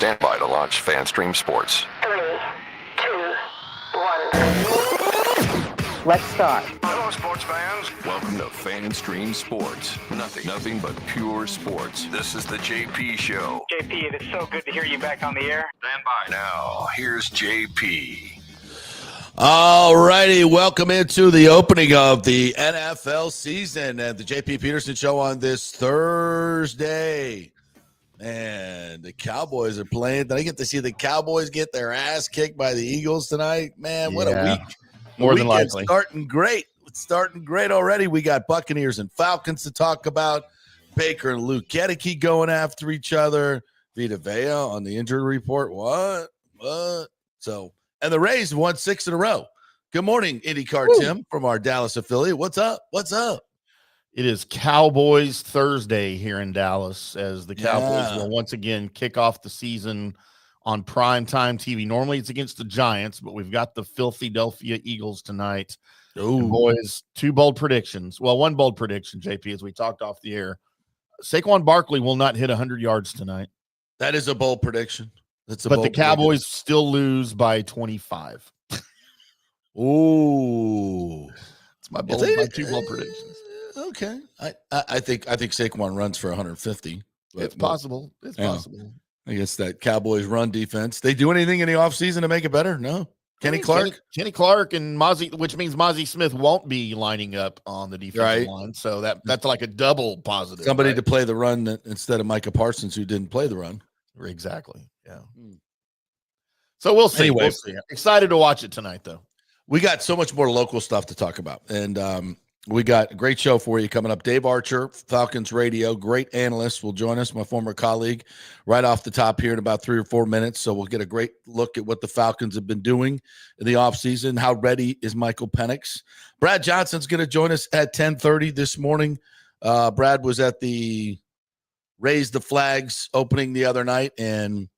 Stand by to launch FanStream Sports. 3, 2, 1. Let's start. Hello, sports fans. Welcome to FanStream Sports. Nothing but pure sports. This is the JP Show. JP, it is so good to hear you back on the air. Stand by. Now, here's JP. All righty, welcome into the opening of the NFL season and the JP Peterson Show on this Thursday. And the Cowboys are playing. Did I get to see the Cowboys get their ass kicked by the Eagles tonight? Man, what a week. More than likely. Starting great. It's starting great already. We got Buccaneers and Falcons to talk about. Baker and Luke Gedeke going after each other. Vita Vea on the injury report. What? So, and the Rays won 6 in a row. Good morning, IndyCar Tim from our Dallas affiliate. What's up? It is Cowboys Thursday here in Dallas as the Cowboys will once again kick off the season on primetime TV. Normally it's against the Giants, but we've got the Philadelphia Eagles tonight. And boys, 2 bold predictions. Well, 1 bold prediction, JP, as we talked off the air. Saquon Barkley will not hit 100 yards tonight. That is a bold prediction. But the Cowboys still lose by 25. Ooh. It's my 2 bold predictions. Okay. I think Saquon runs for 150. It's possible. It's possible. I guess that Cowboys run defense. They do anything in the offseason to make it better? No. Kenny Clark and Mozzie, which means Mozzie Smith won't be lining up on the defensive line. So that's like a double positive. Somebody to play the run instead of Micah Parsons, who didn't play the run. Exactly. Yeah. So we'll see. Anyway, we'll see. Excited to watch it tonight, though. We got so much more local stuff to talk about. And we got a great show for you coming up. Dave Archer, Falcons Radio, great analyst, will join us, my former colleague, right off the top here in about 3 or 4 minutes. So we'll get a great look at what the Falcons have been doing in the offseason. How ready is Michael Penix? Brad Johnston's going to join us at 10:30 this morning. Brad was at the Raise the Flags opening the other night and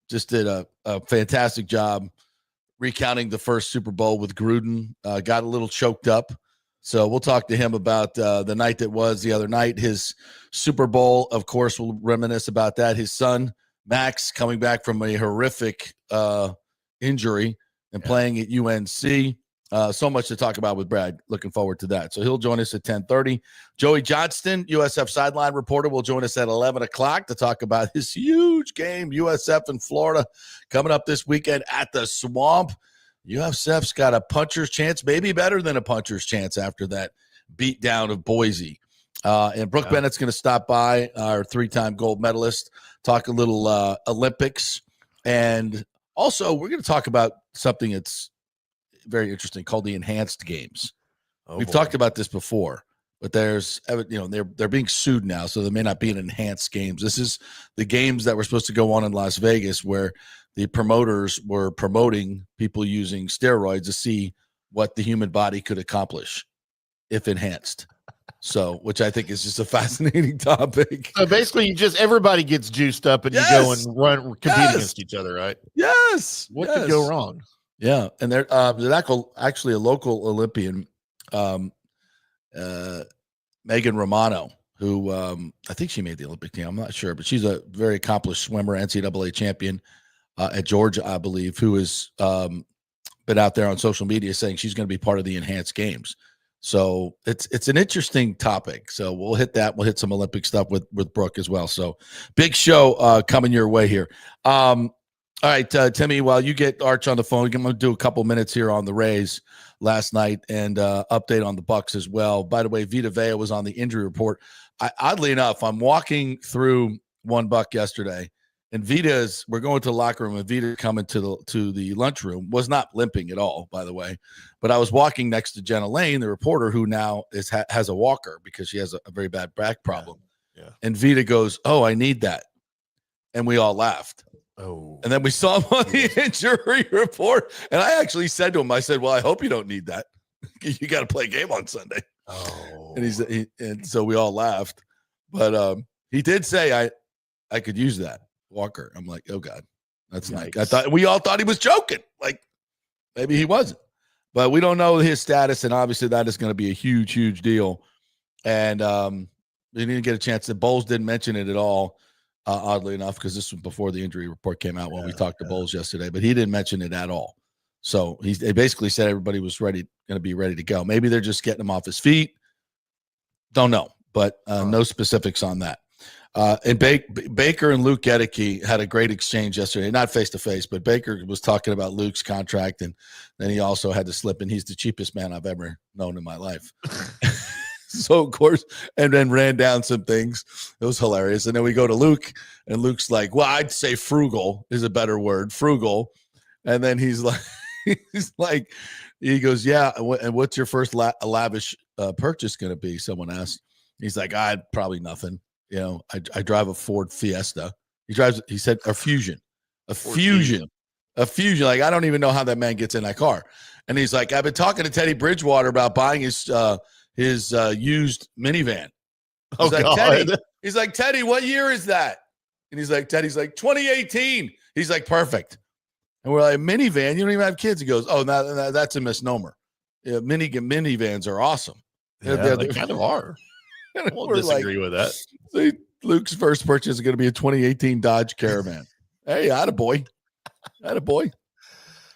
just did a fantastic job recounting the first Super Bowl with Gruden. Got a little choked up. So we'll talk to him about the night that was the other night. His Super Bowl, of course, we'll reminisce about that. His son, Max, coming back from a horrific injury and playing at UNC. So much to talk about with Brad. Looking forward to that. So he'll join us at 10:30. Joey Johnston, USF Sideline reporter, will join us at 11 o'clock to talk about his huge game, USF in Florida, coming up this weekend at the Swamp. USF's got a puncher's chance, maybe better than a puncher's chance after that beatdown of Boise. And Brooke Bennett's going to stop by, our 3-time gold medalist, talk a little Olympics. And also, we're going to talk about something that's very interesting called the enhanced games. We've talked about this before, but there's, they're being sued now, so there may not be an enhanced games. This is the games that were supposed to go on in Las Vegas where the promoters were promoting people using steroids to see what the human body could accomplish if enhanced. So, which I think is just a fascinating topic. So basically, everybody gets juiced up and you go and compete against each other, right? Yes. What could go wrong? Yeah, and there's actually a local Olympian, Megan Romano, who I think she made the Olympic team. I'm not sure, but she's a very accomplished swimmer, NCAA champion at Georgia, I believe, who has been out there on social media saying she's going to be part of the enhanced games. So it's an interesting topic. So we'll hit that. We'll hit some Olympic stuff with Brooke as well. So big show coming your way here. All right, Timmy, while you get Arch on the phone, I'm going to do a couple minutes here on the Rays last night and update on the Bucs as well. By the way, Vita Vea was on the injury report. Oddly enough, I'm walking through One Buck yesterday, and we're going to the locker room, and Vita coming to the lunchroom, was not limping at all, by the way. But I was walking next to Jenna Lane, the reporter, who now has a walker because she has a very bad back problem. Yeah. And Vita goes, "Oh, I need that." And we all laughed. Oh. And then we saw him on the injury report. And I actually said to him, I said, "Well, I hope you don't need that. You got to play a game on Sunday." Oh. And so we all laughed. But he did say I could use that walker. I'm like, oh God, that's nice. We all thought he was joking. Like maybe he wasn't. But we don't know his status. And obviously that is going to be a huge, huge deal. And we didn't get a chance. The Bulls didn't mention it at all. oddly enough, because this was before the injury report came out when we talked to Bowles yesterday, but he didn't mention it at all. So they basically said everybody was going to be ready to go. Maybe they're just getting him off his feet. Don't know, but no specifics on that. And Baker and Luke Gedeke had a great exchange yesterday, not face-to-face, but Baker was talking about Luke's contract, and then he also had to slip in. He's the cheapest man I've ever known in my life. So, of course, and then ran down some things. It was hilarious. And then we go to Luke, and Luke's like, well, I'd say frugal is a better word, frugal. And then he's like, he goes, yeah, and what's your first lavish purchase going to be? Someone asked. He's like, probably nothing. You know, I drive a Ford Fiesta. He said a Fusion. Like, I don't even know how that man gets in that car. And he's like, I've been talking to Teddy Bridgewater about buying his used minivan. He's like, Teddy, what year is that? And Teddy's like, 2018. He's like, perfect. And we're like, minivan? You don't even have kids. He goes, oh, no, that's a misnomer. Yeah, minivans are awesome. Yeah, they kind of are. I won't disagree with that. See, Luke's first purchase is going to be a 2018 Dodge Caravan. Hey, attaboy.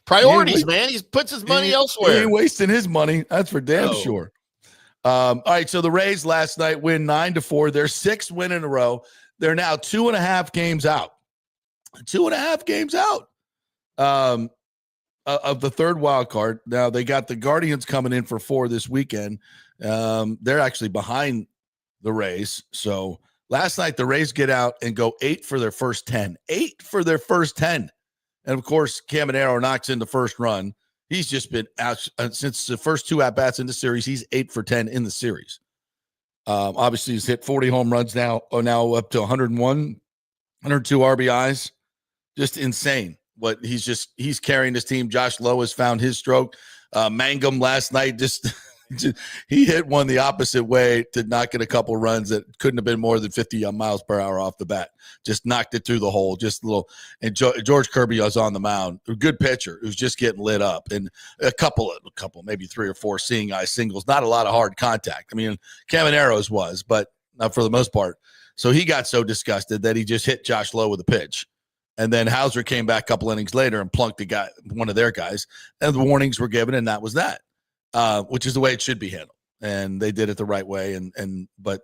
Priorities, man. He puts his money elsewhere. He ain't wasting his money. That's for damn sure. All right, so the Rays last night win 9-4. Their 6th win in a row. They're now 2.5 games out. 2.5 games out of the third wild card. Now, they got the Guardians coming in for 4 this weekend. They're actually behind the Rays. So last night, the Rays get out and go 8 for their first 10. 8 for their first 10. And, of course, Caminero knocks in the first run. He's just been out since the first 2 at-bats in the series. He's 8 for 10 in the series. Obviously, he's hit 40 home runs now up to 101, 102 RBIs. Just insane. What he's carrying his team. Josh Lowe has found his stroke. Mangum last night he hit one the opposite way to knock in a couple runs that couldn't have been more than 50 miles per hour off the bat. Just knocked it through the hole. Just a little. And George Kirby was on the mound. A good pitcher who's just getting lit up. And a couple, maybe 3 or 4 seeing eye singles. Not a lot of hard contact. I mean, Caminero's was, but not for the most part. So he got so disgusted that he just hit Josh Lowe with a pitch. And then Hauser came back a couple innings later and plunked one of their guys. And the warnings were given, and that was that. Which is the way it should be handled, and they did it the right way. The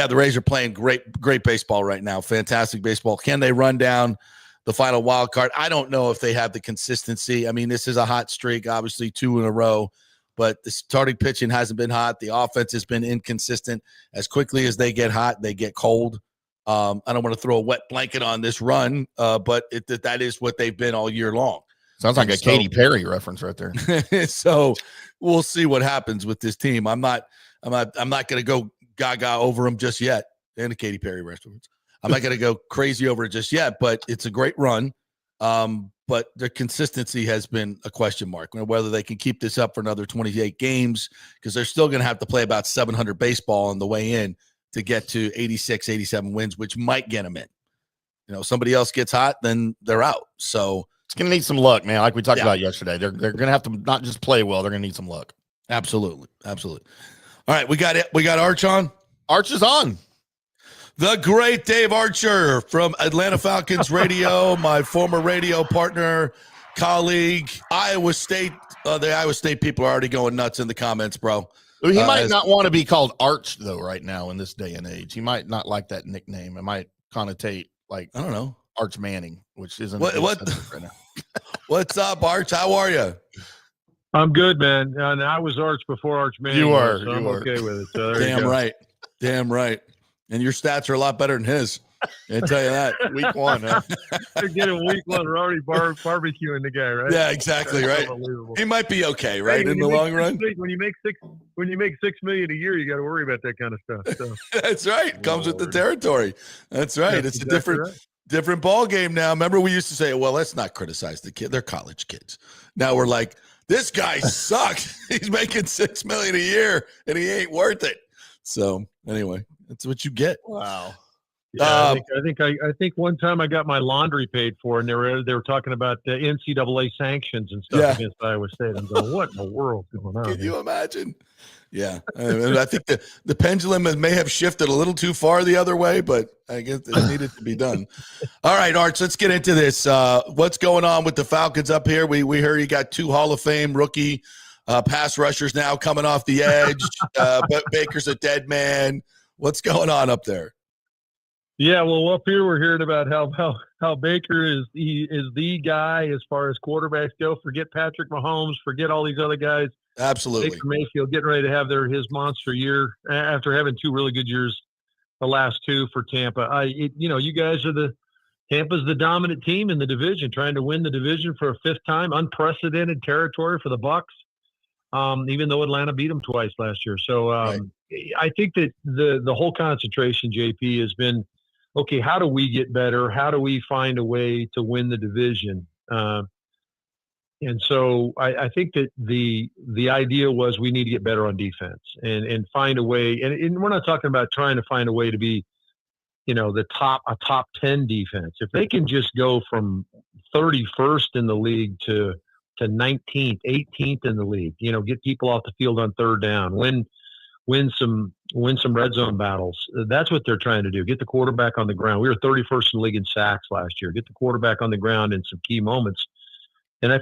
Rays are playing great baseball right now. Fantastic baseball. Can they run down the final wild card? I don't know if they have the consistency. I mean, this is a hot streak, obviously 2 in a row, but the starting pitching hasn't been hot. The offense has been inconsistent. As quickly as they get hot, they get cold. I don't want to throw a wet blanket on this run, but that is what they've been all year long. Sounds like a Katy Perry reference right there. So we'll see what happens with this team. I'm not going to go gaga over them just yet. And a Katy Perry reference. I'm not going to go crazy over it just yet, but it's a great run. But the consistency has been a question mark. Whether they can keep this up for another 28 games, because they're still going to have to play about 700 baseball on the way in to get to 86, 87 wins, which might get them in. Somebody else gets hot, then they're out. So it's going to need some luck, man. Like we talked about yesterday, they're going to have to not just play well. They're going to need some luck. Absolutely. All right. We got it. We got Arch on. Arch is on. The great Dave Archer from Atlanta Falcons Radio, my former radio partner, colleague, Iowa State. The Iowa State people are already going nuts in the comments, bro. He might not want to be called Arch, though, right now in this day and age. He might not like that nickname. It might connotate, like, I don't know, Arch Manning, which isn't what right now. What's up, Arch? How are you? I'm good, man. And I was Arch before Arch Manning. You were. So I'm okay with it. So Damn right. And your stats are a lot better than his. I tell you that. Week 1, huh? They're getting week 1. We're already barbecuing the guy, right? Yeah, exactly. Right. He might be okay, right? In the long run. When you make $6 million a year, you got to worry about that kind of stuff. So. That's right. Comes with the territory. That's right. It's exactly a different ball game now. Remember, we used to say, well, let's not criticize the kid. They're college kids. Now we're like, this guy sucks. He's making $6 million a year and he ain't worth it. So anyway, that's what you get. Wow. Yeah, I think one time I got my laundry paid for, and they were talking about the NCAA sanctions and stuff against Iowa State. I'm going, what in the world's going on? Can you imagine? Yeah, I think the pendulum may have shifted a little too far the other way, but I guess it needed to be done. All right, Arch, let's get into this. What's going on with the Falcons up here? We heard you got 2 Hall of Fame rookie pass rushers now coming off the edge. But Baker's a dead man. What's going on up there? Yeah, well, up here we're hearing about how Baker is the guy as far as quarterbacks go. Forget Patrick Mahomes. Forget all these other guys. Absolutely. Baker Mayfield getting ready to have his monster year after having 2 really good years, the last 2 for Tampa. You guys are Tampa's the dominant team in the division, trying to win the division for a 5th time, unprecedented territory for the Bucs. Even though Atlanta beat them twice last year. So right. I think that the whole concentration, JP, has been, okay, how do we get better? How do we find a way to win the division? And so I think that the idea was we need to get better on defense and find a way. And we're not talking about trying to find a way to be, a top 10 defense. If they can just go from 31st in the league to 19th, 18th in the league, get people off the field on 3rd down, win some red zone battles. That's what they're trying to do. Get the quarterback on the ground. We were 31st in the league in sacks last year. Get the quarterback on the ground in some key moments. And they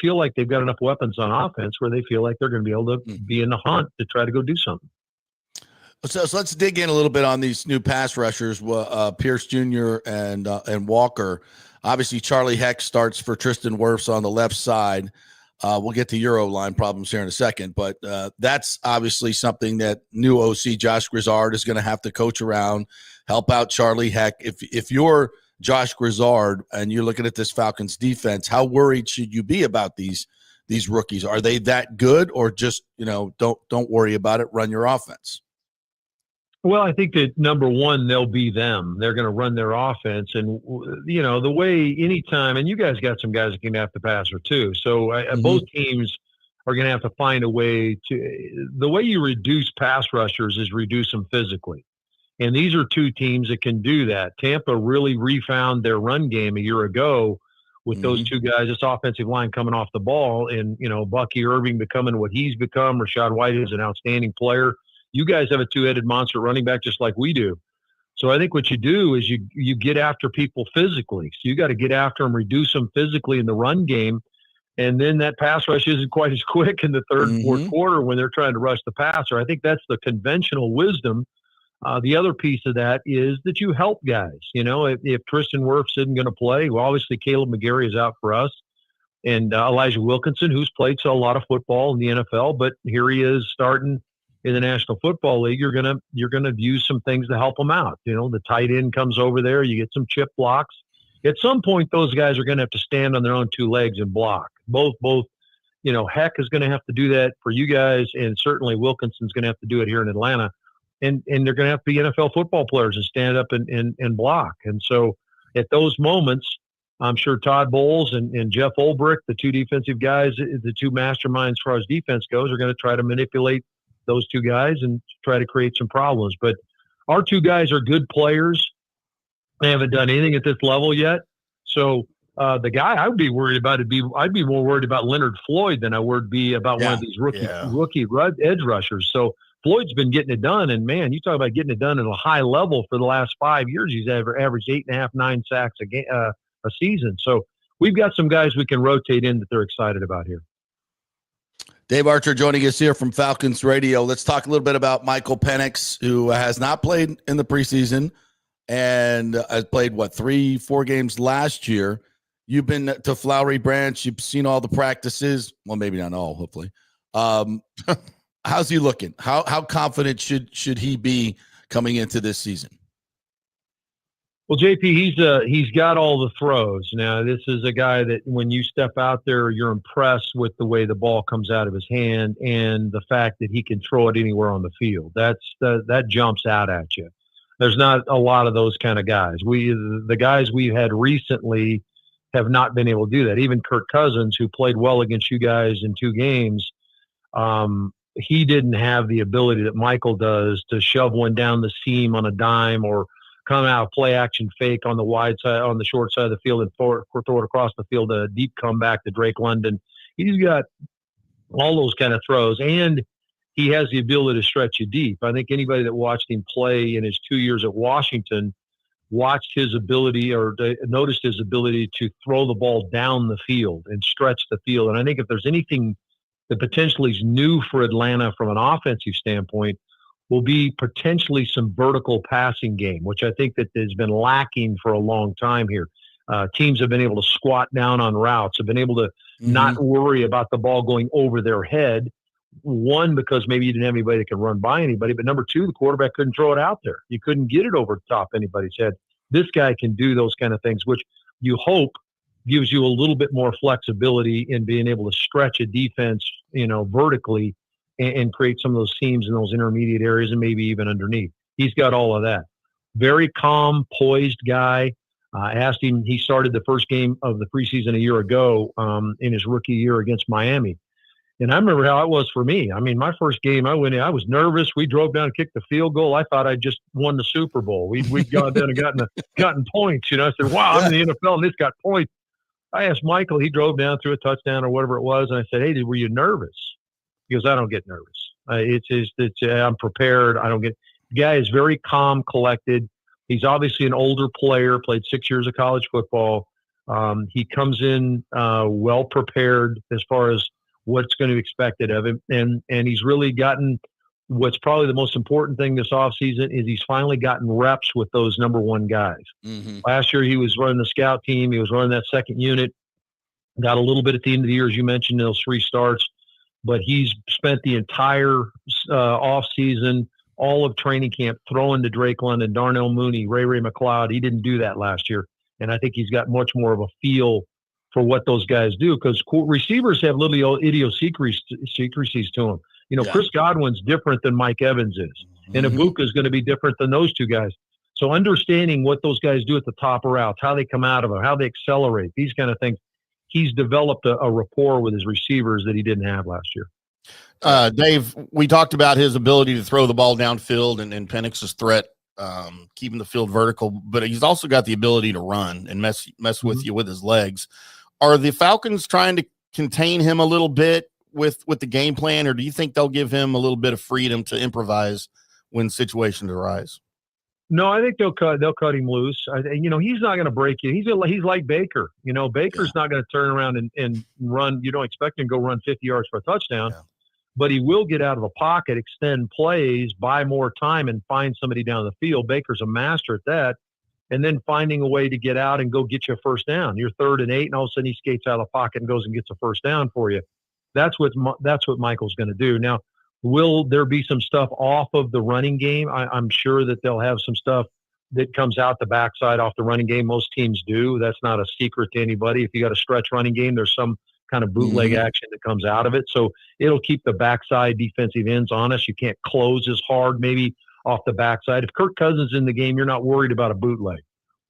feel like they've got enough weapons on offense where they feel like they're going to be able to be in the hunt to try to go do something. So let's dig in a little bit on these new pass rushers, Pierce Jr. and Walker. Obviously, Charlie Heck starts for Tristan Wirfs on the left side. We'll get to Euro line problems here in a second, but that's obviously something that new OC Josh Grizzard is going to have to coach around, help out Charlie Heck. If you're Josh Grizzard and you're looking at this Falcons defense, how worried should you be about these rookies? Are they that good, or just don't worry about it, run your offense? Well, I think that number one, they'll be them. They're going to run their offense. And, the way anytime, and you guys got some guys that can have to passer too. So both teams are going to have to find a way the way you reduce pass rushers is reduce them physically. And these are 2 teams that can do that. Tampa really refound their run game a year ago with those 2 guys, this offensive line coming off the ball, and, Bucky Irving becoming what he's become. Rashad White is an outstanding player. You guys have a 2-headed monster running back just like we do. So I think what you do is you get after people physically. So you got to get after them, reduce them physically in the run game. And then that pass rush isn't quite as quick in the 3rd and 4th quarter when they're trying to rush the passer. I think that's the conventional wisdom. The other piece of that is that you help guys. If Tristan Wirfs isn't going to play, well, obviously Caleb McGarry is out for us. And Elijah Wilkinson, who's played a lot of football in the NFL, but here he is starting in the National Football League. You're gonna use some things to help them out. The tight end comes over there. You get some chip blocks. At some point, those guys are gonna have to stand on their own 2 legs and block. Both. Heck is gonna have to do that for you guys, and certainly Wilkinson's gonna have to do it here in Atlanta. And they're gonna have to be NFL football players and stand up and block. And so at those moments, I'm sure Todd Bowles and Jeff Ulbrich, the 2 defensive guys, the 2 masterminds as far as defense goes, are going to try to manipulate those 2 guys and try to create some problems. But our 2 guys are good players. They haven't done anything at this level yet. So the guy I would be worried about I'd be more worried about Leonard Floyd than I would be about one of these rookie edge rushers. So Floyd's been getting it done, and man, you talk about getting it done at a high level for the last 5 years. He's averaged 8.5, 9 sacks a season. So we've got some guys we can rotate in that they're excited about here. Dave Archer joining us here from Falcons Radio. Let's talk a little bit about Michael Penix, who has not played in the preseason and has played, 3-4 games last year. You've been to Flowery Branch. You've seen all the practices. Well, maybe not all, hopefully. How's he looking? How confident should he be coming into this season? Well, JP, he's got all the throws. Now, this is a guy that when you step out there, you're impressed with the way the ball comes out of his hand and the fact that he can throw it anywhere on the field. That jumps out at you. There's not a lot of those kind of guys. The guys we've had recently have not been able to do that. Even Kirk Cousins, who played well against you guys in 2 games, he didn't have the ability that Michael does to shove one down the seam on a dime or come out, play action fake on the wide side, on the short side of the field, and throw it across the field, a deep comeback to Drake London. He's got all those kind of throws, and he has the ability to stretch you deep. I think anybody that watched him play in his 2 years at Washington watched his ability or noticed his ability to throw the ball down the field and stretch the field. And I think if there's anything that potentially is new for Atlanta from an offensive standpoint, will be potentially some vertical passing game, which I think that has been lacking for a long time here. Teams have been able to squat down on routes, have been able to not worry about the ball going over their head. One, because maybe you didn't have anybody that could run by anybody, but number two, the quarterback couldn't throw it out there. You couldn't get it over the top anybody's head. This guy can do those kind of things, which you hope gives you a little bit more flexibility in being able to stretch a defense, vertically and create some of those seams in those intermediate areas and maybe even underneath. He's got all of that. Very calm, poised guy. I asked him, he started the first game of the preseason a year ago in his rookie year against Miami. And I remember how it was for me. I mean, my first game, I went in, I was nervous. We drove down and kicked the field goal. I thought I just won the Super Bowl. We'd gone down and gotten points. I said, wow, I'm in the NFL and this got points. I asked Michael, he drove down, threw a touchdown or whatever it was. And I said, hey, were you nervous? He goes, I don't get nervous. I'm prepared. The guy is very calm, collected. He's obviously an older player, played 6 years of college football. He comes in well prepared as far as what's going to be expected of him. And he's really gotten what's probably the most important thing this offseason is he's finally gotten reps with those number one guys. Last year he was running the scout team. He was running that second unit. Got a little bit at the end of the year, as you mentioned, those 3 starts. But he's spent the entire offseason, all of training camp, throwing to Drake London, Darnell Mooney, Ray McLeod. He didn't do that last year. And I think he's got much more of a feel for what those guys do because receivers have little idiosyncrasies to them. Chris Godwin's different than Mike Evans is. And Ibuka is going to be different than those two guys. So understanding what those guys do at the top of routes, how they come out of them, how they accelerate, these kind of things. He's developed a rapport with his receivers that he didn't have last year. Dave, we talked about his ability to throw the ball downfield and Penix's threat, keeping the field vertical, but he's also got the ability to run and mess with you with his legs. Are the Falcons trying to contain him a little bit with the game plan, or do you think they'll give him a little bit of freedom to improvise when situations arise? No, I think they'll cut him loose. He's not going to break you. He's like Baker. Baker's not going to turn around and run. You don't expect him to go run 50 yards for a touchdown, but he will get out of the pocket, extend plays, buy more time, and find somebody down the field. Baker's a master at that. And then finding a way to get out and go get you a first down. You're 3rd and 8, and all of a sudden he skates out of the pocket and goes and gets a first down for you. That's what Michael's going to do. Now, will there be some stuff off of the running game? I'm sure that they'll have some stuff that comes out the backside off the running game. Most teams do. That's not a secret to anybody. If you got a stretch running game, there's some kind of bootleg action that comes out of it. So it'll keep the backside defensive ends honest. You can't close as hard maybe off the backside. If Kirk Cousins is in the game, you're not worried about a bootleg.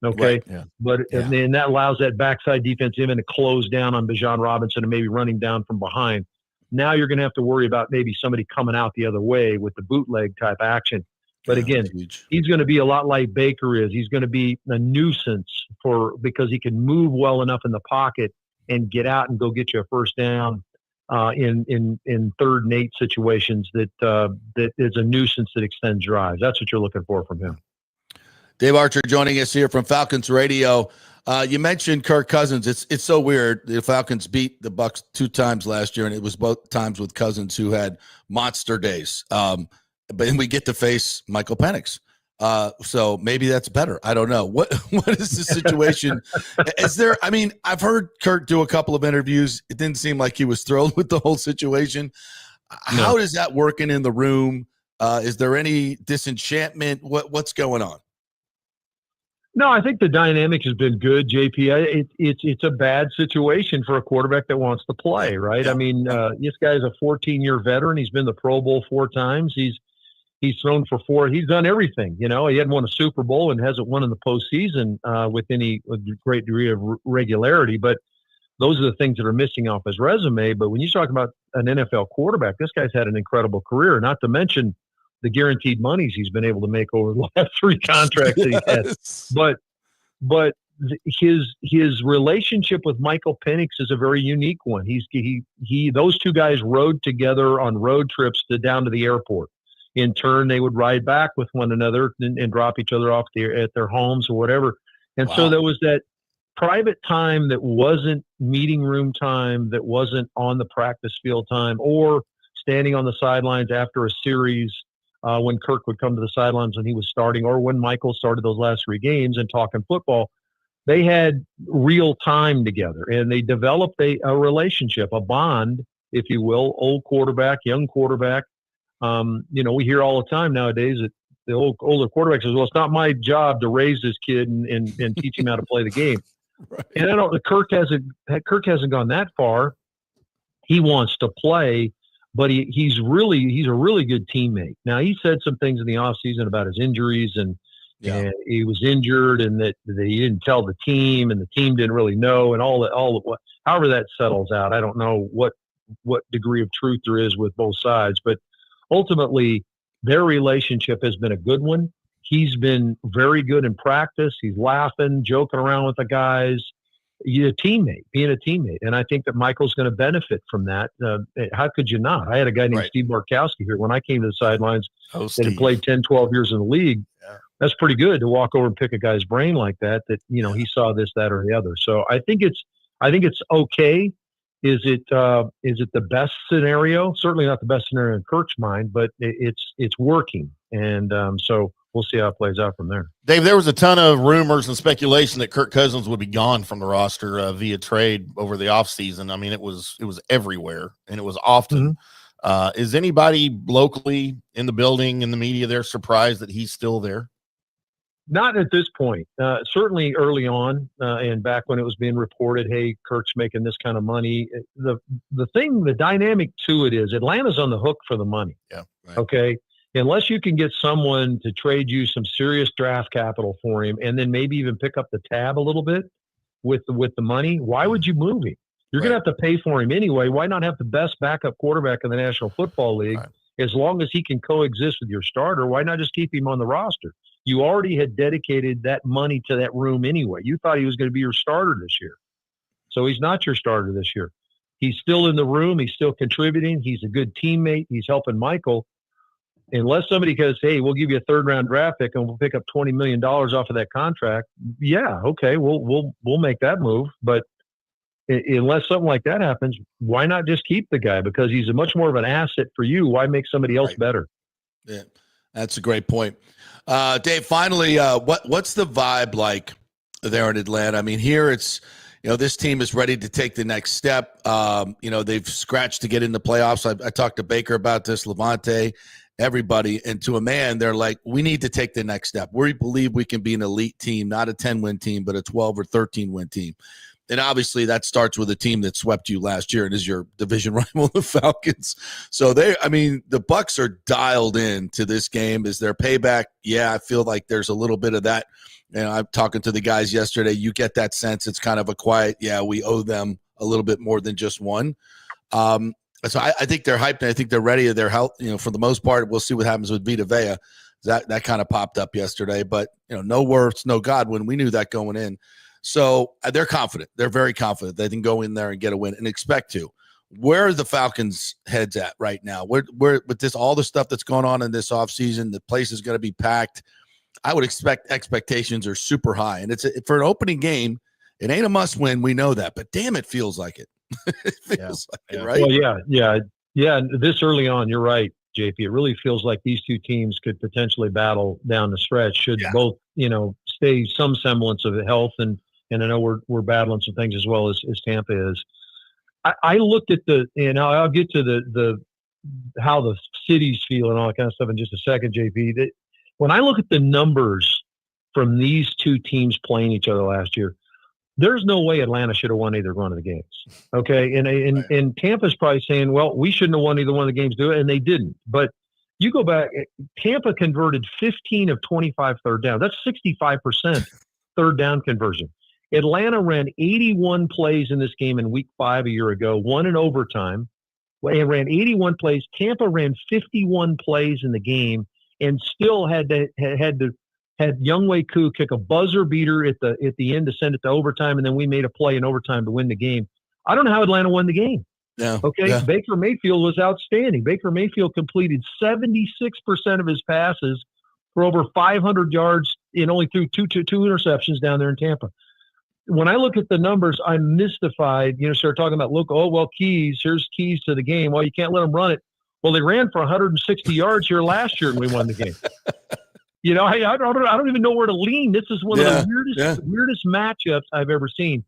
Okay. Right, yeah. But and that allows that backside defensive end to close down on Bijan Robinson and maybe running down from behind. Now you're going to have to worry about maybe somebody coming out the other way with the bootleg type action. But again, he's going to be a lot like Baker is. He's going to be a nuisance because he can move well enough in the pocket and get out and go get you a first down in 3rd and 8 situations that is a nuisance that extends drives. That's what you're looking for from him. Dave Archer joining us here from Falcons Radio. You mentioned Kirk Cousins. It's so weird. The Falcons beat the Bucs 2 times last year, and it was both times with Cousins who had monster days. But then we get to face Michael Penix. So maybe that's better. I don't know. What is the situation? Is there? I mean, I've heard Kurt do a couple of interviews. It didn't seem like he was thrilled with the whole situation. No. How is that working in the room? Is there any disenchantment? What's going on? No, I think the dynamic has been good, JP. It's a bad situation for a quarterback that wants to play, right? Yeah. I mean, this guy's a 14-year veteran. He's been to the Pro Bowl 4 times. He's thrown for 4. He's done everything. He hadn't won a Super Bowl and hasn't won in the postseason with any great degree of regularity. But those are the things that are missing off his resume. But when you talk about an NFL quarterback, this guy's had an incredible career, not to mention the guaranteed monies he's been able to make over the last 3 contracts that he's had. But his relationship with Michael Penix is a very unique one. Those 2 guys rode together on road trips down to the airport. in turn, they would ride back with one another and drop each other off at their homes or whatever. And so there was that private time that wasn't meeting room time, that wasn't on the practice field time, or standing on the sidelines after a series when Kirk would come to the sidelines when he was starting, or when Michael started those last 3 games and talking football. They had real time together, and they developed a relationship, a bond, if you will, old quarterback, young quarterback. We hear all the time nowadays that the older quarterback says, well, it's not my job to raise this kid and teach him how to play the game. Right. And Kirk hasn't gone that far. He wants to play, but he's a really good teammate. Now, he said some things in the offseason about his injuries and he was injured and that he didn't tell the team and the team didn't really know and however that settles out. I don't know what degree of truth there is with both sides, but ultimately their relationship has been a good one. He's been very good in practice. He's laughing, joking around with the guys. Being a teammate. And I think that Michael's going to benefit from that. How could you not? I had a guy named Steve Barkowski here when I came to the sidelines that had played 10, 12 years in the league. Yeah. That's pretty good to walk over and pick a guy's brain like that, he saw this, that, or the other. So I think it's okay. Is it the best scenario? Certainly not the best scenario in Kirk's mind, but it's working. And so we'll see how it plays out from there. Dave, there was a ton of rumors and speculation that Kirk Cousins would be gone from the roster via trade over the offseason. I mean, it was everywhere, and it was often. Mm-hmm. Is anybody locally in the building, in the media there, surprised that he's still there? Not at this point. Certainly early on, and back when it was being reported, hey, Kirk's making this kind of money. The dynamic to it is Atlanta's on the hook for the money. Yeah. Right. Okay. Unless you can get someone to trade you some serious draft capital for him and then maybe even pick up the tab a little bit with the money, why would you move him? You're going to have to pay for him anyway. Why not have the best backup quarterback in the National Football League? Right. As long as he can coexist with your starter, why not just keep him on the roster? You already had dedicated that money to that room anyway. You thought he was going to be your starter this year. So he's not your starter this year. He's still in the room. He's still contributing. He's a good teammate. He's helping Michael. Unless somebody goes, hey, we'll give you a 3rd-round draft pick and we'll pick up $20 million off of that contract. Yeah, okay, we'll make that move. But unless something like that happens, why not just keep the guy? Because he's a much more of an asset for you. Why make somebody else better? Yeah, that's a great point. Dave, finally, what's the vibe like there in Atlanta? I mean, here it's, this team is ready to take the next step. They've scratched to get in the playoffs. I talked to Baker about this, Levante, everybody. And to a man, they're like, we need to take the next step. We believe we can be an elite team, not a 10-win team, but a 12 or 13-win team. And obviously that starts with a team that swept you last year and is your division rival, the Falcons. So the Bucs are dialed in to this game. Is their payback? Yeah, I feel like there's a little bit of that. I'm talking to the guys yesterday. You get that sense it's kind of a quiet, we owe them a little bit more than just one. So I think they're hyped, and I think they're ready. They're healthy, for the most part. We'll see what happens with Vita Vea. That kind of popped up yesterday. But, no Wirfs, no Godwin. We knew that going in. So they're confident. They're very confident. They can go in there and get a win and expect to. Where are the Falcons' heads at right now? Where with this, all the stuff that's going on in this offseason, the place is going to be packed. I would expect expectations are super high. And for an opening game, it ain't a must win. We know that. But, damn, it feels like it. It feels like it, right? Well, yeah. This early on, you're right, JP. It really feels like these two teams could potentially battle down the stretch should both, stay some semblance of health. And I know we're battling some things as well as Tampa is. I looked at I'll get to the how the cities feel and all that kind of stuff in just a second, JP. When I look at the numbers from these two teams playing each other last year, there's no way Atlanta should have won either one of the games. Okay. And Tampa's probably saying, well, we shouldn't have won either one of the games, and they didn't. But you go back, Tampa converted 15 of 25 third down. That's 65% third down conversion. Atlanta ran 81 plays in this game in week 5 a year ago, won in overtime. They ran 81 plays. Tampa ran 51 plays in the game and still had Younghoe Koo kick a buzzer beater at the end to send it to overtime, and then we made a play in overtime to win the game. I don't know how Atlanta won the game. Yeah. Okay. Yeah. Baker Mayfield was outstanding. Baker Mayfield completed 76% of his passes for over 500 yards and only threw two interceptions down there in Tampa. When I look at the numbers, I'm mystified. Start talking about, keys. Here's keys to the game. Well, you can't let them run it. Well, they ran for 160 yards here last year and we won the game. I don't even know where to lean. This is one of the weirdest matchups I've ever seen.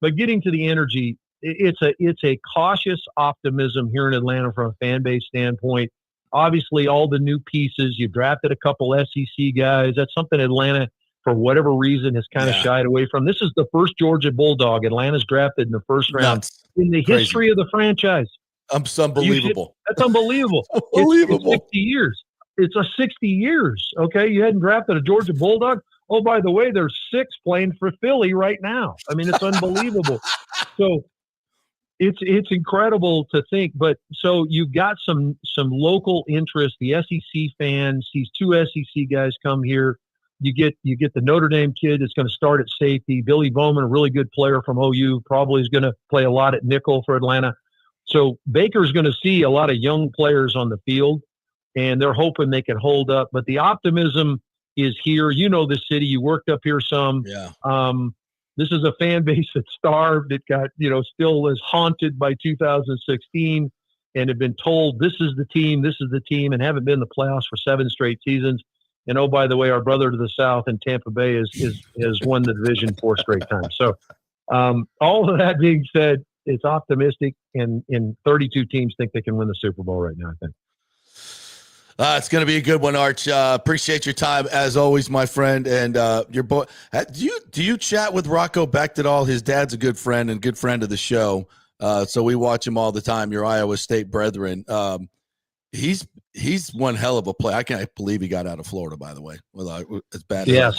But getting to the energy, it's a cautious optimism here in Atlanta from a fan base standpoint. Obviously, all the new pieces. You drafted a couple SEC guys. That's something Atlanta, for whatever reason, has kind of shied away from. This is the first Georgia Bulldog Atlanta's drafted in the first round in the history of the franchise. It's unbelievable. That's unbelievable. Unbelievable. It's 60 years. It's a 60 years. Okay, you hadn't drafted a Georgia Bulldog. Oh, by the way, there's 6 playing for Philly right now. I mean, it's unbelievable. So it's incredible to think. But so you've got some local interest. The SEC fans, these 2 SEC guys come here. You get the Notre Dame kid that's going to start at safety. Billy Bowman, a really good player from OU, probably is going to play a lot at nickel for Atlanta. So Baker's going to see a lot of young players on the field, and they're hoping they can hold up. But the optimism is here. The city. You worked up here some. Yeah. This is a fan base that starved. It got, still is haunted by 2016 and have been told this is the team, and haven't been in the playoffs for 7 straight seasons. And, oh, by the way, our brother to the south in Tampa Bay has won the division 4 straight times. So all of that being said, it's optimistic, and 32 teams think they can win the Super Bowl right now, I think. It's going to be a good one, Arch. Appreciate your time as always, my friend. And your boy, do you chat with Rocco Becht at all? His dad's a good friend and good friend of the show. So we watch him all the time. Your Iowa State brethren. He's one hell of a play. I can't believe he got out of Florida, by the way. Well, it's bad. Yeah,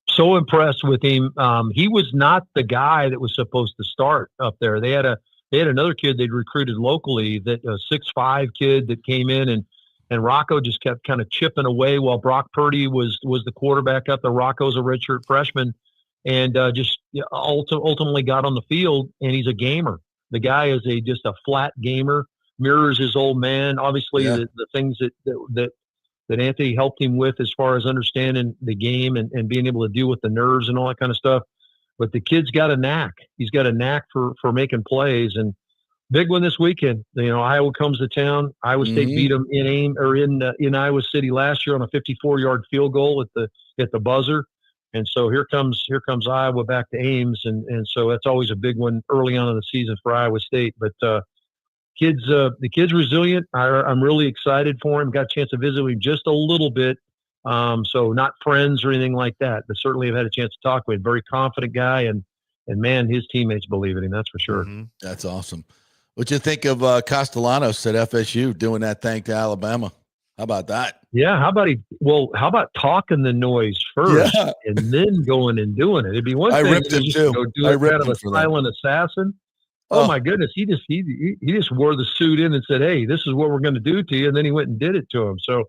so impressed with him. He was not the guy that was supposed to start up there. They had another kid they'd recruited locally, that a 6'5" kid that came in, and Rocco just kept kind of chipping away while Brock Purdy was the quarterback up there. Rocco's a redshirt freshman, and ultimately got on the field, and he's a gamer. The guy is just a flat gamer, mirrors his old man. Obviously, the things that Anthony helped him with as far as understanding the game and being able to deal with the nerves and all that kind of stuff. But the kid's got a knack. He's got a knack for making plays. And big one this weekend. Iowa comes to town. Iowa State beat them in Iowa City last year on a 54-yard field goal at the buzzer. And so here comes Iowa back to Ames, and so that's always a big one early on in the season for Iowa State. But the kid's resilient. I'm really excited for him. Got a chance to visit with him just a little bit. So not friends or anything like that, but certainly have had a chance to talk with him. Very confident guy, and man, his teammates believe in him. That's for sure. Mm-hmm. That's awesome. What'd you think of Castellanos at FSU doing that thing to Alabama? How about that? Yeah. How about talking the noise first and then going and doing it? It'd be one thing. I ripped him too. I ripped him for silent assassin. Oh my goodness. He just wore the suit in and said, "Hey, this is what we're going to do to you." And then he went and did it to him. So,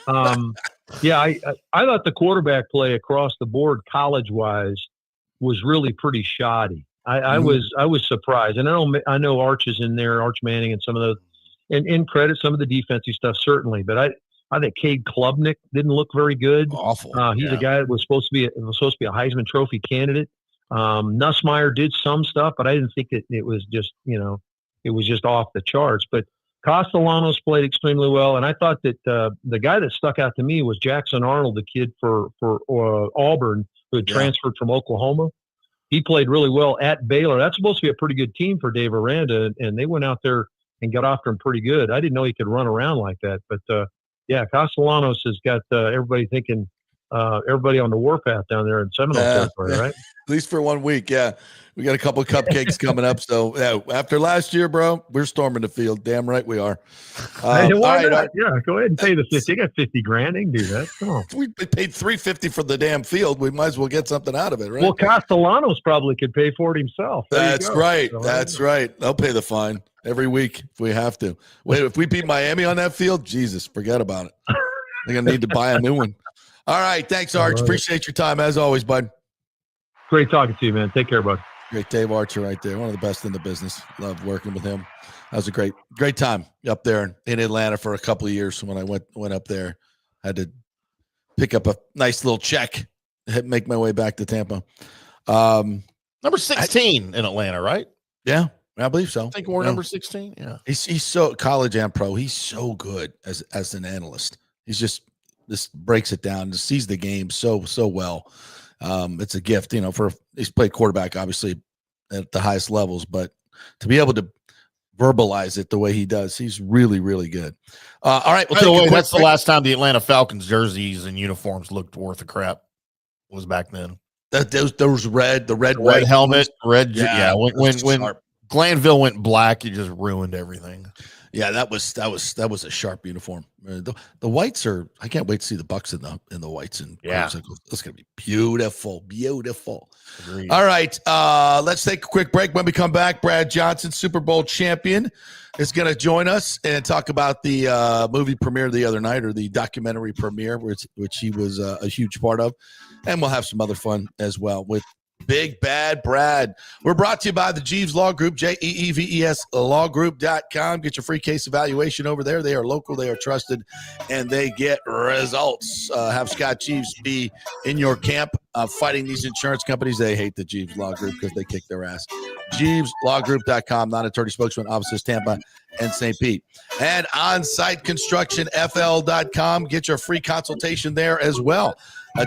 I thought the quarterback play across the board college-wise was really pretty shoddy. I was surprised, and I know Arch is in there, Arch Manning, and some of those, and credit some of the defensive stuff certainly. But I think Cade Klubnik didn't look very good. Awful. He's a guy that was supposed to be a Heisman Trophy candidate. Nussmeier did some stuff, but I didn't think it was just it was just off the charts. But Castellanos played extremely well, and I thought that the guy that stuck out to me was Jackson Arnold, the kid for Auburn who had transferred from Oklahoma. He played really well at Baylor. That's supposed to be a pretty good team for Dave Aranda, and they went out there and got after him pretty good. I didn't know he could run around like that, but Castellanos has got everybody thinking. Everybody on the warpath down there in Seminole territory, right? At least for 1 week, yeah. We got a couple of cupcakes coming up. So after last year, bro, we're storming the field. Damn right we are. All right, go ahead and pay the 50. You got $50,000. They can do that. Come on. We paid $350 for the damn field. We might as well get something out of it, right? Well, Castellanos probably could pay for it himself. That's right. So, that's right. I'll pay the fine every week if we have to. Wait, if we beat Miami on that field, Jesus, forget about it. They're gonna need to buy a new one. All right. Thanks, Arch. Appreciate your time as always, bud. Great talking to you, man. Take care, bud. Great Dave Archer right there. One of the best in the business. Love working with him. That was a great time up there in Atlanta for a couple of years. When I went up there, had to pick up a nice little check, make my way back to Tampa. Number 16 in Atlanta, right? Yeah, I believe so. I think we're number 16. Yeah. He's so college and pro. He's so good as an analyst. He's just breaks it down, just sees the game so well. It's a gift, he's played quarterback obviously at the highest levels, but to be able to verbalize it the way he does, he's really, really good. All right. By the way, that's the last time the Atlanta Falcons jerseys and uniforms looked worth a crap. Was back then. Those red helmet, red. Yeah. When Glanville went black, it just ruined everything. Yeah, that was a sharp uniform. The whites are. I can't wait to see the Bucs in the whites and it's gonna be beautiful. Agreed. All right, let's take a quick break. When we come back, Brad Johnston, Super Bowl champion, is going to join us and talk about the movie premiere the other night, or the documentary premiere, which he was a huge part of, and we'll have some other fun as well with Big Bad Brad. We're brought to you by the Jeeves Law Group, JEEVES lawgroup.com. Get your free case evaluation over there. They are local, they are trusted, and they get results. Have Scott Jeeves be in your camp fighting these insurance companies. They hate the Jeeves Law Group because they kick their ass. JeevesLawGroup.com, non-attorney spokesman, offices Tampa and St. Pete. And OnSiteConstructionFL.com. Get your free consultation there as well.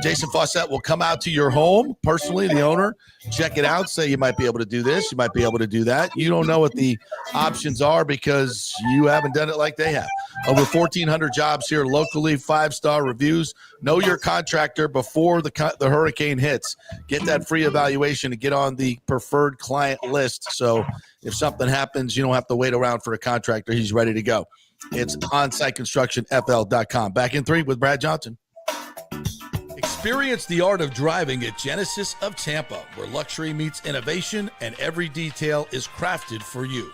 Jason Fawcett will come out to your home personally, the owner, check it out, say you might be able to do this, you might be able to do that. You don't know what the options are because you haven't done it like they have. Over 1,400 jobs here locally, 5-star reviews. Know your contractor before the hurricane hits. Get that free evaluation and get on the preferred client list. So if something happens, you don't have to wait around for a contractor. He's ready to go. It's OnSiteConstructionFL.com. Back in 3 with Brad Johnson. Experience the art of driving at Genesis of Tampa, where luxury meets innovation and every detail is crafted for you.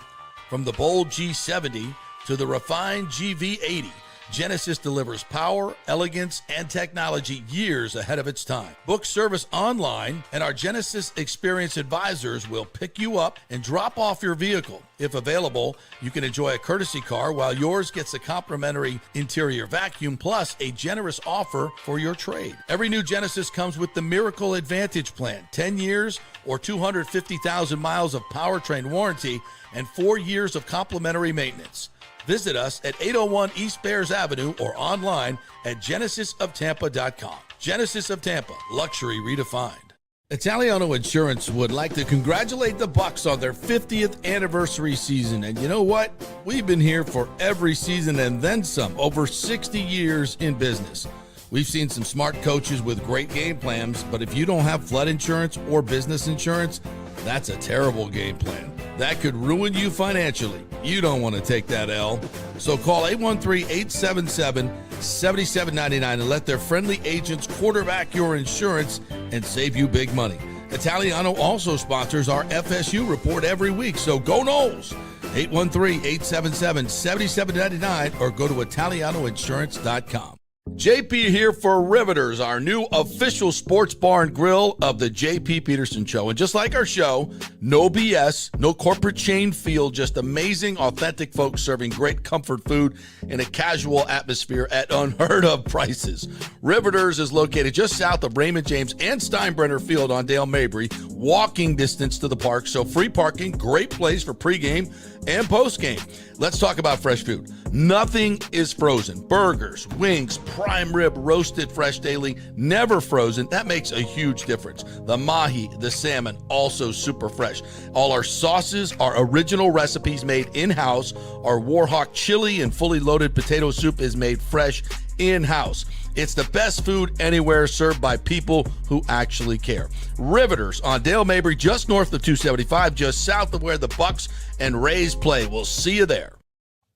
From the bold G70 to the refined GV80, Genesis delivers power, elegance, and technology years ahead of its time. Book service online, and our Genesis Experience Advisors will pick you up and drop off your vehicle. If available, you can enjoy a courtesy car while yours gets a complimentary interior vacuum plus a generous offer for your trade. Every new Genesis comes with the Miracle Advantage Plan, 10 years or 250,000 miles of powertrain warranty and 4 years of complimentary maintenance. Visit us at 801 East Bears Avenue or online at genesisoftampa.com. Genesis of Tampa, luxury redefined. Italiano Insurance would like to congratulate the Bucs on their 50th anniversary season. And you know what? We've been here for every season and then some, over 60 years in business. We've seen some smart coaches with great game plans, but if you don't have flood insurance or business insurance, that's a terrible game plan. That could ruin you financially. You don't want to take that L. So call 813-877-7799 and let their friendly agents quarterback your insurance and save you big money. Italiano also sponsors our FSU report every week. So go Noles. 813-877-7799 or go to italianoinsurance.com. JP here for Riveters, our new official sports bar and grill of the JP Peterson Show. And just like our show, no BS, no corporate chain feel, just amazing, authentic folks serving great comfort food in a casual atmosphere at unheard of prices. Riveters is located just south of Raymond James and Steinbrenner Field on Dale Mabry, walking distance to the park. So free parking, great place for pregame and postgame. Let's talk about fresh food. Nothing is frozen. Burgers, wings, prime rib, roasted fresh daily, never frozen. That makes a huge difference. The mahi, the salmon, also super fresh. All our sauces are original recipes made in-house. Our Warhawk chili and fully loaded potato soup is made fresh in-house. It's the best food anywhere, served by people who actually care. Riveters on Dale Mabry, just north of 275, just south of where the Bucs and Rays play. We'll see you there.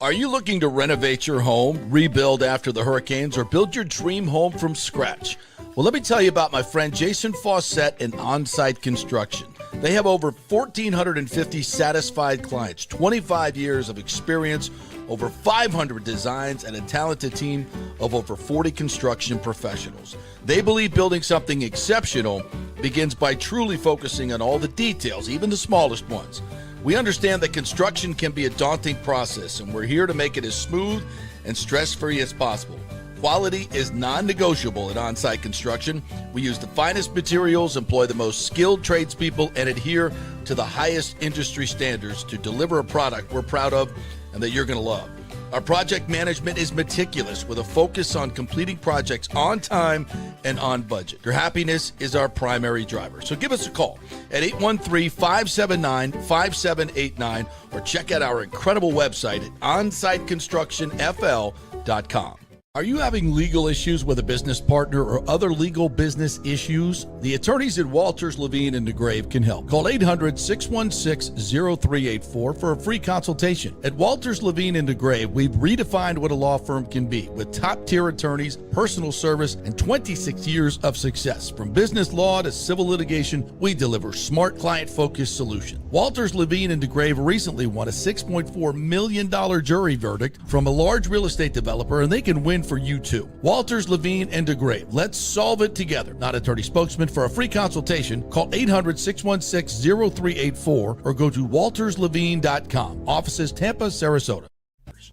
Are you looking to renovate your home, rebuild after the hurricanes, or build your dream home from scratch? Well, let me tell you about my friend Jason Fawcett and On-Site Construction. They have over 1,450 satisfied clients, 25 years of experience, over 500 designs, and a talented team of over 40 construction professionals. They believe building something exceptional begins by truly focusing on all the details, even the smallest ones. We understand that construction can be a daunting process, and we're here to make it as smooth and stress-free as possible. Quality is non-negotiable at on-site construction. We use the finest materials, employ the most skilled tradespeople, and adhere to the highest industry standards to deliver a product we're proud of and that you're going to love. Our project management is meticulous with a focus on completing projects on time and on budget. Your happiness is our primary driver. So give us a call at 813-579-5789 or check out our incredible website at onsiteconstructionfl.com. Are you having legal issues with a business partner or other legal business issues? The attorneys at Walters, Levine & DeGrave can help. Call 800-616-0384 for a free consultation. At Walters, Levine & DeGrave, we've redefined what a law firm can be with top-tier attorneys, personal service, and 26 years of success. From business law to civil litigation, we deliver smart, client-focused solutions. Walters, Levine & DeGrave recently won a $6.4 million jury verdict from a large real estate developer, and they can win for you too. Walters, Levine & DeGrave. Let's solve it together. Not attorney spokesman. For a free consultation, call 800-616-0384 or go to walterslevine.com. Offices Tampa, Sarasota.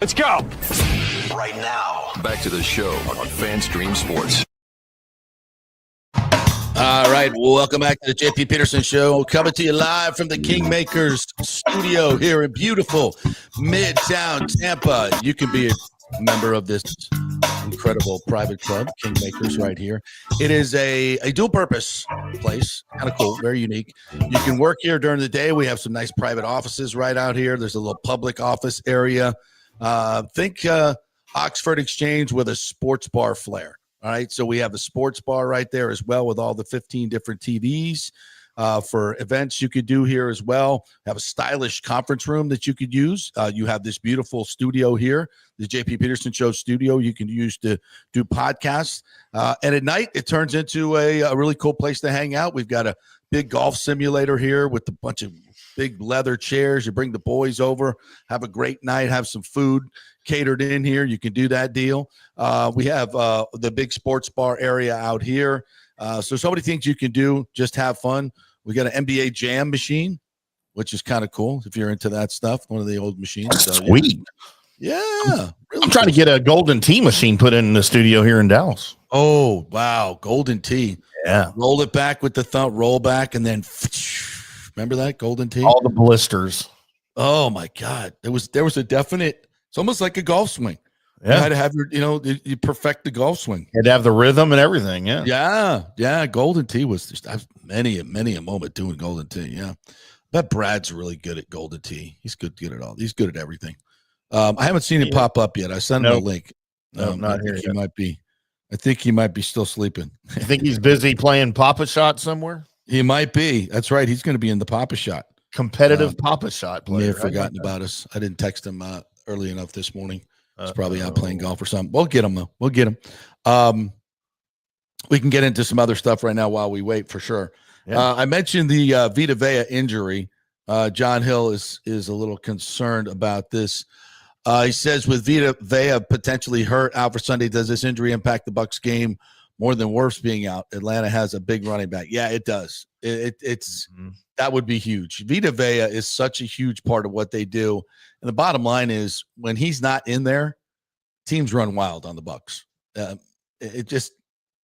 Let's go. Right now, back to the show on FanStream Sports. All right, welcome back to the JP Peterson Show. Coming to you live from the Kingmakers studio here in beautiful Midtown Tampa. You can be a member of this incredible private club, Kingmakers, right here. It is a dual-purpose place, kind of cool, very unique. You can work here during the day. We have some nice private offices right out here. There's a little public office area. Think Oxford Exchange with a sports bar flair. All right, so we have a sports bar right there as well with all the 15 different TVs for events you could do here as well. Have a stylish conference room that you could use. You have this beautiful studio here, the JP Peterson Show studio you can use to do podcasts. And at night, it turns into a really cool place to hang out. We've got a big golf simulator here with a bunch of big leather chairs. You bring the boys over, have a great night, have some food catered in here. You can do that deal. We have the big sports bar area out here. So many things you can do. Just have fun. We got an NBA Jam machine, which is kind of cool if you're into that stuff. One of the old machines. So, sweet. Yeah. Really I'm trying to get a golden tea machine put in the studio here in Dallas. Oh, wow. Golden tea. Yeah. Roll it back with the thumb, roll back, and then remember that golden tea? All the blisters. Oh my God. There was a definite, it's almost like a golf swing. Yeah. You had to have your, you perfect the golf swing. You had to have the rhythm and everything. Yeah. Yeah. Yeah. Golden tea was just many a moment doing golden tea. Yeah. I bet Brad's really good at golden tea. He's good at all. He's good at everything. I haven't seen him pop up yet. I sent him a link. Not here yet. I think he might be still sleeping. You think he's busy playing Papa Shot somewhere? He might be. That's right. He's going to be in the Papa Shot. Competitive Papa Shot player. May have forgotten about us. I didn't text him early enough this morning. He's probably out playing golf or something. We'll get him, though. We'll get him. We can get into some other stuff right now while we wait, for sure. Yeah. I mentioned the Vita Vea injury. John Hill is a little concerned about this. He says with Vita Vea potentially hurt out for Sunday, does this injury impact the Bucs game more than Wirfs being out? Atlanta has a big running back. Yeah, it does. It's that would be huge. Vita Vea is such a huge part of what they do. And the bottom line is when he's not in there, teams run wild on the Bucs.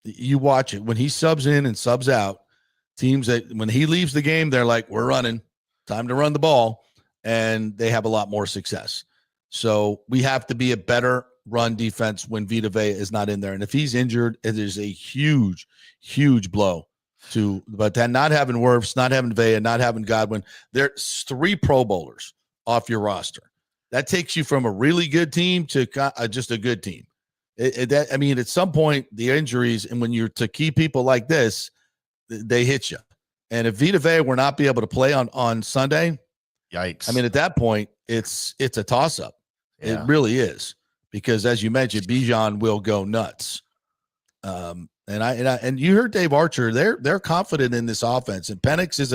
You watch it. When he subs in and subs out, teams that when he leaves the game, they're like, we're running. Time to run the ball. And they have a lot more success. So we have to be a better run defense when Vita Vea is not in there. And if he's injured, it is a huge, huge blow but then not having Wirfs, not having Vea, not having Godwin, there's 3 Pro Bowlers off your roster. That takes you from a really good team to just a good team. At some point, the injuries, and when you're to key people like this, they hit you. And if Vita Vea were not be able to play on Sunday, yikes. At that point, it's a toss-up. Yeah. It really is, because as you mentioned, Bijan will go nuts. And you heard Dave Archer. They're confident in this offense. And Penix is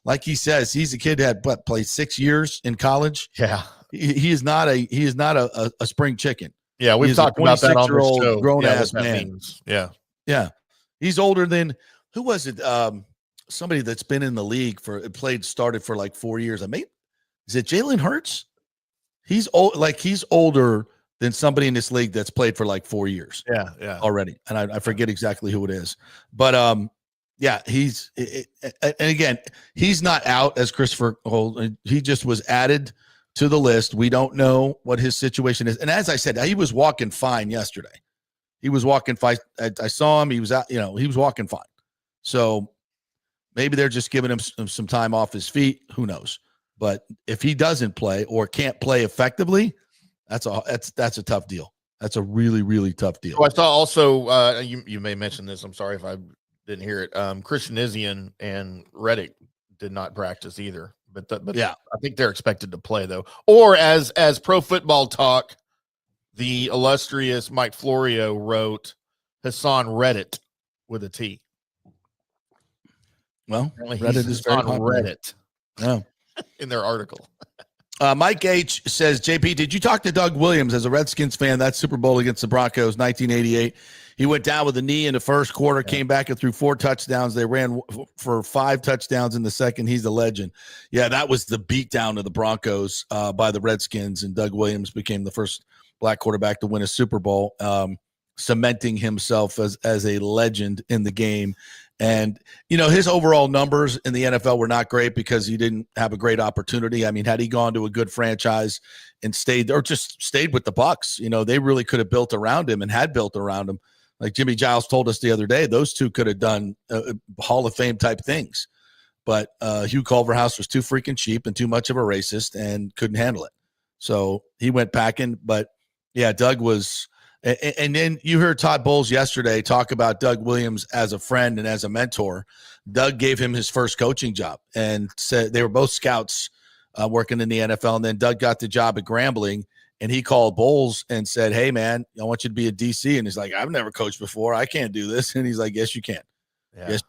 like he says, he's a kid that had played 6 years in college. Yeah, he is not a spring chicken. Yeah, we've talked about that on this show. Grown ass man. Yeah. He's older than who was it? somebody that's been in the league started for like 4 years. Is it Jalen Hurts? He's old, like he's older than somebody in this league that's played for like 4 years. Yeah. Already. And I forget exactly who it is. But yeah, and again, he's not out as Christopher Holt. He just was added to the list. We don't know what his situation is. And as I said, he was walking fine yesterday. He was walking fine. I saw him. He was out, he was walking fine. So maybe they're just giving him some time off his feet. Who knows? But if he doesn't play or can't play effectively, that's a tough deal. That's a really, really tough deal. So I saw also, you may mention this. I'm sorry if I didn't hear it. Christian Izzian and Reddick did not practice either. But yeah, I think they're expected to play though. Or as Pro Football Talk, the illustrious Mike Florio wrote, Hassan Redditt with a T. Well, Reddit is very on Reddit. Yeah. In their article. Mike H says, JP, did you talk to Doug Williams as a Redskins fan? That Super Bowl against the Broncos, 1988. He went down with a knee in the first quarter, came back and threw 4 touchdowns. They ran for 5 touchdowns in the second. He's a legend. Yeah, that was the beatdown of the Broncos by the Redskins, and Doug Williams became the first black quarterback to win a Super Bowl, cementing himself as a legend in the game. And, his overall numbers in the NFL were not great because he didn't have a great opportunity. I mean, had he gone to a good franchise and stayed with the Bucs, they really could have built around him and had built around him. Like Jimmy Giles told us the other day, those two could have done Hall of Fame type things. But Hugh Culverhouse was too freaking cheap and too much of a racist and couldn't handle it. So he went packing. But, yeah, Doug was – and then you heard Todd Bowles yesterday talk about Doug Williams as a friend and as a mentor. Doug gave him his first coaching job and said they were both scouts working in the NFL. And then Doug got the job at Grambling, and he called Bowles and said, hey, man, I want you to be a DC. And he's like, I've never coached before. I can't do this. And he's like, yes, you can. Yeah. Yes.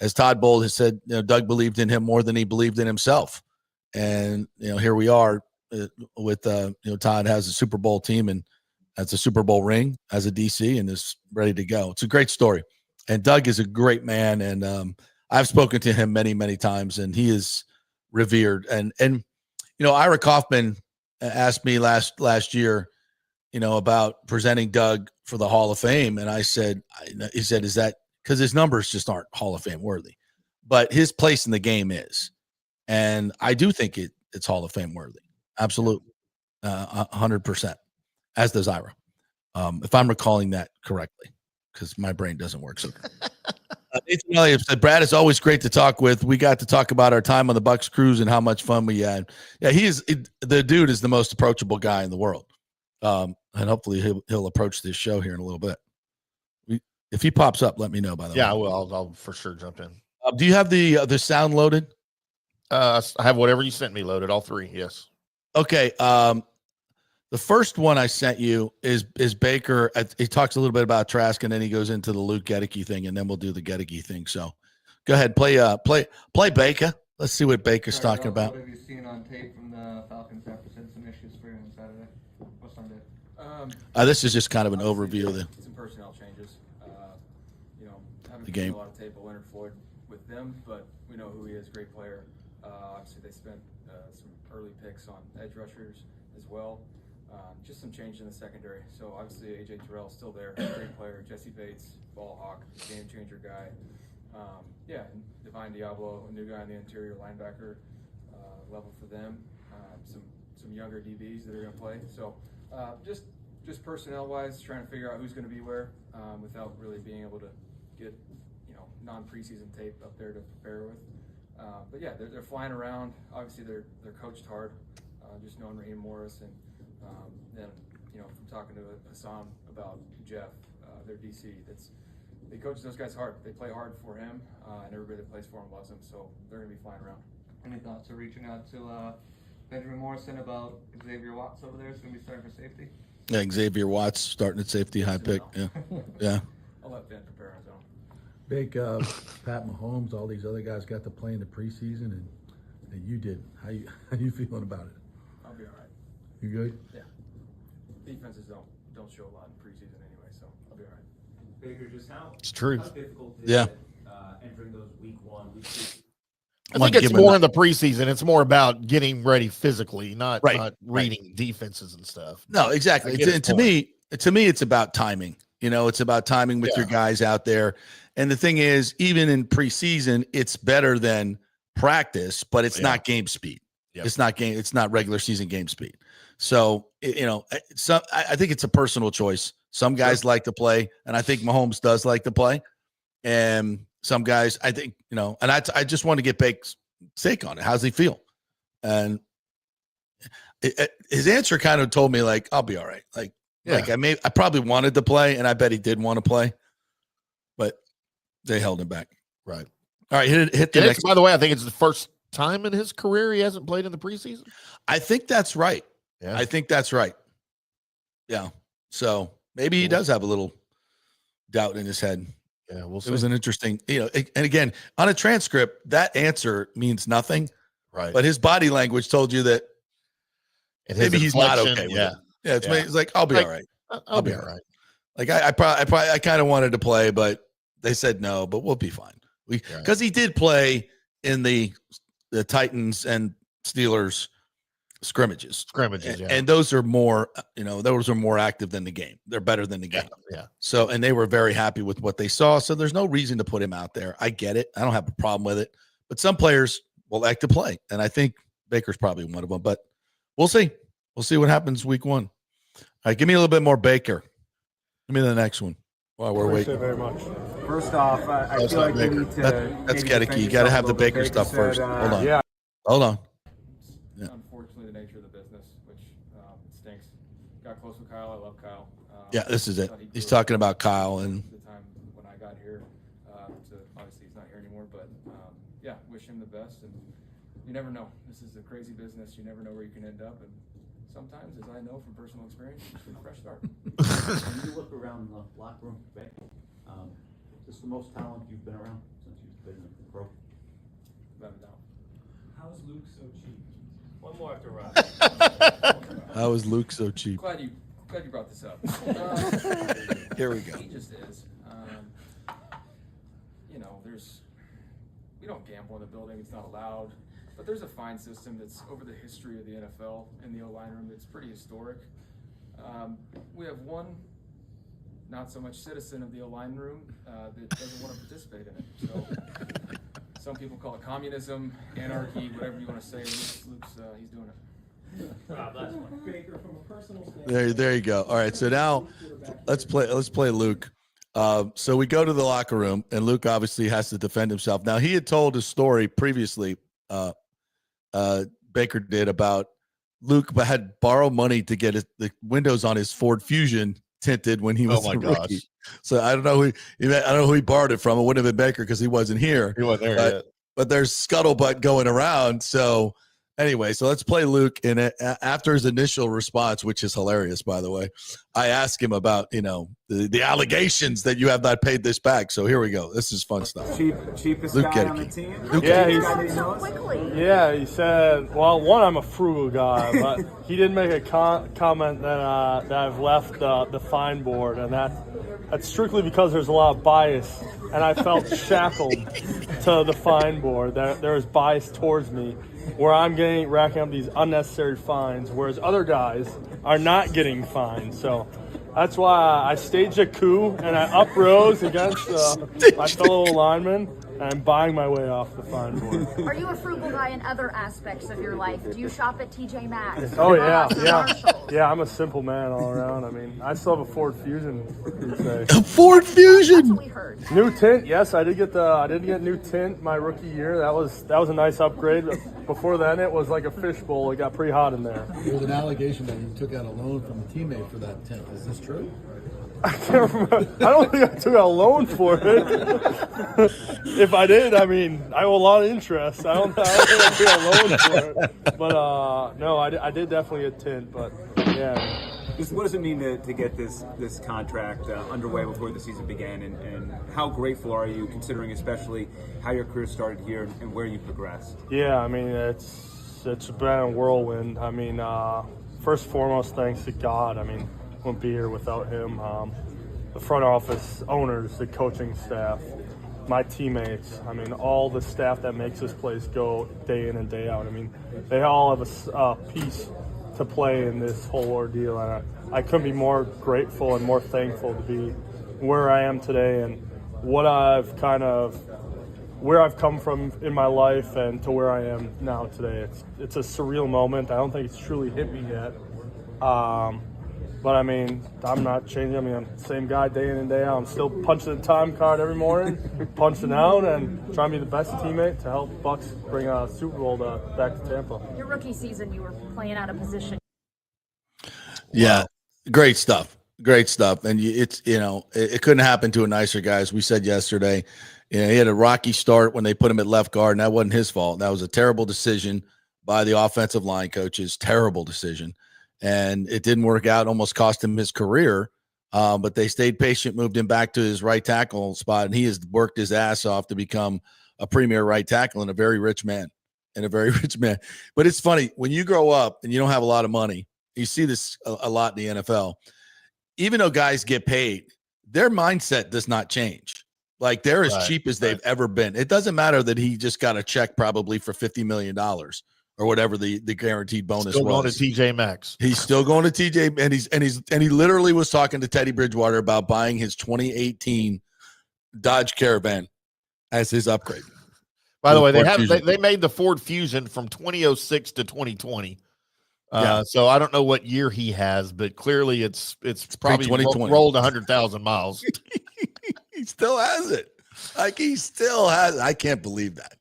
As Todd Bowles has said, Doug believed in him more than he believed in himself. And, here we are with, Todd has a Super Bowl team and has a Super Bowl ring as a DC and is ready to go. It's a great story. And Doug is a great man. And I've spoken to him many, many times, and he is revered. And Ira Kaufman asked me last year, about presenting Doug for the Hall of Fame. And he said, is that because his numbers just aren't Hall of Fame worthy, but his place in the game is. And I do think it's Hall of Fame worthy. Absolutely. 100%. As does Ira, if I'm recalling that correctly, because my brain doesn't work so good. Brad is always great to talk with. We got to talk about our time on the Bucs cruise and how much fun we had. Yeah, the dude is the most approachable guy in the world, and hopefully he'll approach this show here in a little bit. If he pops up, let me know. By the way, yeah, well, I'll for sure jump in. Do you have the sound loaded? I have whatever you sent me loaded. All 3, yes. Okay. The first one I sent you is Baker. He talks a little bit about Trask, and then he goes into the Luke Gedeke thing, and then we'll do the Gedeke thing. So, go ahead, play Baker. Let's see what Baker's talking about. What have you seen on tape from the Falcons that presented some issues for you on Saturday? Or Sunday? This is just kind of an overview of some personnel changes. Haven't the game. seen a lot of tape of Leonard Floyd with them, but we know who he is. Great player. Obviously, they spent some early picks on edge rushers as well. Just some change in the secondary. So obviously AJ Terrell is still there, great player. Jesse Bates, ball hawk, game changer guy. And Divine Diablo, a new guy in the interior linebacker level for them. Some younger DBs that are going to play. So just personnel wise, trying to figure out who's going to be where without really being able to get non-preseason tape up there to prepare with. But yeah, they're flying around. Obviously they're coached hard. Just knowing Raheem Morris and then, from talking to Hassan about Jeff, their DC, they coach those guys hard. They play hard for him, and everybody that plays for him loves him, so they're going to be flying around. Any thoughts of reaching out to Benjamin Morrison about Xavier Watts over there? Is going to be starting for safety? Yeah, Xavier Watts starting at safety, high pick. Yeah. Yeah. I'll let Ben prepare on his own. Big Pat Mahomes, all these other guys got to play in the preseason, and you did. How you feeling about it? I'll be all right. You good? Yeah. Defenses don't show a lot in preseason anyway, so I'll be all right. Baker, just how It's true. How difficult is Yeah. it entering those week 1 I think it's more in the preseason. It's more about getting ready physically, not reading defenses and stuff. No, exactly. To me, it's about timing. It's about timing with your guys out there. And the thing is, even in preseason, it's better than practice, but it's not game speed. Yep. It's not regular season game speed. So, I think it's a personal choice. Some guys like to play, and I think Mahomes does like to play. And some guys, I think, and I just want to get Bake's take on it. How's he feel? And his answer kind of told me, like, I'll be all right. Like I probably wanted to play, and I bet he did want to play, but they held him back. Right. All right. Hit the next. By the way, I think it's the first time in his career he hasn't played in the preseason. I think that's right. Yeah. I think that's right. Yeah. So maybe he does have a little doubt in his head. Yeah, we'll see. It was an interesting, and again, on a transcript, that answer means nothing. Right. But his body language told you that maybe he's not okay with it. Yeah, it's like, I'll be all right. I'll be all right. Like I kind of wanted to play, but they said no, but we'll be fine. Because he did play in the Titans and Steelers scrimmages, and those are more, those are more active than the game. They're better than the game. Yeah. So, and they were very happy with what they saw. So there's no reason to put him out there. I get it. I don't have a problem with it. But some players will like to play, and I think Baker's probably one of them. But we'll see. We'll see what happens week 1. All right, give me a little bit more Baker. Give me the next one while we're waiting. Very much. First off, I feel like you need to. That's Gedeke. You got to have the Baker stuff first. Hold on. Yeah. Hold on. Yeah. Unfortunately, the nature of the business, which it stinks. Got close with Kyle. I love Kyle. Yeah, this is it. He's talking about Kyle and the time when I got here. Obviously, he's not here anymore, but wish him the best. And you never know. This is a crazy business. You never know where you can end up. And sometimes, as I know from personal experience, it's a fresh start. When you look around the locker room, right? This is the most talent you've been around since you've been in the pro. Without a doubt. How is Luke so cheap? One more after Rob. How is Luke so cheap? Glad you brought this up. Here we go. He just is. We don't gamble in the building. It's not allowed. But there's a fine system that's over the history of the NFL in the O-line room. It's pretty historic. We have one not so much citizen of the O-line room that doesn't want to participate in it. So some people call it communism, anarchy, whatever you want to say. Luke's he's doing it. Baker, from a personal standpoint. There you go. All right, so now let's play Luke. So we go to the locker room, and Luke obviously has to defend himself. Now, he had told a story previously, Baker did, about Luke had borrowed money to get the windows on his Ford Fusion tinted when he was a rookie. So I don't know who he borrowed it from. It wouldn't have been Baker because he wasn't here. He wasn't there yet. But there's scuttlebutt going around. So anyway, so let's play Luke. And after his initial response, which is hilarious, by the way, I asked him about, the allegations that you have not paid this back. So here we go. This is fun stuff. Cheapest Luke guy on the team? He said, well, one, I'm a frugal guy, but he did make a comment that I've left the fine board, and that's strictly because there's a lot of bias, and I felt shackled to the fine board. There was bias towards me, where I'm racking up these unnecessary fines, whereas other guys are not getting fines. So that's why I staged a coup and I uprose against my fellow linemen, and I'm buying my way off the fine board. Are you a frugal guy in other aspects of your life? Do you shop at TJ Maxx? Oh, yeah. I'm a simple man all around. I mean, I still have a Ford Fusion. A Ford Fusion. That's what we heard. New tint, yes, I did get new tint my rookie year. That was a nice upgrade. Before then, it was like a fishbowl. It got pretty hot in there. There's an allegation that you took out a loan from a teammate for that tint. Is this true? I can't remember. I don't think I took out a loan for it. If I did, I mean, I owe a lot of interest. I don't think I took out a loan for it. But no, I did definitely get tint. But yeah. What does it mean to get this contract underway before the season began, and how grateful are you, considering especially how your career started here and where you progressed? Yeah, I mean, it's been a whirlwind. I mean, first and foremost, thanks to God. I mean, wouldn't be here without him. The front office, owners, the coaching staff, my teammates, I mean, all the staff that makes this place go day in and day out. I mean, they all have a piece to play in this whole ordeal. And I couldn't be more grateful and more thankful to be where I am today and what where I've come from in my life and to where I am now today. It's a surreal moment. I don't think it's truly hit me yet. But I mean, I'm not changing. I mean, I'm the same guy day in and day out. I'm still punching the time card every morning, punching out, and trying to be the best teammate to help Bucs bring a Super Bowl back to Tampa. Your rookie season, you were playing out of position. Yeah, great stuff. Great stuff. And it couldn't happen to a nicer guy. As we said yesterday, he had a rocky start when they put him at left guard, and that wasn't his fault. That was a terrible decision by the offensive line coaches. Terrible decision. And it didn't work out, almost cost him his career. But they stayed patient, moved him back to his right tackle spot, and he has worked his ass off to become a premier right tackle and a very rich man. But it's funny, when you grow up and you don't have a lot of money, you see this a lot in the NFL. Even though guys get paid, their mindset does not change. Like, they're as cheap as they've ever been. It doesn't matter that he just got a check probably for $50 million. Or whatever the guaranteed bonus still was. Going to TJ Maxx. He's still going to TJ, and he literally was talking to Teddy Bridgewater about buying his 2018 Dodge Caravan as his upgrade. By the way, they made the Ford Fusion from 2006 to 2020. So I don't know what year he has, but clearly it's probably rolled 100,000 miles. He still has it. I can't believe that.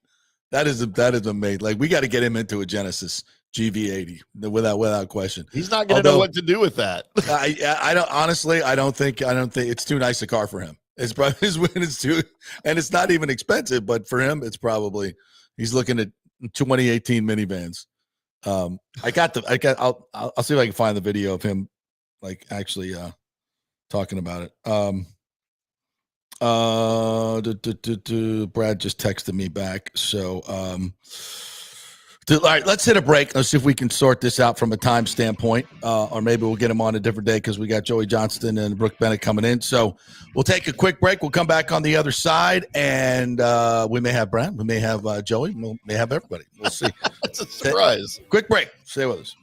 That is amazing. Like, we got to get him into a Genesis GV80 without question. He's not going to know what to do with that. I don't think it's too nice a car for him. It's probably it's too, and it's not even expensive, but for him, it's probably, he's looking at 2018 minivans. I'll see if I can find the video of him like actually talking about it. Brad just texted me back. So, all right, let's hit a break. Let's see if we can sort this out from a time standpoint, or maybe we'll get him on a different day because we got Joey Johnston and Brooke Bennett coming in. So we'll take a quick break. We'll come back on the other side, and we may have Brad, we may have Joey, we may have everybody. We'll see. It's a surprise. Quick break. Stay with us.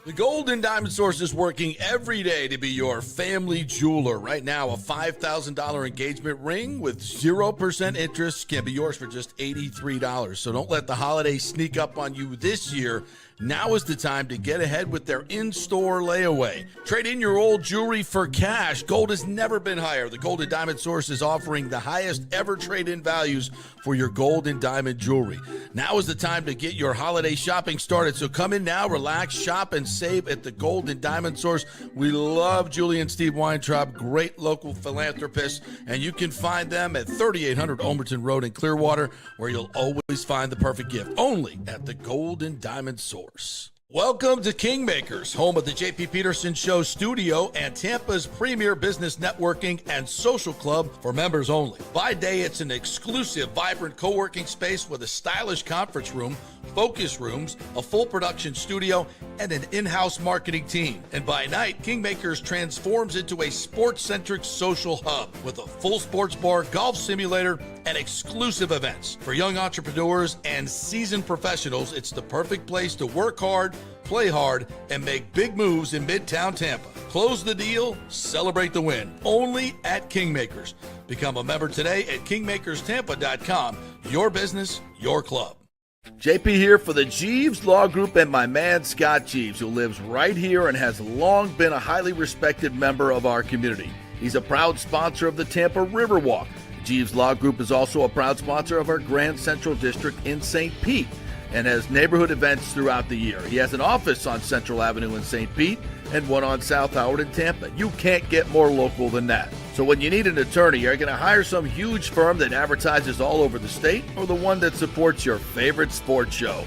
The Golden Diamond Source is working every day to be your family jeweler. Right now, a $5,000 engagement ring with 0% interest can be yours for just $83. So don't let the holidays sneak up on you this year. Now is the time to get ahead with their in-store layaway. Trade in your old jewelry for cash. Gold has never been higher. The Golden Diamond Source is offering the highest ever trade-in values for your gold and diamond jewelry. Now is the time to get your holiday shopping started. So come in now, relax, shop, and save at the Golden Diamond Source. We love Julie and Steve Weintraub, great local philanthropists, and you can find them at 3800 Omerton Road in Clearwater, where you'll always find the perfect gift, only at the Golden Diamond Source. Welcome to Kingmakers, home of the JP Peterson Show studio and Tampa's premier business networking and social club for members only. By day, it's an exclusive, vibrant co-working space with a stylish conference room, focus rooms, a full production studio, and an in-house marketing team. And by night, Kingmakers transforms into a sports-centric social hub with a full sports bar, golf simulator, and exclusive events. For young entrepreneurs and seasoned professionals, it's the perfect place to work hard, play hard, and make big moves in Midtown Tampa. Close the deal, celebrate the win. Only at Kingmakers. Become a member today at kingmakerstampa.com. Your business, your club. JP here for the Jeeves Law Group and my man Scott Jeeves, who lives right here and has long been a highly respected member of our community. He's a proud sponsor of the Tampa Riverwalk. Jeeves Law Group is also a proud sponsor of our Grand Central District in St. Pete and has neighborhood events throughout the year. He has an office on Central Avenue in St. Pete and one on South Howard in Tampa. You can't get more local than that. So when you need an attorney, are you going to hire some huge firm that advertises all over the state or the one that supports your favorite sports show?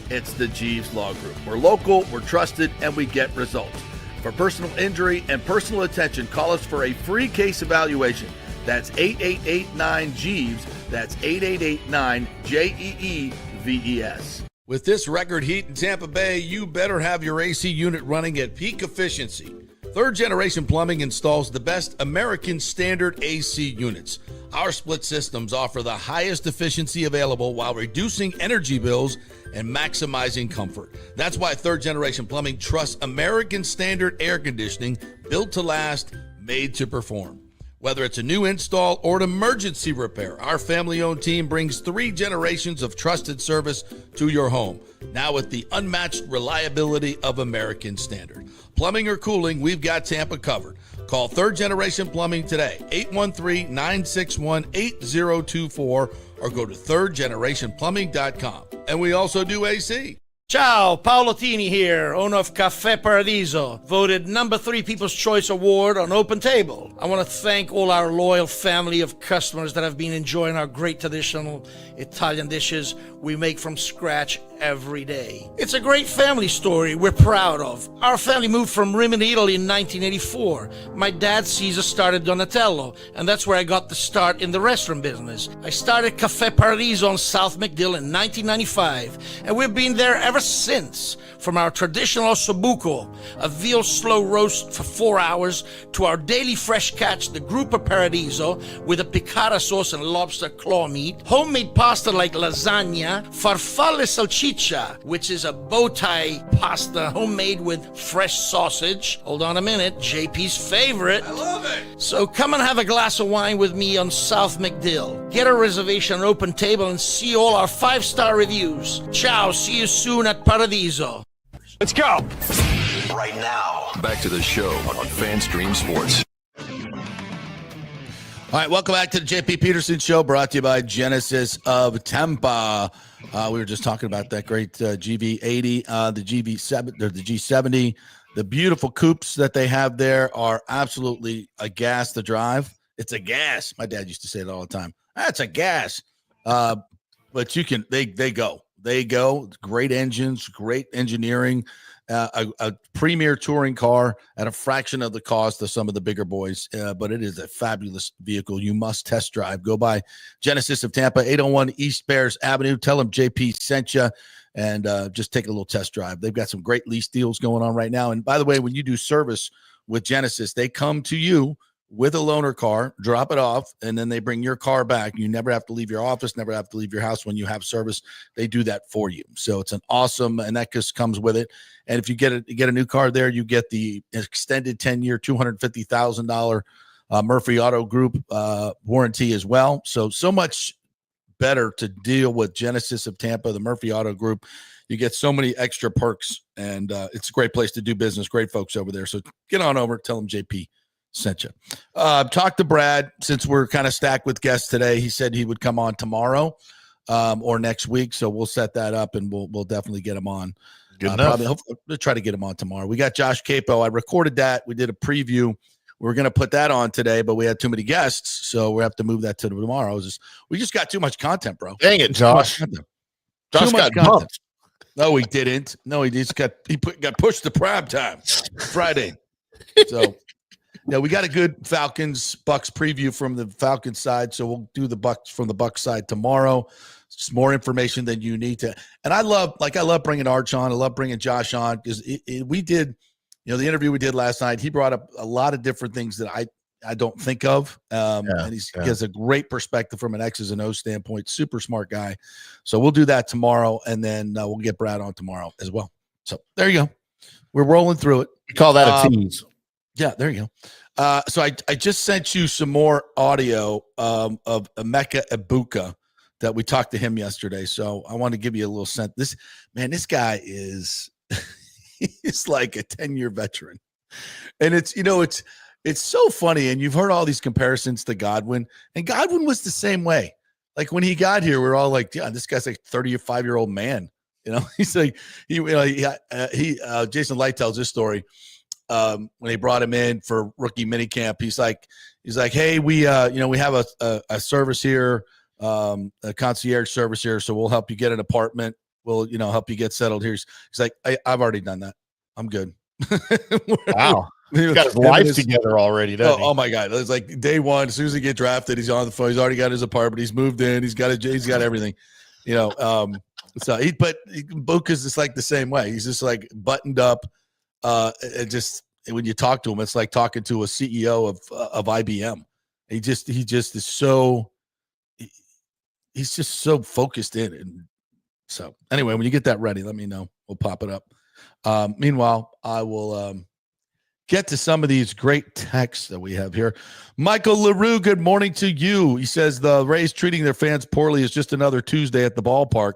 It's the Jeeves Law Group. We're local, we're trusted, and we get results. For personal injury and personal attention, call us for a free case evaluation. That's 8889-JEEVES. That's 8889-JEEVES. With this record heat in Tampa Bay, you better have your AC unit running at peak efficiency. Third Generation Plumbing installs the best American standard AC units. Our split systems offer the highest efficiency available while reducing energy bills and maximizing comfort. That's why Third Generation Plumbing trusts American Standard Air Conditioning, built to last, made to perform. Whether it's a new install or an emergency repair, our family-owned team brings 3 generations of trusted service to your home, now with the unmatched reliability of American Standard. Plumbing or cooling, we've got Tampa covered. Call Third Generation Plumbing today, 813-961-8024, or go to thirdgenerationplumbing.com. And we also do AC. Ciao, Paolo Tini here, owner of Caffè Paradiso, voted number 3 People's Choice Award on Open Table. I want to thank all our loyal family of customers that have been enjoying our great traditional Italian dishes we make from scratch every day. It's a great family story we're proud of. Our family moved from Rimini, Italy in 1984. My dad, Caesar, started Donatello, and that's where I got the start in the restaurant business. I started Caffè Paradiso on South McDill in 1995, and we've been there ever since. From our traditional ossobuco, a veal slow roast for 4 hours, to our daily fresh catch, the Gruppo Paradiso, with a piccata sauce and lobster claw meat, homemade pasta like lasagna, farfalle salchicha, which is a bow tie pasta homemade with fresh sausage. Hold on a minute, JP's favorite. I love it. So come and have a glass of wine with me on South McDill. Get a reservation on Open Table and see all our 5-star reviews. Ciao, see you soon at Paradiso. Let's go. Right now, back to the show on FanStream Sports. All right, welcome back to the JP Peterson Show, brought to you by Genesis of Tampa. We were just talking about that great GV80, the GV7, or the G70. The beautiful coupes that they have there are absolutely a gas to drive. It's a gas. My dad used to say it all the time. That's a gas. But you can, they go. They go. Great engines, great engineering, a premier touring car at a fraction of the cost of some of the bigger boys. But it is a fabulous vehicle. You must test drive. Go by Genesis of Tampa, 801 East Bears Avenue. Tell them JP sent you, and just take a little test drive. They've got some great lease deals going on right now. And by the way, when you do service with Genesis, they come to you with a loaner car, drop it off, and then they bring your car back. You never have to leave your office, never have to leave your house when you have service. They do that for you. So it's an awesome, and that just comes with it. And if you get a new car there, you get the extended 10-year, $250,000 Murphy Auto Group warranty as well. So much better to deal with Genesis of Tampa, the Murphy Auto Group. You get so many extra perks, and it's a great place to do business. Great folks over there. So get on over, tell them JP sent you. Talk to Brad, since we're kind of stacked with guests today. He said he would come on tomorrow or next week, so we'll set that up, and we'll definitely get him on. Good enough. We'll try to get him on tomorrow. We got Josh Capo. I recorded that. We did a preview. We were going to put that on today, but we had too many guests, so we have to move that to tomorrow. We just got too much content, bro. Dang it, Josh. Josh got bumped. No, he didn't. No, he just got pushed to prime time Friday. So. Yeah, we got a good Falcons Bucs preview from the Falcons side, so we'll do the Bucs from the Bucs side tomorrow. It's more information than you need to. And I love bringing Arch on. I love bringing Josh on, because we did, the interview we did last night. He brought up a lot of different things that I don't think of, and he has a great perspective from an X's and O's standpoint. Super smart guy. So we'll do that tomorrow, and then we'll get Brad on tomorrow as well. So there you go. We're rolling through it. We call that a tease. Yeah, there you go. So I just sent you some more audio of Emeka Egbuka that we talked to him yesterday. So I want to give you a little sense. This guy is he's like a 10-year veteran. And it's so funny. And you've heard all these comparisons to Godwin. And Godwin was the same way. Like when he got here, we're all like, yeah, this guy's like 35-year-old man. He's like, Jason Light tells this story. When they brought him in for rookie minicamp, he's like, hey, we have a service here, a concierge service here, so we'll help you get an apartment. We'll help you get settled here. He's like, I've already done that. I'm good. Wow, he's got his life together already. Doesn't he? Oh my God, it's like day one. As soon as he gets drafted, he's on the phone. He's already got his apartment. He's moved in. He's got everything. So Buka's just like the same way. He's just like buttoned up. It just when you talk to him, it's like talking to a CEO of IBM. He just is so he's just so focused in. And so anyway, when you get that ready, let me know. We'll pop it up. Meanwhile, I will get to some of these great texts that we have here. Michael LaRue, good morning to you. He says the Rays treating their fans poorly is just another Tuesday at the ballpark.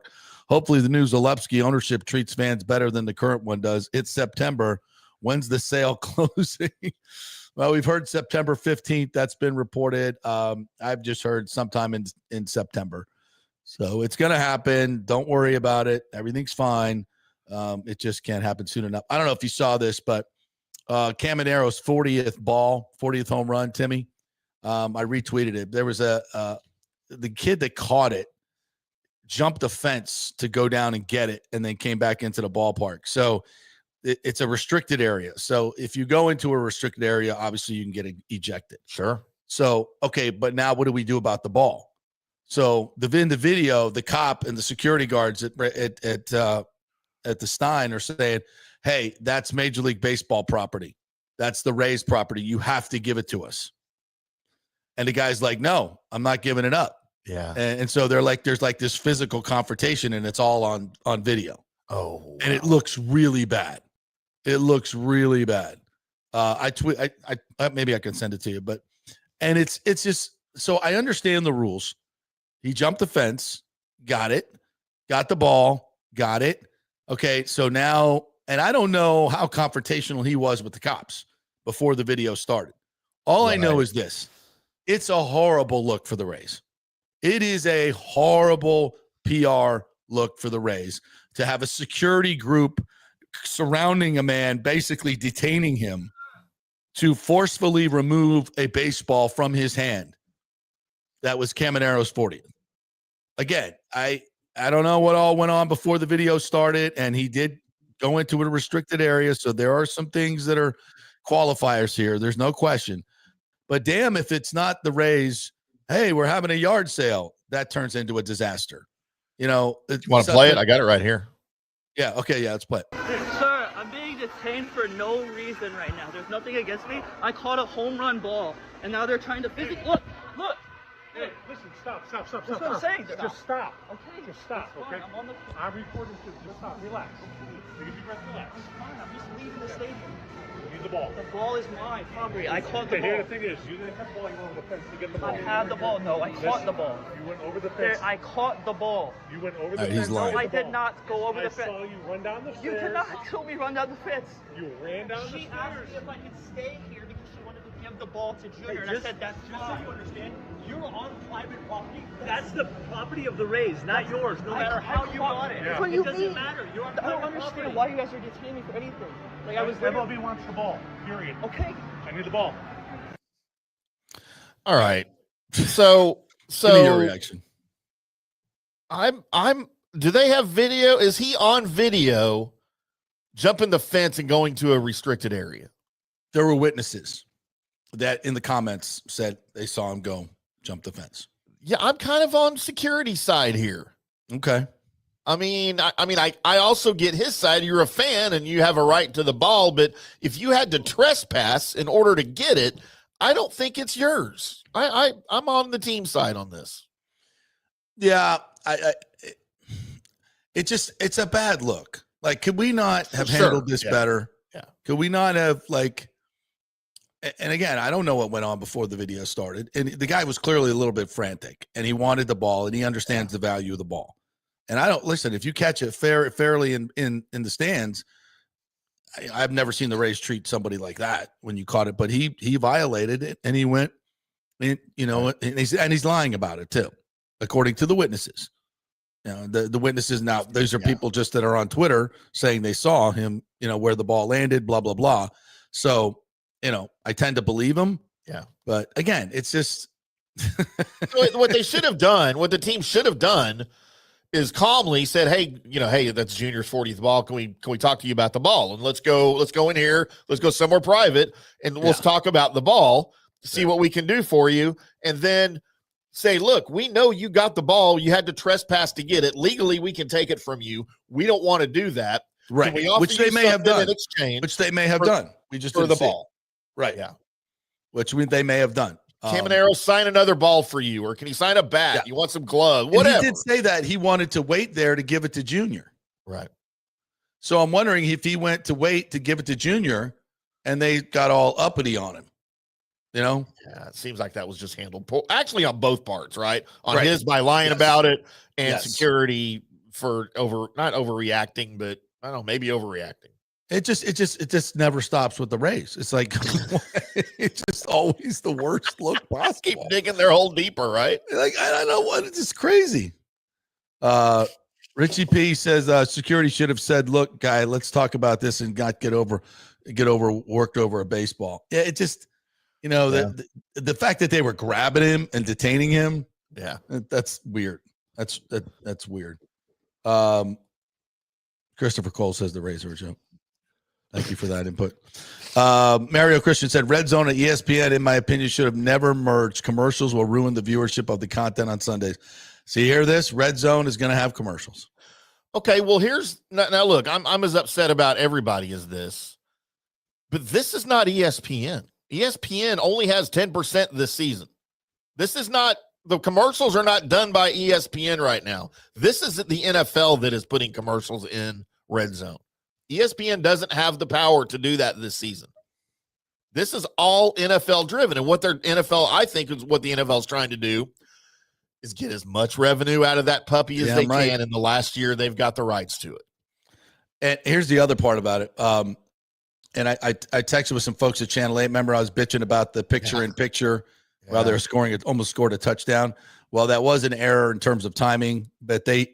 Hopefully the new Zalewski ownership treats fans better than the current one does. It's September. When's the sale closing? Well, we've heard September 15th. That's been reported. I've just heard sometime in September. So it's going to happen. Don't worry about it. Everything's fine. It just can't happen soon enough. I don't know if you saw this, but Camanero's 40th home run, Timmy. I retweeted it. There was the kid that caught it jumped a fence to go down and get it and then came back into the ballpark. So it's a restricted area. So if you go into a restricted area, obviously you can get ejected. Sure. So, okay, but now what do we do about the ball? So in the video, the cop and the security guards at the Stein are saying, hey, that's Major League Baseball property. That's the Rays property. You have to give it to us. And the guy's like, no, I'm not giving it up. Yeah. And so they're like, there's like this physical confrontation and it's all on video. Oh, wow. And it looks really bad. It looks really bad. I maybe I can send it to you, and it's just, so I understand the rules. He jumped the fence, got it, got the ball, got it. Okay. So now, and I don't know how confrontational he was with the cops before the video started. All I know is this. It's a horrible look for the Rays. It is a horrible PR look for the Rays to have a security group surrounding a man, basically detaining him to forcefully remove a baseball from his hand. That was Camanero's 40th. Again, I don't know what all went on before the video started, and he did go into a restricted area, so there are some things that are qualifiers here. There's no question. But damn, if it's not the Rays, hey, we're having a yard sale, that turns into a disaster. You know, you want to play it? I got it right here. Yeah. Okay. Yeah. Let's play it. Sir, I'm being detained for no reason right now. There's nothing against me. I caught a home run ball, and now they're trying to physically look. Hey, listen, stop. That's what I'm saying. Just stop. Okay. Just stop, okay? I'm recording too. Just stop. Relax. Take a deep breath. Relax. I'm just leaving the stadium. Use the ball. The ball is mine, property. I caught the ball. Here the thing is, you didn't have the ball. You went over the fence to get the ball. I had the ball. No, I caught the ball. You went over the fence. I caught the ball. You went over the fence. He's lying. No, I did not go over the fence. I saw you run down the stairs. You cannot tell me run down the fence. You ran down the stairs. She asked me if I could stay here because she wanted to give the ball to Junior, and I said that's just fine. so you understand, you're on private property. That's the property of the Rays, not yours. No matter how you got it. Yeah. What do you mean? Doesn't matter. You're on I don't private understand property. why you guys are detaining me for anything. Like I was there. MLB wants the ball. Period. Okay. I need the ball. All right. So Give me your reaction. Do they have video? Is he on video jumping the fence and going to a restricted area? There were witnesses that in the comments said they saw him go jump the fence. Yeah, I'm kind of on security side here. Okay. I also get his side. You're a fan and you have a right to the ball, but if you had to trespass in order to get it, I don't think it's yours. I'm on the team side on this. Yeah, it's a bad look. Like, could we not have handled this better? Yeah. Could we not have and again, I don't know what went on before the video started. And the guy was clearly a little bit frantic and he wanted the ball and he understands the value of the ball. And I don't listen, if you catch it fairly in the stands, I've never seen the Rays treat somebody like that when you caught it, but he violated it and he went and he's lying about it too, according to the witnesses. You know, the witnesses now, these are people just that are on Twitter saying they saw him, where the ball landed, blah, blah, blah. So, I tend to believe him. Yeah. But again, it's just what they should have done, what the team should have done is calmly said, hey, that's Junior's 40th ball. Can we talk to you about the ball? And let's go in here. Let's go somewhere private and let's talk about the ball, see what we can do for you. And then say, look, we know you got the ball. You had to trespass to get it. Legally, we can take it from you. We don't want to do that. Right. Which they may have done. Exchange Which they may have done. We just for didn't the see ball. Right. Yeah. Which they may have done. Caminero sign another ball for you, or can he sign a bat? Yeah. You want some glove? Whatever. And he did say that he wanted to wait there to give it to Junior. Right. So I'm wondering if he went to wait to give it to Junior and they got all uppity on him. Yeah, it seems like that was just handled actually on both parts, right? On his by lying about it, and security for not overreacting, but I don't know, maybe overreacting. It just never stops with the Rays. It's like it's just always the worst look possible. Keep digging their hole deeper, right? Like I don't know what, it's just crazy. Richie P says security should have said, "Look, guy, let's talk about this and not get worked over a baseball." Yeah, it just the fact that they were grabbing him and detaining him, that's weird. That's weird. Christopher Cole says the Rays are a joke. Thank you for that input. Mario Christian said, Red Zone at ESPN, in my opinion, should have never merged. Commercials will ruin the viewership of the content on Sundays. So you hear this? Red Zone is going to have commercials. Okay, well, now look, I'm as upset about everybody as this, but this is not ESPN. ESPN only has 10% this season. This is not, the commercials are not done by ESPN right now. This is the NFL that is putting commercials in Red Zone. ESPN doesn't have the power to do that this season. This is all NFL driven. And I think is what the NFL is trying to do is get as much revenue out of that puppy as they can. In the last year, they've got the rights to it. And here's the other part about it. And I texted with some folks at Channel 8. Remember, I was bitching about the picture-in-picture while they were almost scored a touchdown. Well, that was an error in terms of timing, but they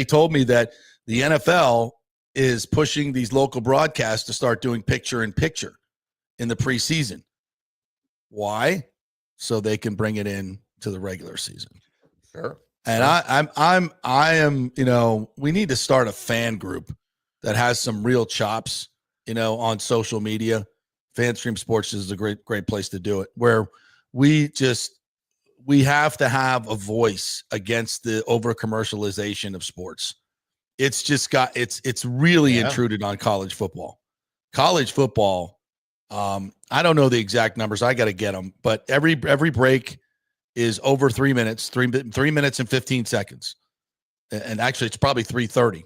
told me that the NFL is pushing these local broadcasts to start doing picture-in-picture in the preseason. Why? So they can bring it in to the regular season. Sure. And I am, we need to start a fan group that has some real chops, on social media. FanStream Sports is a great place to do it, where we have to have a voice against the over commercialization of sports. It's just it's really intruded on college football. College football, I don't know the exact numbers. I got to get them, but every break is over 3 minutes, 3 minutes and 15 seconds. And actually it's probably 3:30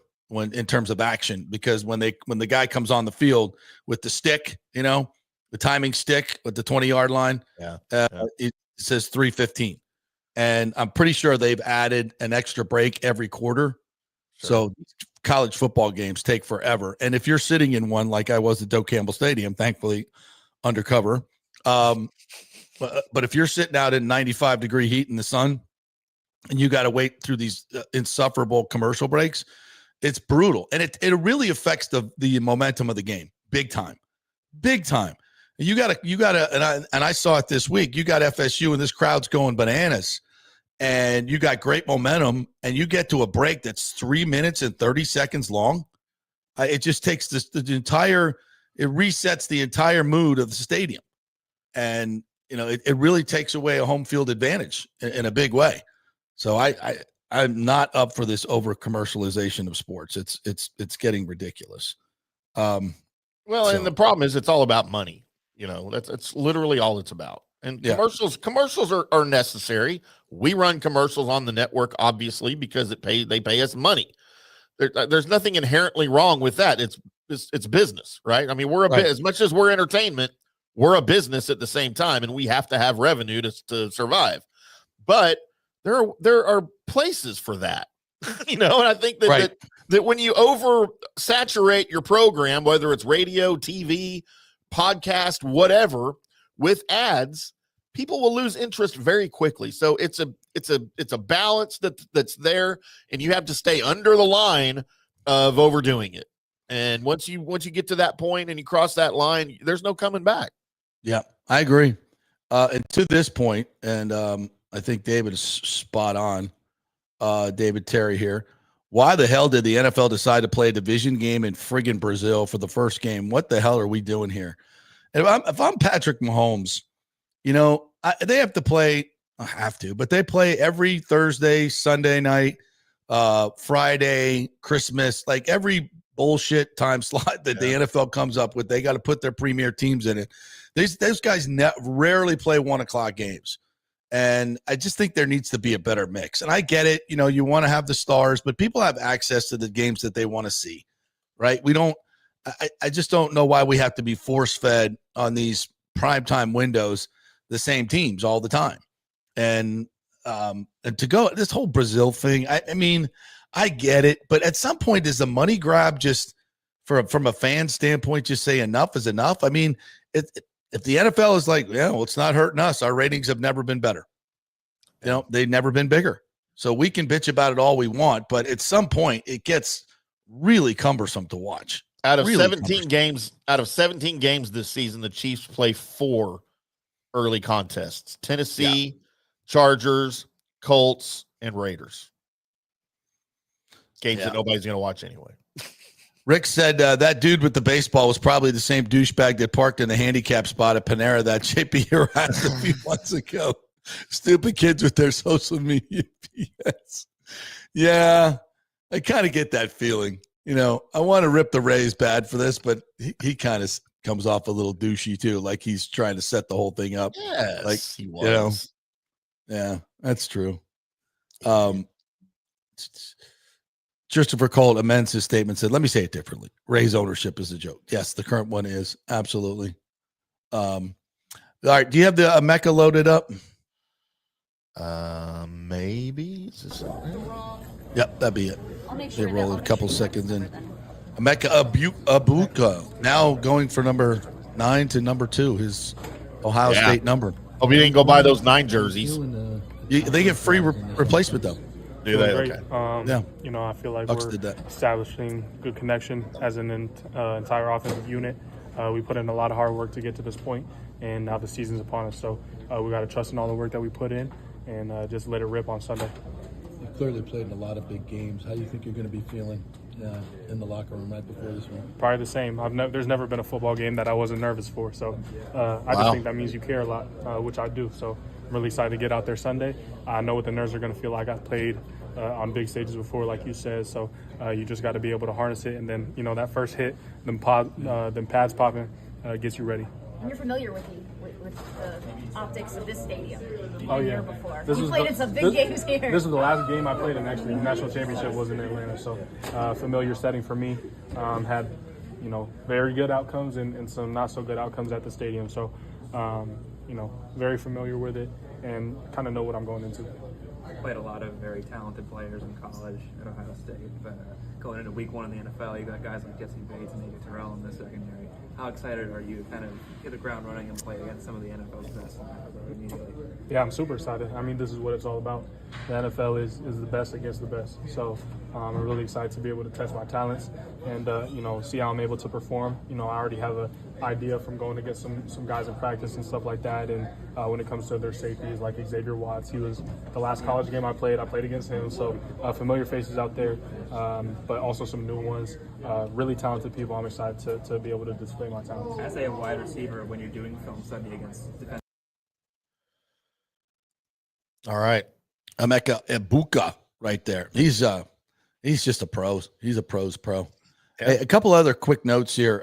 in terms of action, because when the guy comes on the field with the stick, the timing stick with the 20-yard line, it says 3:15. And I'm pretty sure they've added an extra break every quarter. Sure. So college football games take forever. And if you're sitting in one, like I was at Doe Campbell Stadium, thankfully undercover, but if you're sitting out in 95-degree heat in the sun and you got to wait through these insufferable commercial breaks, it's brutal. And it really affects the momentum of the game. Big time. You gotta, and I saw it this week. You got FSU and this crowd's going bananas, and you got great momentum, and you get to a break that's 3 minutes and 30 seconds long. It just takes it resets the entire mood of the stadium. And, it really takes away a home field advantage in a big way. So I'm not up for this over commercialization of sports. It's getting ridiculous. And the problem is it's all about money. That's literally all it's about. And commercials are necessary. We run commercials on the network, obviously, because they pay us money. There's nothing inherently wrong with that. It's business, right? I mean, as much as we're entertainment, we're a business at the same time, and we have to have revenue to survive. But there are places for that, and I think that when you oversaturate your program, whether it's radio, TV, podcast, whatever, with ads, people will lose interest very quickly. So it's a balance that's there, and you have to stay under the line of overdoing it. And once you get to that point and you cross that line, there's no coming back. Yeah, I agree. And to this point, and I think David is spot on. David Terry here. Why the hell did the NFL decide to play a division game in friggin' Brazil for the first game? What the hell are we doing here? And if I'm Patrick Mahomes, they have to play. I have to, but they play every Thursday, Sunday night, Friday, Christmas, like every bullshit time slot that the NFL comes up with. They got to put their premier teams in it. Those guys rarely play 1 o'clock games. And I just think there needs to be a better mix. And I get it. You know, you want to have the stars, but people have access to the games that they want to see, right? I just don't know why we have to be force-fed on these primetime windows, the same teams all the time. And to go this whole Brazil thing, I mean, I get it, but at some point, does the money grab just from a fan standpoint, just say enough is enough? I mean, if the NFL is like, yeah, well, it's not hurting us. Our ratings have never been better. You know, they've never been bigger. So we can bitch about it all we want, but at some point, it gets really cumbersome to watch. Out of really 17 games this season, the Chiefs play 4 early contests: Tennessee, Chargers, Colts, and Raiders. Games that nobody's going to watch anyway. Rick said that dude with the baseball was probably the same douchebag that parked in the handicap spot at Panera that JP harassed a few months ago. Stupid kids with their social media BS. Yeah, I kind of get that feeling. You know, I want to rip the Rays bad for this, but he kind of comes off a little douchey too, like he's trying to set the whole thing up. Yes, like he was. You know, yeah, that's true. Christopher Cole amends his statement, said, let me say it differently. Rays ownership is a joke. Yes, the current one is. Absolutely. All right. Do you have the Mecca loaded up? Maybe. Yep, that'd be it. I'll make sure. They roll it a couple seconds in. Mecca Abuka now going for number 9 to number 2, his Ohio State number. Hope you didn't go buy those 9 jerseys. They get free replacement though. Do they? Great. Okay. Yeah. You know, I feel like Bucs we're did that. establishing good connection as an entire offensive unit. We put in a lot of hard work to get to this point, and now the season's upon us. So we got to trust in all the work that we put in and just let it rip on Sunday. You've clearly played in a lot of big games. How do you think you're going to be feeling in the locker room right before this one? Probably the same. There's never been a football game that I wasn't nervous for. So I just think that means you care a lot, which I do. So I'm really excited to get out there Sunday. I know what the nerves are going to feel like. I've played on big stages before, like you said. So you just got to be able to harness it. And then, you know, that first hit, them pads popping gets you ready. And you're familiar with the optics of this stadium. Oh, yeah. Here before. You played in some big games here. This is the last game I played in, actually. The national championship was in Atlanta. So familiar setting for me. Had, you know, very good outcomes and some not so good outcomes at the stadium. So, you know, very familiar with it and kind of know what I'm going into. Played a lot of very talented players in college at Ohio State, but going into week 1 in the NFL, you got guys like Jesse Bates and Nate Terrell in the secondary. How excited are you to kind of hit the ground running and play against some of the NFL's best immediately? Yeah, I'm super excited. I mean, this is what it's all about. The NFL is the best against the best. So I'm really excited to be able to test my talents and, you know, see how I'm able to perform. You know, I already have an idea from going to get some guys in practice and stuff like that. And when it comes to their safeties, like Xavier Watts, he was the last college game I played against him. So familiar faces out there, but also some new ones. Really talented people. I'm excited to be able to display my talents. As a wide receiver, when you're doing film study against defense. All right. Emeka Egbuka right there. He's just a pro. He's a pro's pro. Yeah. Hey, a couple other quick notes here.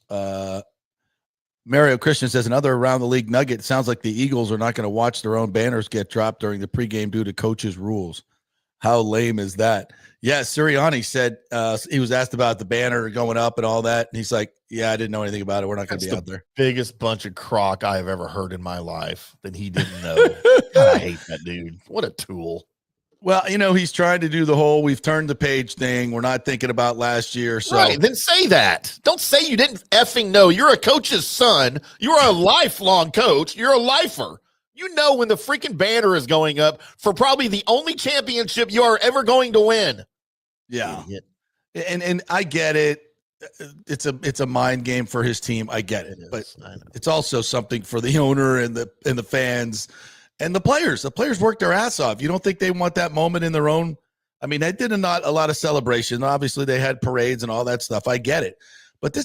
Mario Christian says another around the league nugget. It sounds like the Eagles are not going to watch their own banners get dropped during the pregame due to coaches' rules. How lame is that? Yeah, Sirianni said he was asked about the banner going up and all that. And he's like, yeah, I didn't know anything about it. We're not going to be out there. Biggest bunch of crock I have ever heard in my life that he didn't know. God, I hate that dude. What a tool. Well, you know, he's trying to do the whole we've turned the page thing. We're not thinking about last year. So right, then say that. Don't say you didn't effing know. You're a coach's son. You're a lifelong coach. You're a lifer. You know when the freaking banner is going up for probably the only championship you are ever going to win. Yeah. And I get it. It's a mind game for his team. I get it. But it's also something for the owner and the fans and the players. The players work their ass off. You don't think they want that moment in their own? I mean, they did not a lot of celebration. Obviously, they had parades and all that stuff. I get it. But I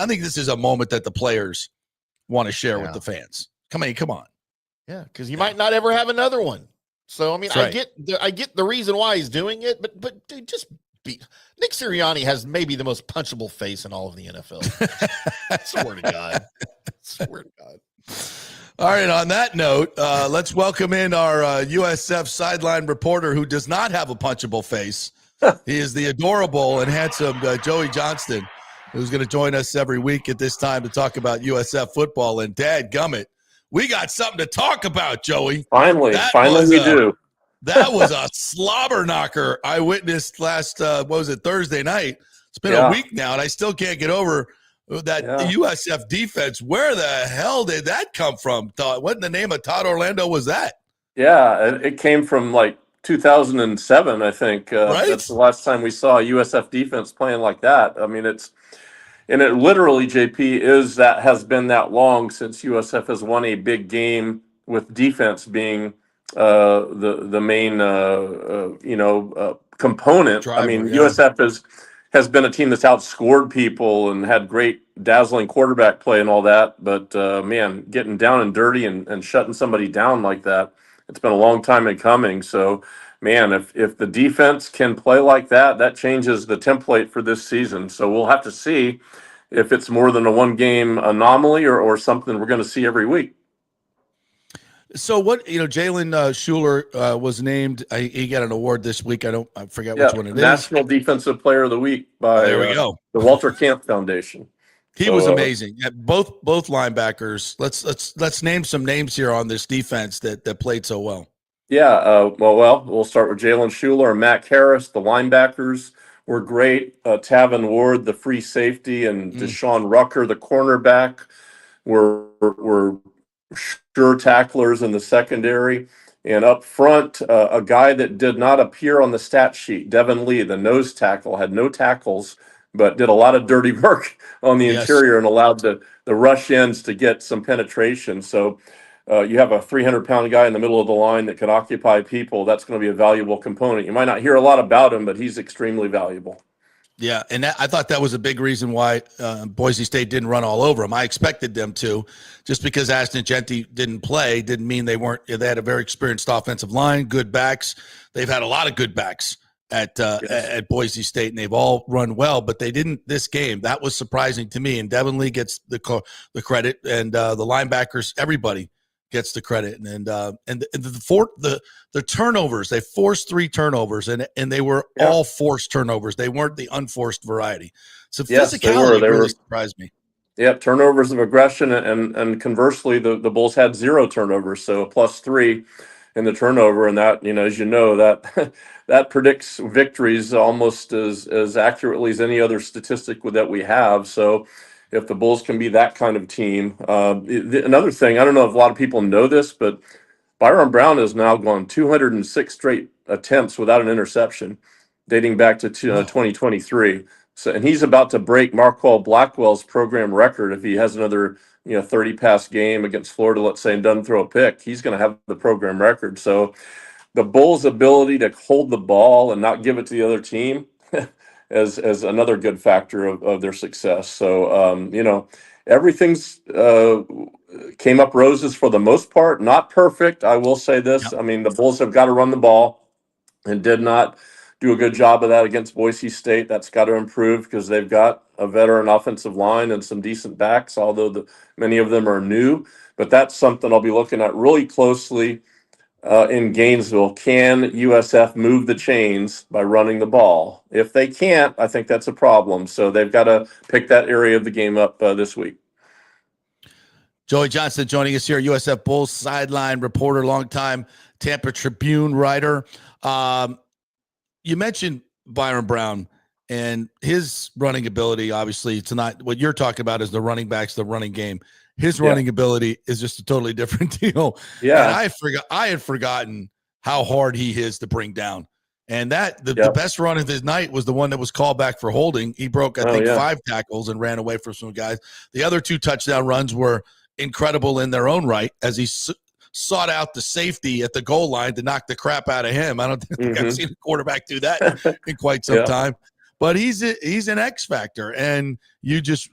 think this is a moment that the players want to share with the fans. Come on. Yeah, because you might not ever have another one. So I mean, right. I get the reason why he's doing it, but dude, just beat. Nick Sirianni has maybe the most punchable face in all of the NFL. Swear to God. Swear to God. All right, on that note, let's welcome in our USF sideline reporter who does not have a punchable face. He is the adorable and handsome Joey Johnston, who's going to join us every week at this time to talk about USF football. And dadgummit, we got something to talk about, Joey. Finally we do. That was a slobber knocker I witnessed last, Thursday night. It's been a week now, and I still can't get over that USF defense. Where the hell did that come from? What in the name of Todd Orlando was that? Yeah, it came from like 2007, I think. Right? That's the last time we saw a USF defense playing like that. I mean, it literally, JP, has been that long since USF has won a big game with defense being the main component. Driver, I mean, USF has been a team that's outscored people and had great dazzling quarterback play and all that. But man, getting down and dirty and shutting somebody down like that, it's been a long time in coming. So man, if the defense can play like that, that changes the template for this season. So we'll have to see if it's more than a one-game anomaly or something we're going to see every week. So Jalen Schuler was named. He got an award this week. I forget which one it is. National Defensive Player of the Week by the Walter Camp Foundation. He was amazing. Yeah, both linebackers. Let's name some names here on this defense that played so well. Yeah, we'll start with Jalen Schuler and Matt Harris. The linebackers were great. Tavin Ward, the free safety, and Deshaun Rucker, the cornerback, were sure tacklers in the secondary. And up front, a guy that did not appear on the stat sheet, Devin Lee, the nose tackle, had no tackles, but did a lot of dirty work on the interior and allowed the rush ends to get some penetration. So you have a 300-pound guy in the middle of the line that can occupy people. That's going to be a valuable component. You might not hear a lot about him, but he's extremely valuable. Yeah, and I thought that was a big reason why Boise State didn't run all over them. I expected them to. Just because Ashton Genty didn't play didn't mean they weren't. They had a very experienced offensive line, good backs. They've had a lot of good backs at Boise State, and they've all run well, but they didn't this game. That was surprising to me, and Devin Lee gets the credit, and the linebackers, everybody gets the credit, and the turnovers, they forced 3 turnovers, and they were all forced turnovers. They weren't the unforced variety. So physicality really surprised me. Yeah, turnovers of aggression, and conversely, the Bulls had 0 turnovers, so a +3 in the turnover, and that, as you know, that predicts victories almost as accurately as any other statistic that we have. So if the Bulls can be that kind of team. Another thing, I don't know if a lot of people know this, but Byron Brown has now gone 206 straight attempts without an interception, dating back to 2023. So, and he's about to break Marquell Blackwell's program record if he has another 30-pass game against Florida, let's say, and doesn't throw a pick. He's going to have the program record. So the Bulls' ability to hold the ball and not give it to the other team as another good factor of their success. So, everything's came up roses for the most part. Not perfect, I will say this. I mean, the Bulls have got to run the ball and did not do a good job of that against Boise State. That's got to improve because they've got a veteran offensive line and some decent backs, although many of them are new. But that's something I'll be looking at really closely in Gainesville. Can USF move the chains by running the ball? If they can't, I think that's a problem. So they've got to pick that area of the game up this week. Joey Johnston joining us here, USF Bulls sideline reporter, longtime Tampa Tribune writer. You mentioned Byron Brown and his running ability. Obviously, it's not what you're talking about is the running backs, the running game. His running ability is just a totally different deal. Yeah. And I had forgotten how hard he is to bring down. And the best run of his night was the one that was called back for holding. He broke, I think, 5 tackles and ran away from some guys. The other 2 touchdown runs were incredible in their own right as he sought out the safety at the goal line to knock the crap out of him. I don't think I've seen a quarterback do that in quite some time. But he's an X factor, and just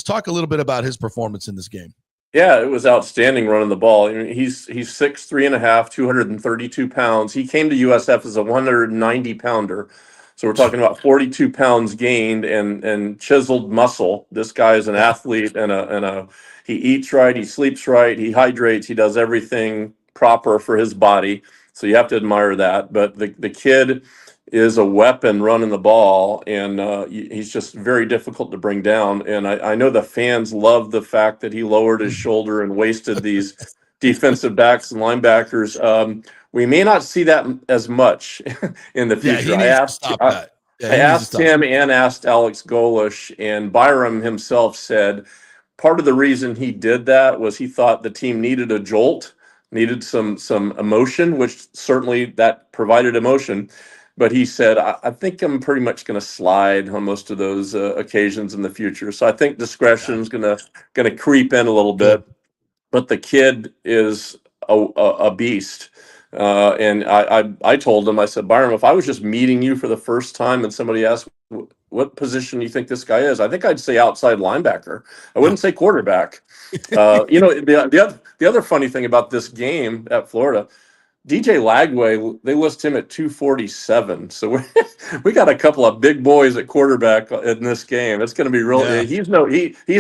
talk a little bit about his performance in this game. Yeah, it was outstanding running the ball. I mean, he's 6'3.5", 232 pounds. He came to USF as a 190-pounder, So we're talking about 42 pounds gained and chiseled muscle. This guy is an athlete and he eats right, he sleeps right, he hydrates, he does everything proper for his body. So you have to admire that. But the kid is a weapon running the ball, and he's just very difficult to bring down. And I know the fans love the fact that he lowered his shoulder and wasted these defensive backs and linebackers. We may not see that as much in the future. He needs to stop that. I asked him and asked Alex Golish, and Byram himself said part of the reason he did that was he thought the team needed a jolt, needed some emotion, which certainly that provided emotion. But he said, I think I'm pretty much going to slide on most of those occasions in the future. So I think discretion is going to creep in a little bit. But the kid is a beast. And I told him, I said, Byram, if I was just meeting you for the first time and somebody asked what position you think this guy is, I think I'd say outside linebacker. I wouldn't say quarterback. The other funny thing about this game at Florida, DJ Lagway, they list him at 247. So we got a couple of big boys at quarterback in this game. It's going to be real. Yeah. He's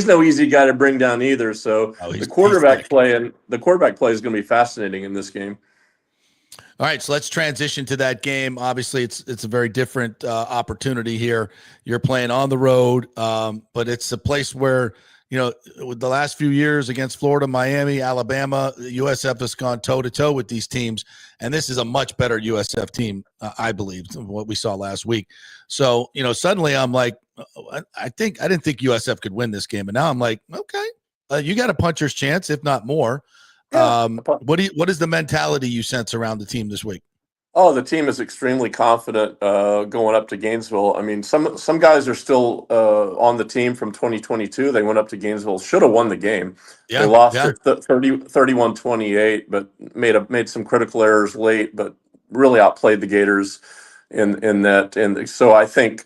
no easy guy to bring down either. So the quarterback play is going to be fascinating in this game. All right, so let's transition to that game. Obviously, it's a very different opportunity here. You're playing on the road, but it's a place where, with the last few years against Florida, Miami, Alabama, USF has gone toe-to-toe with these teams, and this is a much better USF team, I believe, than what we saw last week. So, suddenly I'm like, I didn't think USF could win this game, and now I'm like, okay, you got a puncher's chance, if not more. What is the mentality you sense around the team this week? Oh, the team is extremely confident going up to Gainesville. I mean, some guys are still on the team from 2022. They went up to Gainesville, should have won the game. They lost it 31-28, but made some critical errors late, but really outplayed the Gators in that. And so I think,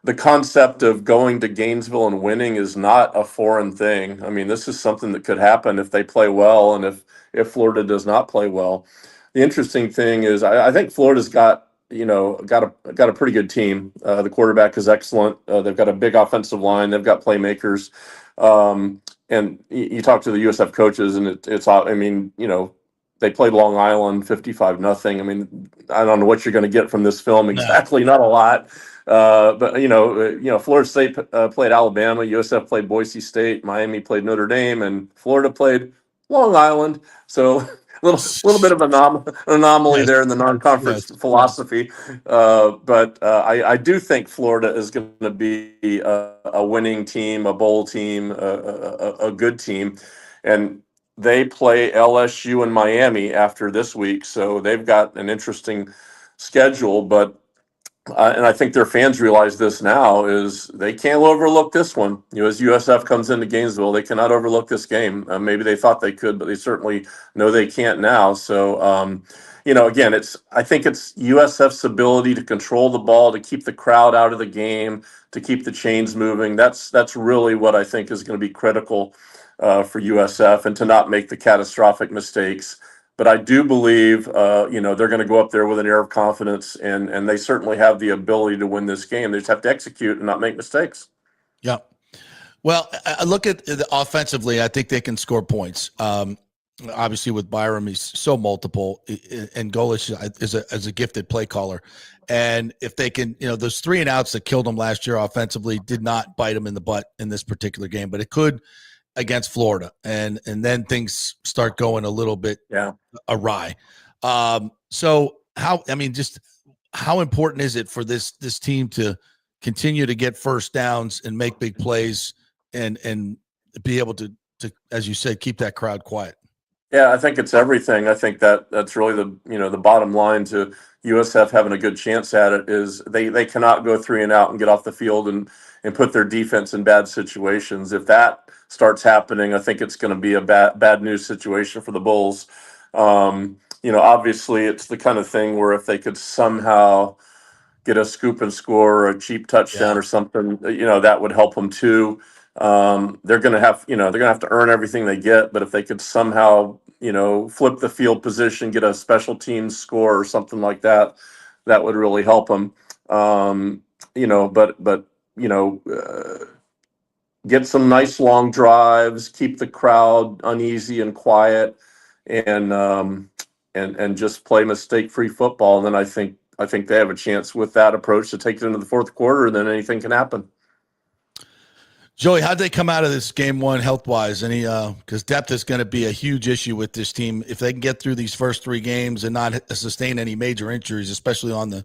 the concept of going to Gainesville and winning is not a foreign thing. I mean, this is something that could happen if they play well and if Florida does not play well. The interesting thing is I think Florida's got a pretty good team. The quarterback is excellent. They've got a big offensive line. They've got playmakers. And you talk to the USF coaches, and they played Long Island 55-0. I mean, I don't know what you're going to get from this film exactly. Not a lot. But Florida State played Alabama, USF played Boise State, Miami played Notre Dame, and Florida played Long Island. So a little bit of an anomaly there in the non-conference philosophy. But I do think Florida is going to be a winning team, a bowl team, a good team, and they play LSU and Miami after this week, so they've got an interesting schedule, but. And I think their fans realize this now is they can't overlook this one. As USF comes into Gainesville, they cannot overlook this game. Maybe they thought they could, but they certainly know they can't now. So, again, I think it's USF's ability to control the ball, to keep the crowd out of the game, to keep the chains moving. That's really what I think is going to be critical for USF, and to not make the catastrophic mistakes. But I do believe, they're going to go up there with an air of confidence, and they certainly have the ability to win this game. They just have to execute and not make mistakes. Yeah. Well, I look at the offensively. I think they can score points. Obviously, with Byram, he's so multiple, and Golish is a gifted play caller. And if they can, those 3 and outs that killed them last year offensively did not bite them in the butt in this particular game, but it could against Florida, and then things start going a little bit awry. So how important is it for this team to continue to get first downs and make big plays and be able to, as you said, keep that crowd quiet? Yeah, I think it's everything. I think that's really the bottom line to USF having a good chance at it is they cannot go 3 and out and get off the field and put their defense in bad situations. If that starts happening, I think it's going to be a bad news situation for the Bulls. Obviously it's the kind of thing where if they could somehow get a scoop and score or a cheap touchdown or something, that would help them too. They're going to have to earn everything they get, but if they could somehow, flip the field position, get a special teams score or something like that, that would really help them. But get some nice long drives, keep the crowd uneasy and quiet, and just play mistake-free football. And then I think they have a chance with that approach to take it into the fourth quarter, and then anything can happen. Joey, how'd they come out of this game one health-wise? Any because depth is going to be a huge issue with this team. If they can get through these first 3 games and not sustain any major injuries, especially on the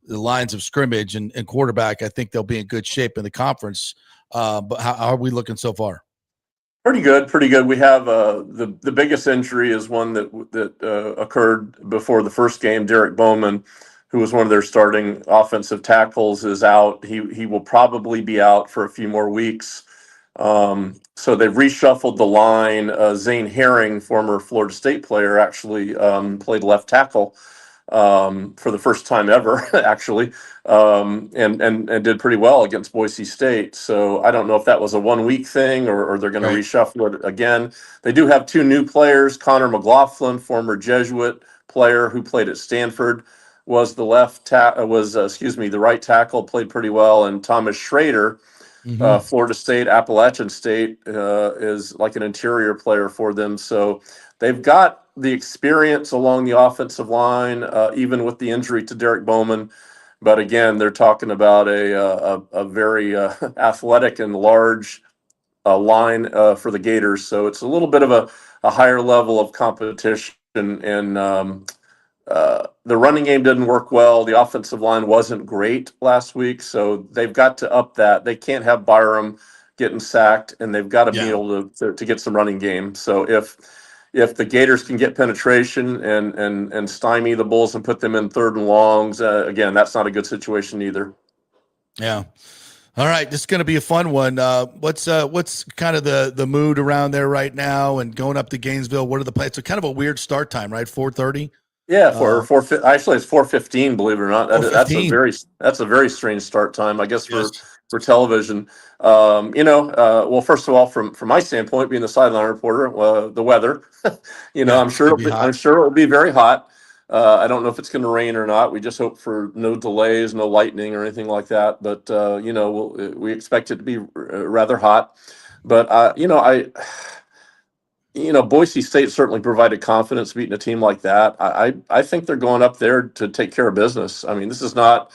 lines of scrimmage and quarterback, I think they'll be in good shape in the conference. But how are we looking so far? Pretty good. We have the biggest injury is one that occurred before the first game. Derek Bowman, who was one of their starting offensive tackles, is out. He will probably be out for a few more weeks. So they've reshuffled the line. Zane Herring, former Florida State player, actually played left tackle for the first time ever, actually, and did pretty well against Boise State. So I don't know if that was a 1-week thing or they're going to reshuffle it again. They do have 2 new players. Connor McLaughlin, former Jesuit player who played at Stanford, was the right tackle, played pretty well, and Thomas Schrader, Florida State, Appalachian State, is like an interior player for them. So they've got the experience along the offensive line, even with the injury to Derek Bowman. But again, they're talking about a very athletic and large line for the Gators. So it's a little bit of a higher level of competition, and the running game didn't work well. The offensive line wasn't great last week, so they've got to up that. They can't have Byram getting sacked, and they've got to be able to get some running game. So if the Gators can get penetration and stymie the Bulls and put them in 3rd and longs, again, that's not a good situation either. Yeah. All right, this is going to be a fun one. What's kind of the mood around there right now, and going up to Gainesville? What are the plans? It's kind of a weird start time, right? 4:30. Yeah, actually it's 4:15. Believe it or not, that's a very strange start time, I guess, for television. Well, first of all, from my standpoint, being the sideline reporter, the weather, I'm sure it will be very hot. I don't know if it's going to rain or not. We just hope for no delays, no lightning or anything like that. But we expect it to be rather hot. But Boise State certainly provided confidence beating a team like that. I think they're going up there to take care of business. I mean, this is not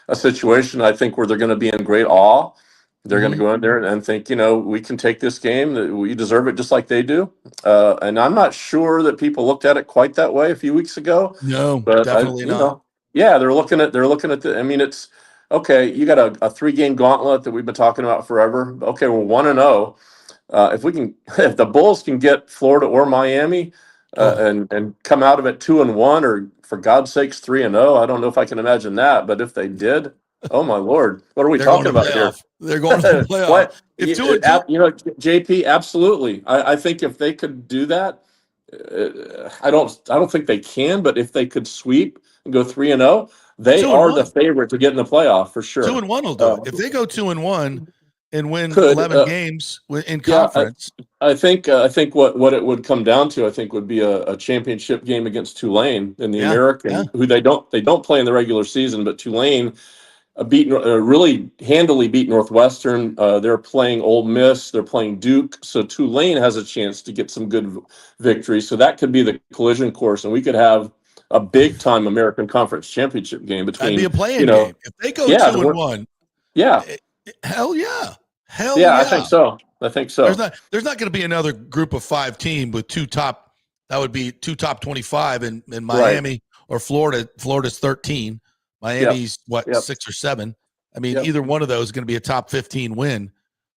a situation, I think, where they're going to be in great awe. They're going to go in there and think, we can take this game. We deserve it just like they do. And I'm not sure that people looked at it quite that way a few weeks ago. No, but definitely not. They're looking at it's okay. You got a 3-game gauntlet that we've been talking about forever. Okay, we're 1-0. If the Bulls can get Florida or Miami and come out of it 2-1, or for God's sakes 3-0, I don't know if I can imagine that. But if they did, oh my Lord, what are we talking about here? They're going to the playoff. JP, absolutely. I think if they could do that, I don't think they can. But if they could sweep and go 3-0, they are the favorite to get in the playoff for sure. 2-1 will do it. If they go 2-1. And win 11 games in conference. I think what it would come down to, I think, would be a championship game against Tulane in the American, who they don't play in the regular season, but Tulane really handily beat Northwestern. They're playing Ole Miss, they're playing Duke, so Tulane has a chance to get some good victories. So that could be the collision course, and we could have a big time American Conference championship game between. That'd be a playing game if they go 2-1. Yeah. Hell yeah. I think so. There's not going to be another group of 5 team with that would be 2 top 25 in Miami or Florida. Florida's 13. Miami's 6 or 7. I mean, either one of those is going to be a top 15 win.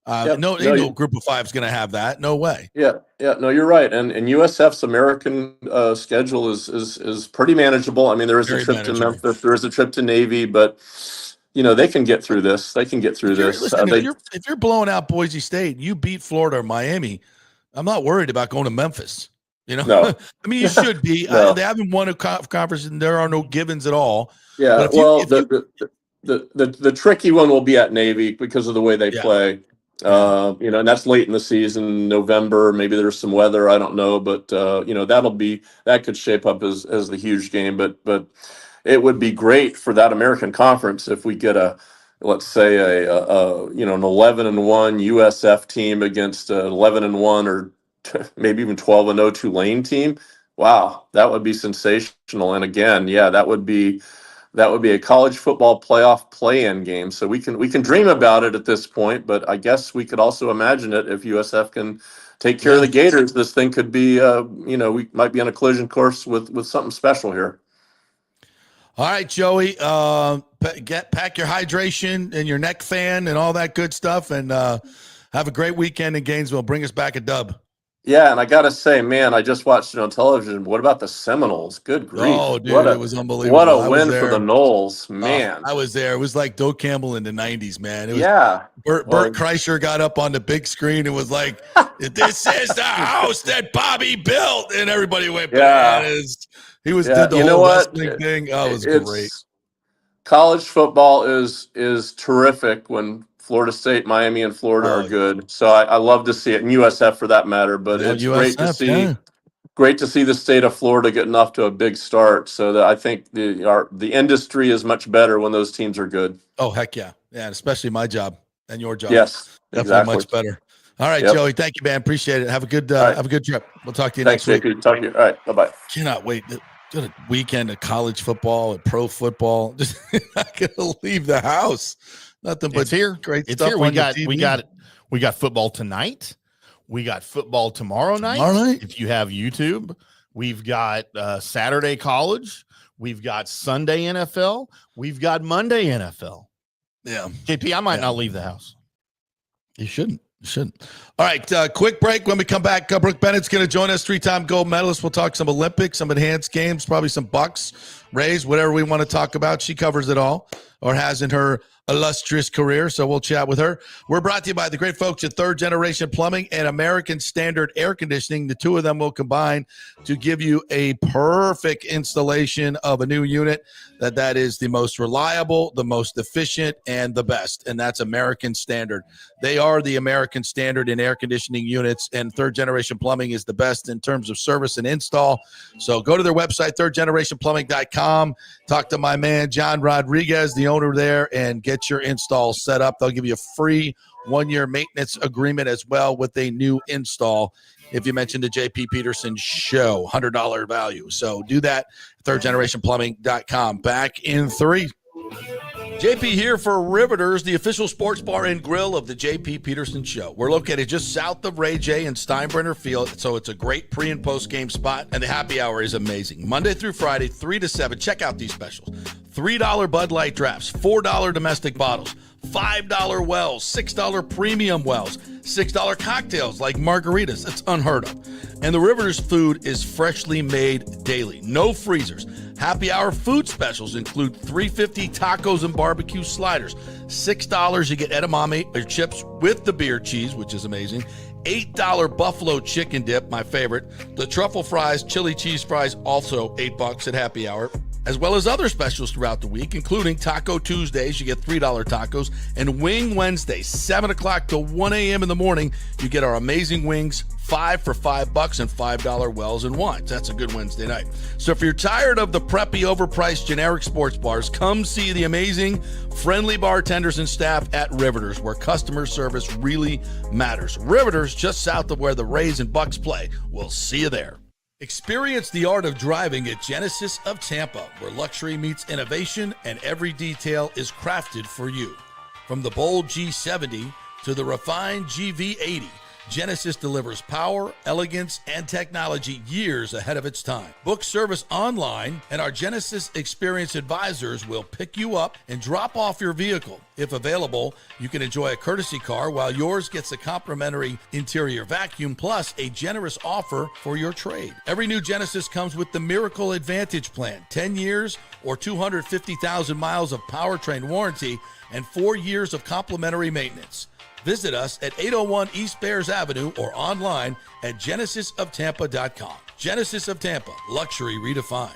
No group of 5 is going to have that. No way. No, you're right. And USF's American schedule is pretty manageable. I mean, there is a trip to Memphis, there is a trip to Navy, but they can get through this. Listen, if you're blowing out Boise State, you beat Florida or Miami, I'm not worried about going to Memphis. No. I mean, you should be. No. They haven't won a conference, and there are no givens at all. Yeah. The tricky one will be at Navy because of the way they play. And that's late in the season, November. Maybe there's some weather. I don't know, but that could shape up as the huge game. But it would be great for that American Conference if we get let's say an 11-1 USF team against an 11-1 or maybe even 12-0 Tulane team. Wow, that would be sensational. And again, yeah, that would be a college football playoff play-in game. So we can dream about it at this point, but I guess we could also imagine it if USF can take care of the Gators. This thing could be, we might be on a collision course with something special here. All right, Joey, pack your hydration and your neck fan and all that good stuff, and have a great weekend in Gainesville. Bring us back a dub. Yeah, and I got to say, man, I just watched it on television. What about the Seminoles? Good grief. Oh, dude, it was unbelievable. What a win for the Noles, man. I was there. It was like Doak Campbell in the 90s, man. It was, yeah. Bert Kreischer got up on the big screen and was like, this is the house that Bobby built. And everybody went bananas. He did the whole wrestling thing. Oh, it was great. College football is terrific when Florida State, Miami, and Florida are good. So I love to see it, and USF for that matter. But it's USF, great to see the state of Florida getting off to a big start. So that I think the industry is much better when those teams are good. Oh, heck yeah. Yeah, especially my job and your job. Yes, definitely much better. All right, Joey, thank you, man. Appreciate it. Have a good trip. We'll talk to you next week. JP. Talk to you. All right, bye-bye. Cannot wait. Got a weekend of college football and pro football. Just not gonna leave the house. Nothing but great stuff. We got football tonight. We got football tomorrow night. If you have YouTube, we've got Saturday college. We've got Sunday NFL. We've got Monday NFL. Yeah, JP, I might not leave the house. You shouldn't. All right, quick break. When we come back, Brooke Bennett's going to join us, 3-time gold medalist. We'll talk some Olympics, some enhanced games, probably some bucs, Rays, whatever we want to talk about. She covers it all, or has in her illustrious career, so we'll chat with her. We're brought to you by the great folks at Third Generation Plumbing and American Standard Air Conditioning. The two of them will combine to give you a perfect installation of a new unit that is the most reliable, the most efficient, and the best, and that's American Standard. They are the American Standard in air conditioning units, and Third Generation Plumbing is the best in terms of service and install. So go to their website, thirdgenerationplumbing.com. Talk to my man, John Rodriguez, the owner there, and get your install set up. They'll give you a free 1-year maintenance agreement as well with a new install. If you mention the JP Peterson Show, $100 value. So do that, thirdgenerationplumbing.com. Back in 3. JP here for Riveters, the official sports bar and grill of the JP Peterson Show. We're located just south of Ray J and Steinbrenner Field, so it's a great pre- and post-game spot, and the happy hour is amazing. Monday through Friday, 3 to 7. Check out these specials. $3 Bud Light drafts, $4 domestic bottles, $5 wells, $6 premium wells, $6 cocktails like margaritas. That's unheard of. And the Riveters food is freshly made daily. No freezers. Happy hour food specials include $3.50 tacos and barbecue sliders. $6 you get edamame or chips with the beer cheese, which is amazing. $8 buffalo chicken dip, my favorite. The truffle fries, chili cheese fries, also $8 at happy hour, as well as other specials throughout the week, including Taco Tuesdays, you get $3 tacos, and Wing Wednesdays, 7 o'clock to 1 a.m. in the morning, you get our amazing wings, 5 for $5 and $5 wells and wines. That's a good Wednesday night. So if you're tired of the preppy, overpriced, generic sports bars, come see the amazing, friendly bartenders and staff at Riveters, where customer service really matters. Riveters, just south of where the Rays and Bucs play. We'll see you there. Experience the art of driving at Genesis of Tampa, where luxury meets innovation and every detail is crafted for you. From the bold G70 to the refined GV80, Genesis delivers power, elegance, and technology years ahead of its time. Book service online, and our Genesis Experience advisors will pick you up and drop off your vehicle. If available, you can enjoy a courtesy car while yours gets a complimentary interior vacuum plus a generous offer for your trade. Every new Genesis comes with the Miracle Advantage Plan, 10 years or 250,000 miles of powertrain warranty and 4 years of complimentary maintenance. Visit us at 801 East Bears Avenue or online at genesisoftampa.com. Genesis of Tampa, luxury redefined.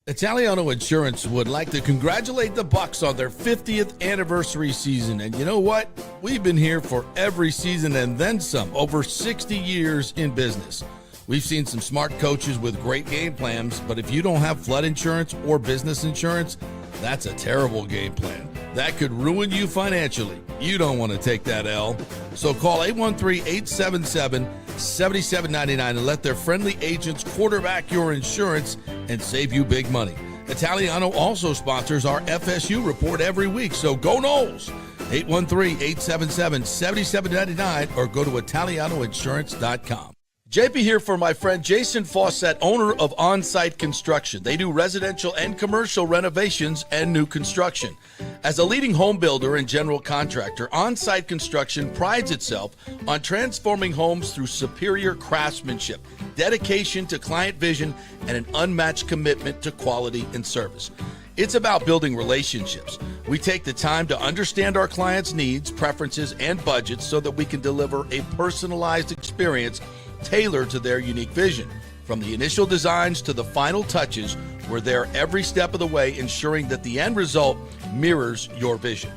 Italiano Insurance would like to congratulate the Bucs on their 50th anniversary season. And you know what? We've been here for every season and then some, over 60 years in business. We've seen some smart coaches with great game plans, but if you don't have flood insurance or business insurance, that's a terrible game plan. That could ruin you financially. You don't want to take that L. So call 813-877-7799 and let their friendly agents quarterback your insurance and save you big money. Italiano also sponsors our FSU report every week, so go Noles. 813-877-7799 or go to italianoinsurance.com. JP here for my friend Jason Fawcett, owner of On-Site Construction. They do residential and commercial renovations and new construction. As a leading home builder and general contractor, On-Site Construction prides itself on transforming homes through superior craftsmanship, dedication to client vision, and an unmatched commitment to quality and service. It's about building relationships. We take the time to understand our clients' needs, preferences, and budgets so that we can deliver a personalized experience tailored to their unique vision. From the initial designs to the final touches, we're there every step of the way, ensuring that the end result mirrors your vision.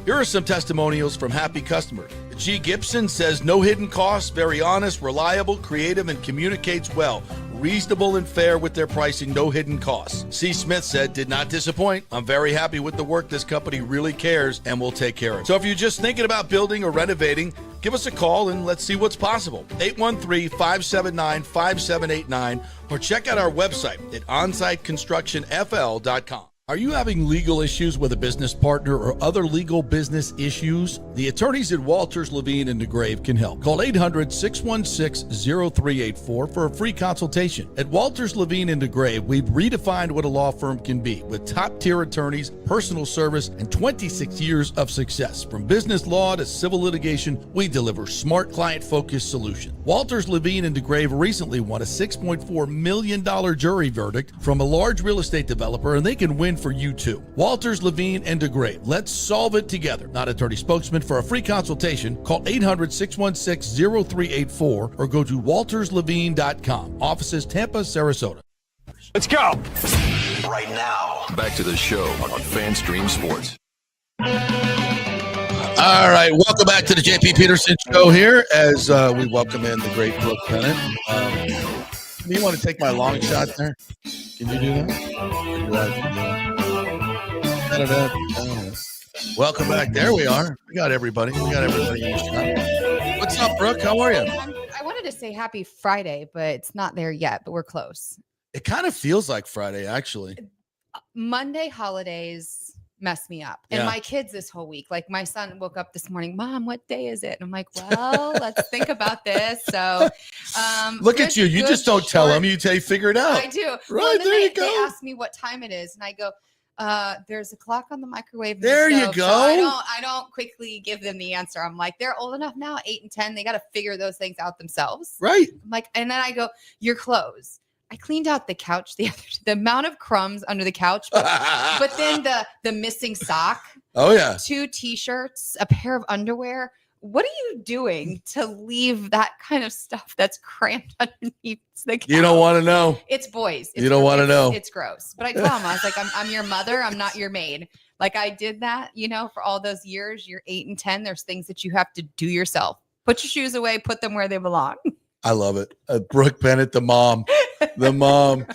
Here are some testimonials from happy customers. G. Gibson says, no hidden costs, very honest, reliable, creative, and communicates well. Reasonable and fair with their pricing, no hidden costs. C. Smith said, did not disappoint. I'm very happy with the work. This company really cares and will take care of it. So if you're just thinking about building or renovating, give us a call and let's see what's possible. 813-579-5789 or check out our website at onsiteconstructionfl.com. Are you having legal issues with a business partner or other legal business issues? The attorneys at Walters, Levine & DeGrave can help. Call 800-616-0384 for a free consultation. At Walters, Levine & DeGrave, we've redefined what a law firm can be with top-tier attorneys, personal service, and 26 years of success. From business law to civil litigation, we deliver smart, client-focused solutions. Walters, Levine & DeGrave recently won a $6.4 million jury verdict from a large real estate developer, and they can win for you too. Walters, Levine & DeGrave. Let's solve it together. Not attorney spokesman. For a free consultation, call 800-616-0384 or go to walterslevine.com. Offices Tampa, Sarasota. Let's go. Right now, back to the show on FanStream Sports. All right, welcome back to the JP Peterson Show here as we welcome in the great Brooke Bennett. You want to take my long shot there? Can you do that? Welcome back. There we are. We got everybody. In the shot. What's up, Brooke? How are you? I wanted to say happy Friday, but it's not there yet, but we're close. It kind of feels like Friday, actually. Monday holidays mess me up. And my kids this whole week, like my son woke up this morning, Mom, what day is it? And I'm like, well, let's think about this. So look at you. You just don't tell them. You figure it out. I do. Right, well, there you go. They ask me what time it is. And I go, there's a clock on the microwave. There you go. So I don't quickly give them the answer. I'm like, they're old enough now, 8 and 10. They got to figure those things out themselves. Right. I'm like, and then I go, your clothes. I cleaned out the couch the amount of crumbs under the couch, but then the missing sock. Oh yeah. 2 t-shirts, a pair of underwear. What are you doing to leave that kind of stuff that's cramped underneath the couch? You don't want to know. It's boys. You don't want to know. It's gross. But I told him, I was like, I'm your mother. I'm not your maid. Like I did that, for all those years. You're 8 and 10. There's things that you have to do yourself. Put your shoes away. Put them where they belong. I love it. Brooke Bennett, the mom. Listen,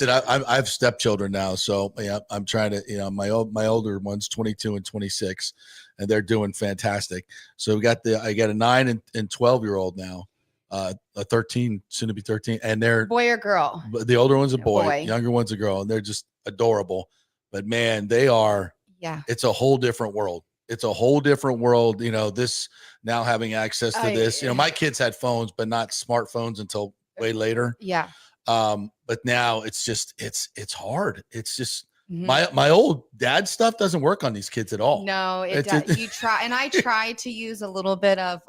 I have stepchildren now, so I'm trying to. My older one's 22 and 26, and they're doing fantastic. So I got a 9 and 12-year-old now, a 13, soon to be 13, and they're boy or girl. The older one's a boy, younger one's a girl, and they're just adorable. But man, they are. Yeah, it's a whole different world. It's a whole different world. This now having access to this. My kids had phones, but not smartphones until way later. Yeah. But now it's just it's hard. It's just my old dad stuff doesn't work on these kids at all. No, it does. You try, and I try to use a little bit of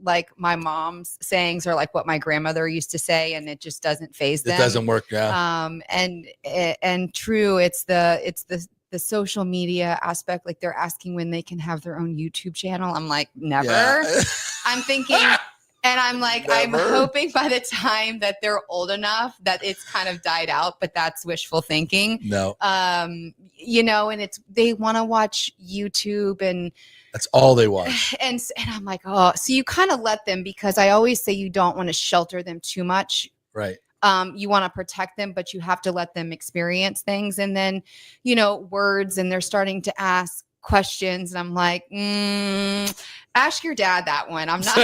like my mom's sayings or like what my grandmother used to say, and it just doesn't phase them. It doesn't work. Yeah. And true, it's the social media aspect. Like they're asking when they can have their own YouTube channel. I'm like, never. Yeah. I'm thinking And I'm like, I'm hoping by the time that they're old enough that it's kind of died out, but that's wishful thinking. No. And they want to watch YouTube and that's all they watch. And I'm like, oh, so you kind of let them, because I always say you don't want to shelter them too much. Right. You want to protect them, but you have to let them experience things. And then, words, and they're starting to ask questions. And I'm like, ask your dad that one. I'm not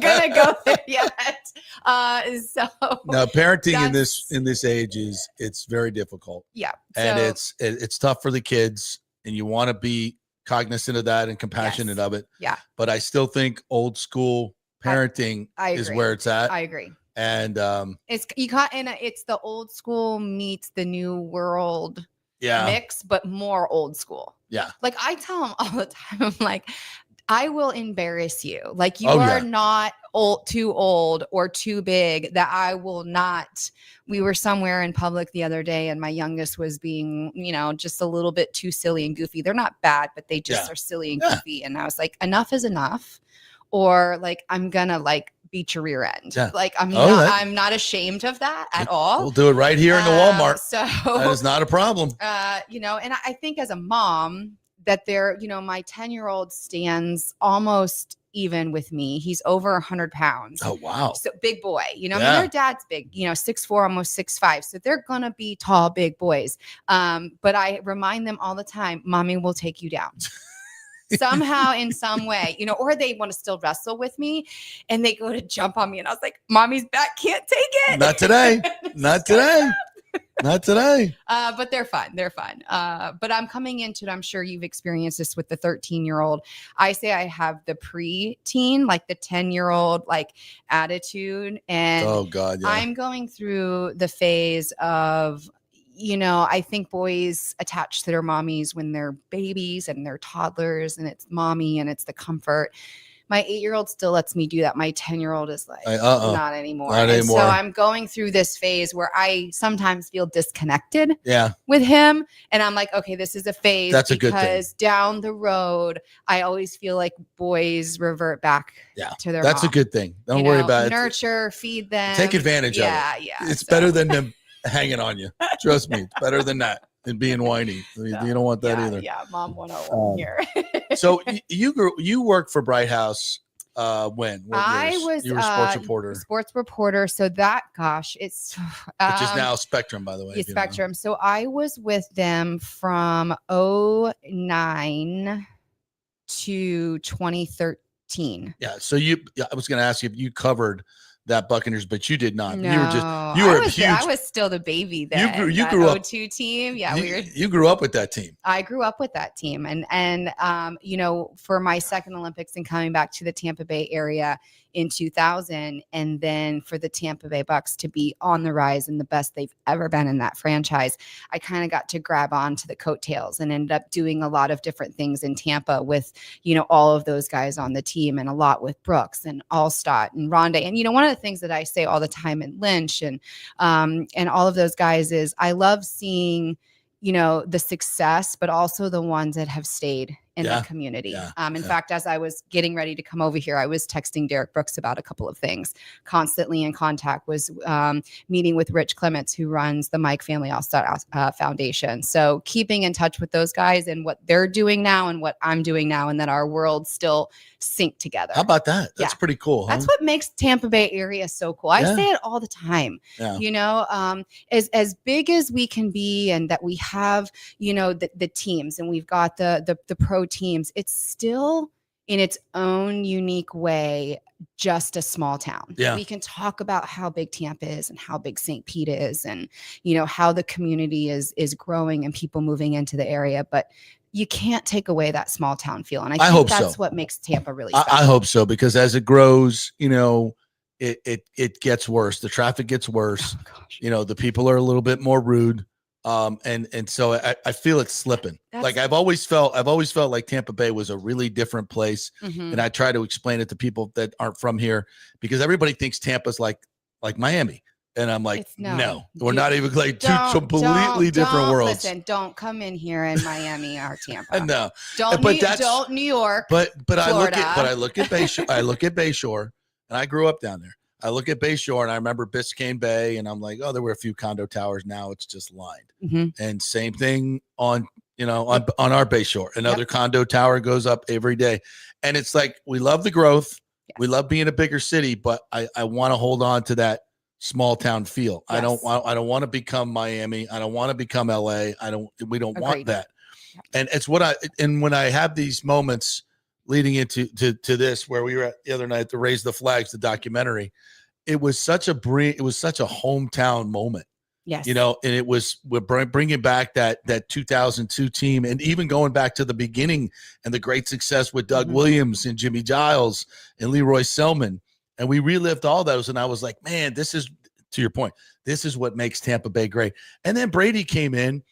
going to go there yet. Now, parenting in this age it's very difficult. Yeah. And it's tough for the kids, and you want to be cognizant of that and compassionate of it. Yeah. But I still think old school parenting is where it's at. I agree. And it's the old school meets the new world mix, but more old school. Yeah. Like I tell them all the time, I'm like, I will embarrass you. Like you are not too old or too big that I will not. We were somewhere in public the other day, and my youngest was being, just a little bit too silly and goofy. They're not bad, but they just are silly and goofy. And I was like, enough is enough. Or like, I'm gonna beat your rear end. Yeah. Like I'm not ashamed of that at all. We'll do it right here in the Walmart. So that is not a problem. And I think as a mom that my 10-year-old stands almost even with me. He's over 100 pounds. Oh, wow. So big boy, I mean, their dad's big, 6'4", almost 6'5". So they're going to be tall, big boys. But I remind them all the time, mommy will take you down. Somehow, in some way, or they want to still wrestle with me and they go to jump on me. And I was like, mommy's back can't take it. Not today. Not today. Not today. But they're fun. They're fun. But I'm coming into it. I'm sure you've experienced this with the 13-year-old. I say I have the pre-teen, like the 10-year-old, attitude. And oh God, yeah. I'm going through the phase of, I think boys attach to their mommies when they're babies and they're toddlers, and it's mommy and it's the comfort. My 8-year-old still lets me do that. My 10-year-old is like, not anymore. Not anymore. So I'm going through this phase where I sometimes feel disconnected with him. And I'm like, okay, this is a phase. That's a good thing. Because down the road, I always feel like boys revert back to their That's mom. a good thing. Don't worry about it. Nurture, feed them. Take advantage of it. Yeah. It's better than them hanging on you. Trust me. It's better than that. And being whiny. You don't want that either. Yeah, mom 101 here. So you worked for Bright House when? I was you were a sports reporter. So that, it's which is now Spectrum, by the way. Spectrum. So I was with them from 2009 to 2013. Yeah. So I was going to ask you if you covered that Buccaneers, but you did not. No, I was still the baby then. You grew up 02 team. Yeah, you grew up with that team. I grew up with that team, and for my second Olympics and coming back to the Tampa Bay area in 2000, and then for the Tampa Bay Bucs to be on the rise and the best they've ever been in that franchise, I kind of got to grab on to the coattails and ended up doing a lot of different things in Tampa with, all of those guys on the team, and a lot with Brooks and Allstott and Rondé. And, one of the things that I say all the time in Lynch and all of those guys is I love seeing, the success, but also the ones that have stayed in the community. In fact, as I was getting ready to come over here, I was texting Derek Brooks about a couple of things. Constantly in contact, was meeting with Rich Clements, who runs the Mike Family All-Star Foundation. So keeping in touch with those guys and what they're doing now and what I'm doing now, and that our worlds still sync together. How about that? That's pretty cool. Huh? That's what makes Tampa Bay area so cool. I say it all the time. As big as we can be, and that we have, the teams, and we've got the pro teams, it's still in its own unique way just a small town. We can talk about how big Tampa is and how big St. Pete is, and how the community is growing and people moving into the area, but you can't take away that small town feel. And I think that's what makes Tampa really special. I hope so, because as it grows, it gets worse. The traffic gets worse. The people are a little bit more rude. And so I feel it's slipping. I've always felt like Tampa Bay was a really different place. Mm-hmm. And I try to explain it to people that aren't from here, because everybody thinks Tampa's like Miami. And I'm like, no, we're not even two completely different worlds. Listen, don't come in here in Miami or Tampa. No, don't New York. But I look at Bayshore. And I grew up down there. I look at Bayshore and I remember Biscayne Bay, and I'm like, oh, there were a few condo towers. Now it's just lined. And same thing on our Bayshore. Another condo tower goes up every day. And it's like, we love the growth. Yes. We love being a bigger city, but I want to hold on to that small town feel. Yes. I don't want to become Miami. I don't want to become LA. We don't want that. Yeah. And it's when I have these moments leading into this, where we were at the other night to Raise the Flags, the documentary, it was such a hometown moment. Yes. And we're bringing back that 2002 team, and even going back to the beginning and the great success with Doug Williams and Jimmy Giles and Leroy Selman. And we relived all those. And I was like, man, this is, to your point, this is what makes Tampa Bay great. And then Brady came in,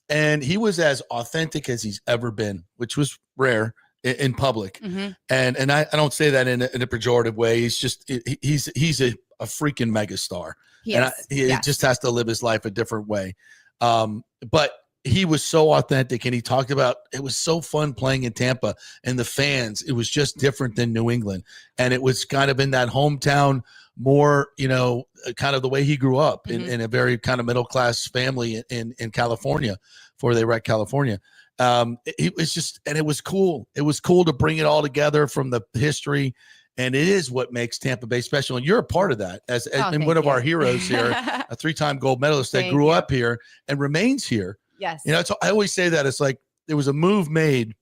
and he was as authentic as he's ever been, which was rare in public. And I don't say that in a pejorative way. He's just, he's a freaking megastar. He just has to live his life a different way. But he was so authentic, and he talked about, it was so fun playing in Tampa, and the fans, it was just different than New England. And it was kind of in that hometown, more, kind of the way he grew up in a very kind of middle-class family in California, before they wrecked California. It was just, and it was cool. It was cool to bring it all together from the history. And it is what makes Tampa Bay special. And you're a part of that and one of our heroes here, a 3-time gold medalist that grew up here and remains here. Yes. I always say that it's like, there was a move made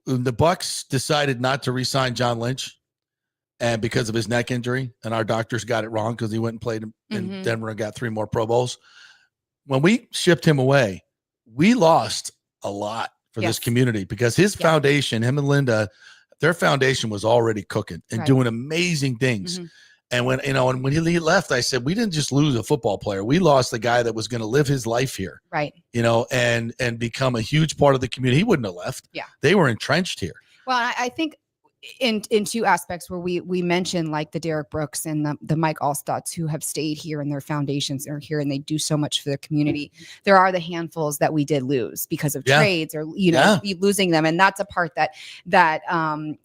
when the Bucs decided not to re-sign John Lynch, and because of his neck injury, and our doctors got it wrong because he went and played in Denver and got 3 more Pro Bowls. When we shipped him away, we lost a lot for this community, because his foundation, him and Linda, their foundation was already cooking and doing amazing things. And when he left, I said, we didn't just lose a football player. We lost the guy that was going to live his life here. Right. And become a huge part of the community. He wouldn't have left. Yeah. They were entrenched here. Well, I think in 2 aspects where we mentioned, like the Derek Brooks and the Mike Allstotts, who have stayed here and their foundations are here and they do so much for the community. There are the handfuls that we did lose because of trades or, losing them. And that's a part that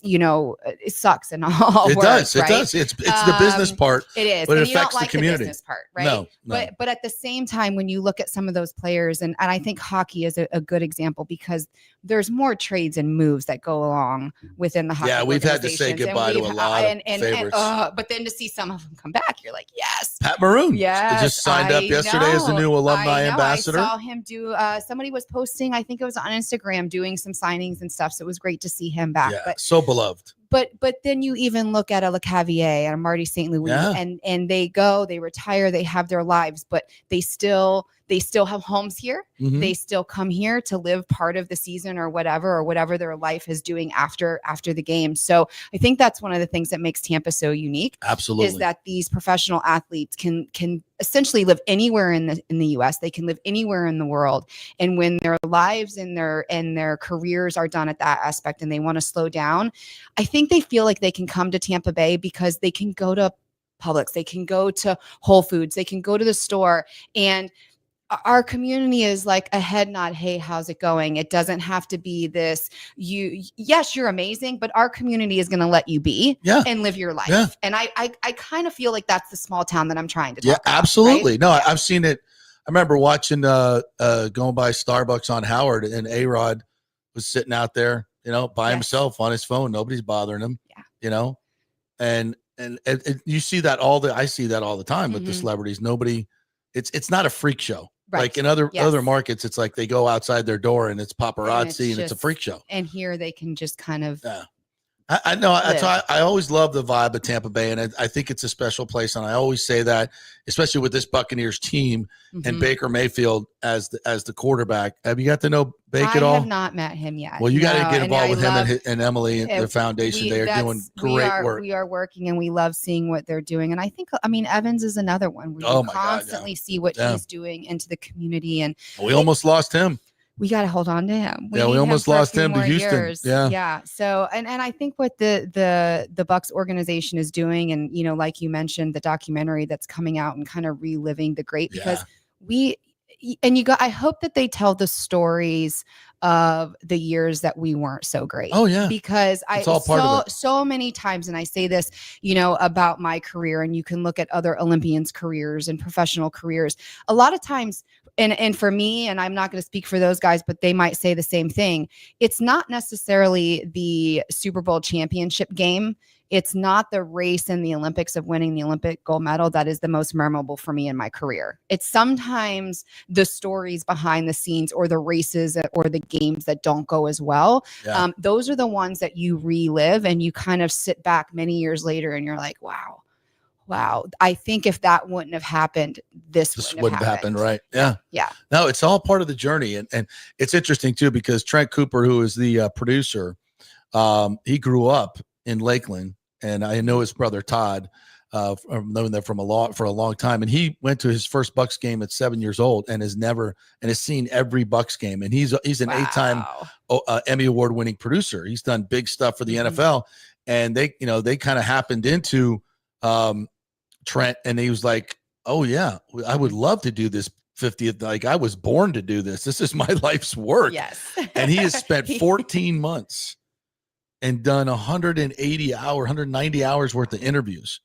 it sucks and all. It does. It's the business part. It is. But and it affects the community. The business part, right? No. But at the same time, when you look at some of those players, and I think hockey is a good example, because there's more trades and moves that go along within the hockey. Yeah, we've had to say goodbye to a lot of favorites. But then to see some of them come back, you're like, yes. Pat Maroon just signed up yesterday as the new alumni ambassador. I saw him do, somebody was posting, I think it was on Instagram, doing some signings and stuff. So it was great to see him back. Yeah, so beloved. But then you even look at a LeCavier and a Marty St. Louis, and they retire, they have their lives, but they still have homes here. They still come here to live part of the season or whatever their life is doing after the game. So I think that's one of the things that makes Tampa so unique. Absolutely. Is that these professional athletes can essentially live anywhere in the US. They can live anywhere in the world. And when their lives and their careers are done at that aspect and they want to slow down, I think they feel like they can come to Tampa Bay because they can go to Publix, they can go to Whole Foods, they can go to the store, and our community is like a head nod. Hey, how's it going? It doesn't have to be this. Yes, you're amazing, but our community is going to let you be and live your life. Yeah. And I kind of feel like that's the small town that I'm trying to talk about, absolutely. Right? No, I've seen it. I remember watching going by Starbucks on Howard, and A-Rod was sitting out there, by himself on his phone. Nobody's bothering him. Yeah. And you see that I see that all the time with the celebrities. Nobody, it's not a freak show. Right. Like in other markets, it's like they go outside their door and it's paparazzi and it's a freak show. And here they can just kind of. Yeah. I know. I always love the vibe of Tampa Bay, and I think it's a special place. And I always say that, especially with this Buccaneers team and Baker Mayfield as the quarterback. Have you got to know Baker at all? I have not met him yet. Well, you got to get involved with him and Emily and their foundation. They are doing great work. We are working, and we love seeing what they're doing. And I think, Evans is another one where you constantly see what he's doing into the community. And we almost lost him. We got to hold on to him. We almost lost him to Houston. Years. Yeah. So, and I think what the Bucs organization is doing, and like you mentioned, the documentary that's coming out and kind of reliving the great, because I hope that they tell the stories of the years that we weren't so great. Oh yeah. Because it's all part of it. So many times, and I say this, about my career, and you can look at other Olympians' careers and professional careers. A lot of times, and for me, and I'm not going to speak for those guys, but they might say the same thing. It's not necessarily the Super Bowl championship game. It's not the race in the Olympics of winning the Olympic gold medal that is the most memorable for me in my career. It's sometimes the stories behind the scenes, or the races or the games that don't go as well. Yeah. Those are the ones that you relive, and you kind of sit back many years later and you're like, wow, I think if that wouldn't have happened, this wouldn't have happened. Right. Yeah. Yeah. No, it's all part of the journey. And it's interesting too, because Trent Cooper, who is the producer, he grew up in Lakeland. And I know his brother Todd, I've known them for a long time. And he went to his first Bucs game at 7 years old and has seen every Bucs game. And he's an 8-time Emmy Award winning producer. He's done big stuff for the NFL. And they kind of happened into Trent, and he was like, "Oh yeah, I would love to do this 50th. Like, I was born to do this. This is my life's work." Yes. And he has spent 14 months and done 190 hours worth of interviews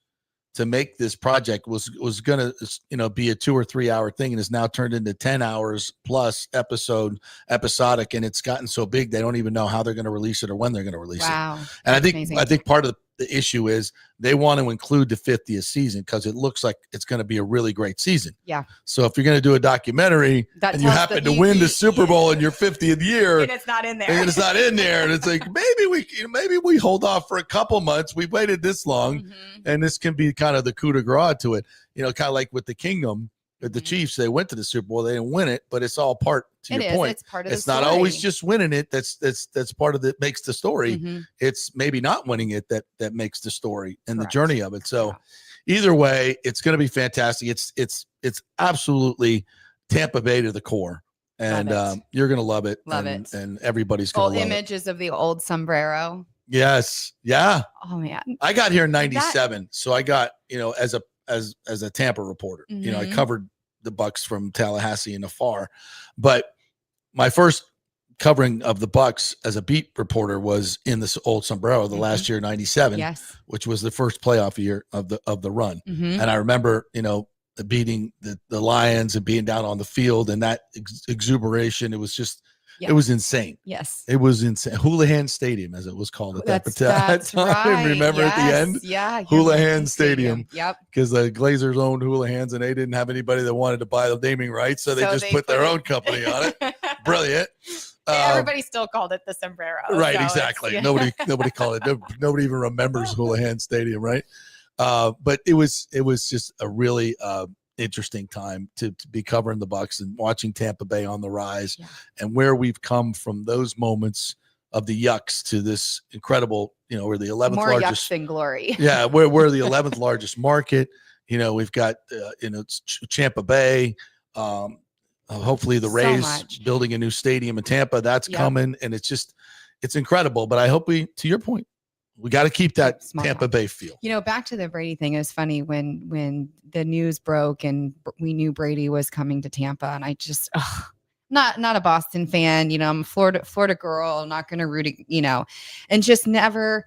to make this project. Was going to, be a 2 or 3 hour thing, and is now turned into 10 hours plus episodic. And it's gotten so big, they don't even know how they're going to release it or when they're going to release it. And I think part of the issue is they want to include the 50th season because it looks like it's going to be a really great season. Yeah. So if you're going to do a documentary and you happen to win the Super Bowl in your 50th year, and it's not in there, and it's like, maybe we hold off for a couple months. We've waited this long, and this can be kind of the coup de grace to it. Kind of like with the Kingdom, with the Chiefs, they went to the Super Bowl, they didn't win it, but it's all part to your point. It's part of the It's not story. always just winning it. That's part of it makes the story. It's maybe not winning it that makes the story and the journey of it. So either way, it's going to be fantastic. It's absolutely Tampa Bay to the core, and you're going to love it. And everybody's going to love images of the old sombrero. Yes. Yeah. Oh man. I got here in 97. So I got, as a Tampa reporter, I covered the Bucs from Tallahassee and afar, but my first covering of the Bucs as a beat reporter was in this old sombrero the last year, 97, which was the first playoff year of the run. And I remember, beating the Lions and being down on the field, and that exuberation. It was just, it was insane. Yes. It was insane. Houlihan Stadium, as it was called at that time. Right. Remember at the end? Yeah. Houlihan Stadium. Yep. Because the Glazers owned Houlihan's, and they didn't have anybody that wanted to buy the naming rights, so they just put their own company on it. Brilliant. Everybody still called it the sombrero. Right, so exactly. Nobody called it. Nobody even remembers Houlihan Stadium, right? But it was just a really interesting time to be covering the Bucs and watching Tampa Bay on the rise, and where we've come from those moments of the yucks to this incredible, we're the 11th more largest yucks than glory. Yeah, we're the 11th largest market. We've got Tampa Bay. Hopefully the Rays building a new stadium in Tampa. That's coming, and it's incredible. But I hope to your point, we got to keep that Tampa Bay feel. Back to the Brady thing. It was funny when the news broke and we knew Brady was coming to Tampa, and I just not a Boston fan. I'm a Florida girl. I'm not going to root, and just never.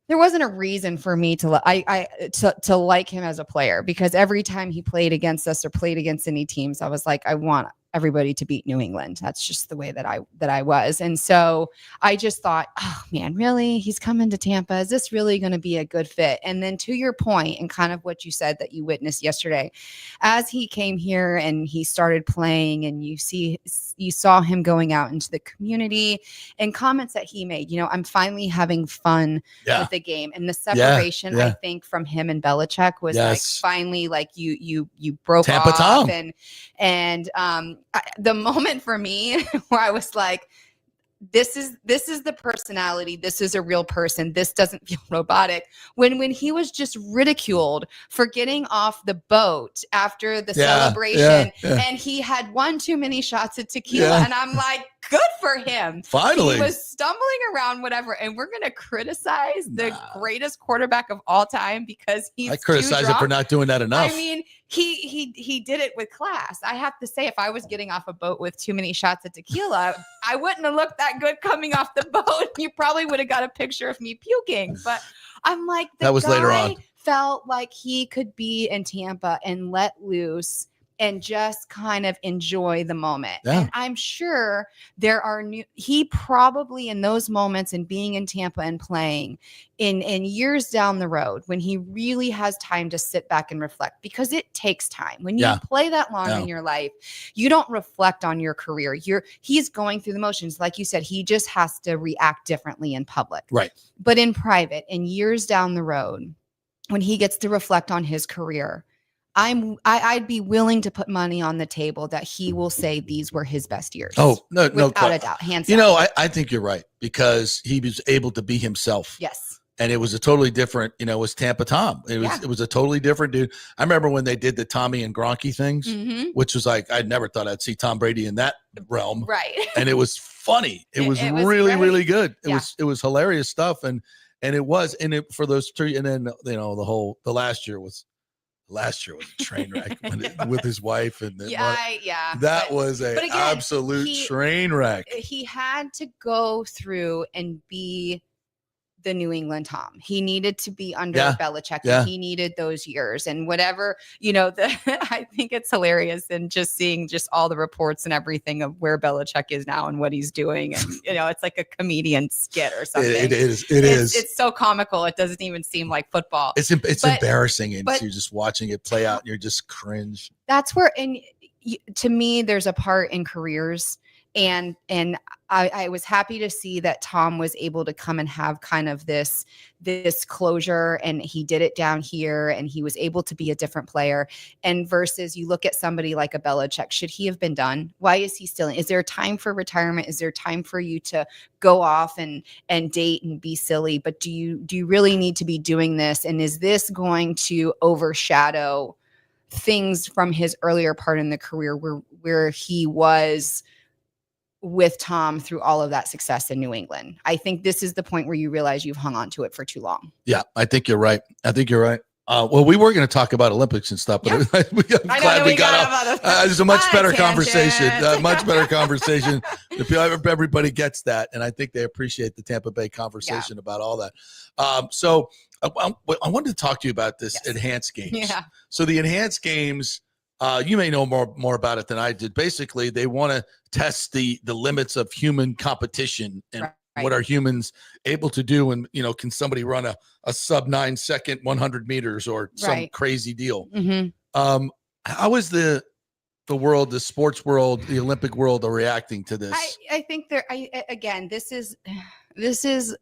There wasn't a reason for me to like him as a player, because every time he played against us or played against any teams, I was like, I want everybody to beat New England. That's just the way that I was. And so I just thought, oh man, really? He's coming to Tampa. Is this really going to be a good fit? And then to your point, and kind of what you said that you witnessed yesterday, as he came here and he started playing, and you saw him going out into the community, and comments that he made, I'm finally having fun with the game. And the separation, I think, from him and Belichick was like finally, like you broke Tampa off. Tom. And the moment for me where I was like, this is the personality. This is a real person. This doesn't feel robotic. When he was just ridiculed for getting off the boat after the celebration, and he had one too many shots of tequila, and I'm like, good for him. Finally. He was stumbling around, whatever, and we're going to criticize the greatest quarterback of all time because he's I criticize it for not doing that enough. I mean, he did it with class. I have to say, if I was getting off a boat with too many shots of tequila, I wouldn't have looked that good coming off the boat. You probably would have got a picture of me puking. But I'm like, that was later on. Felt like he could be in Tampa and let loose and just kind of enjoy the moment. Yeah. And I'm sure there are he probably in those moments and being in Tampa and playing in years down the road when he really has time to sit back and reflect, because it takes time. When you play that long in your life, you don't reflect on your career. He's going through the motions. Like you said, he just has to react differently in public. Right. But in private and years down the road, when he gets to reflect on his career, I'd be willing to put money on the table that he will say these were his best years. Oh, no, without a doubt, hands down. You know, I think you're right, because he was able to be himself. Yes. And it was a totally different, it was Tampa Tom. It was a totally different dude. I remember when they did the Tommy and Gronky things, which was like, I never thought I'd see Tom Brady in that realm. Right. And it was funny. It was really, great. Really good. It was hilarious stuff. And it was, for those three, and then, the last year was a train wreck with his wife. And that was an absolute train wreck. He had to go through and be the New England Tom. He needed to be under Belichick. And he needed those years and whatever, I think it's hilarious, and just seeing just all the reports and everything of where Belichick is now and what he's doing. And, it's like a comedian skit or something. It is. It's so comical. It doesn't even seem like football. It's embarrassing. And you're just watching it play out and you're just cringe. That's where, and to me, there's a part in careers. And I was happy to see that Tom was able to come and have kind of this closure, and he did it down here, and he was able to be a different player. And versus you look at somebody like a Belichick, should he have been done? Why is he still? Is there time for retirement? Is there time for you to go off and date and be silly? But do you really need to be doing this? And is this going to overshadow things from his earlier part in the career where he was with Tom through all of that success in New England? I think this is the point where you realize you've hung on to it for too long. Yeah, I think you're right. Well, we were going to talk about Olympics and stuff, but I'm glad we got off. It's a much better conversation. Much better conversation. Everybody gets that, and I think they appreciate the Tampa Bay conversation about all that. So I wanted to talk to you about this enhanced games. Yeah. So the enhanced games, you may know more about it than I did. Basically, they want to test the limits of human competition and what are humans able to do. And, can somebody run a sub 9 second 100 meters or some crazy deal? Mm-hmm. How is the world, the sports world, the Olympic world are reacting to this? I think this is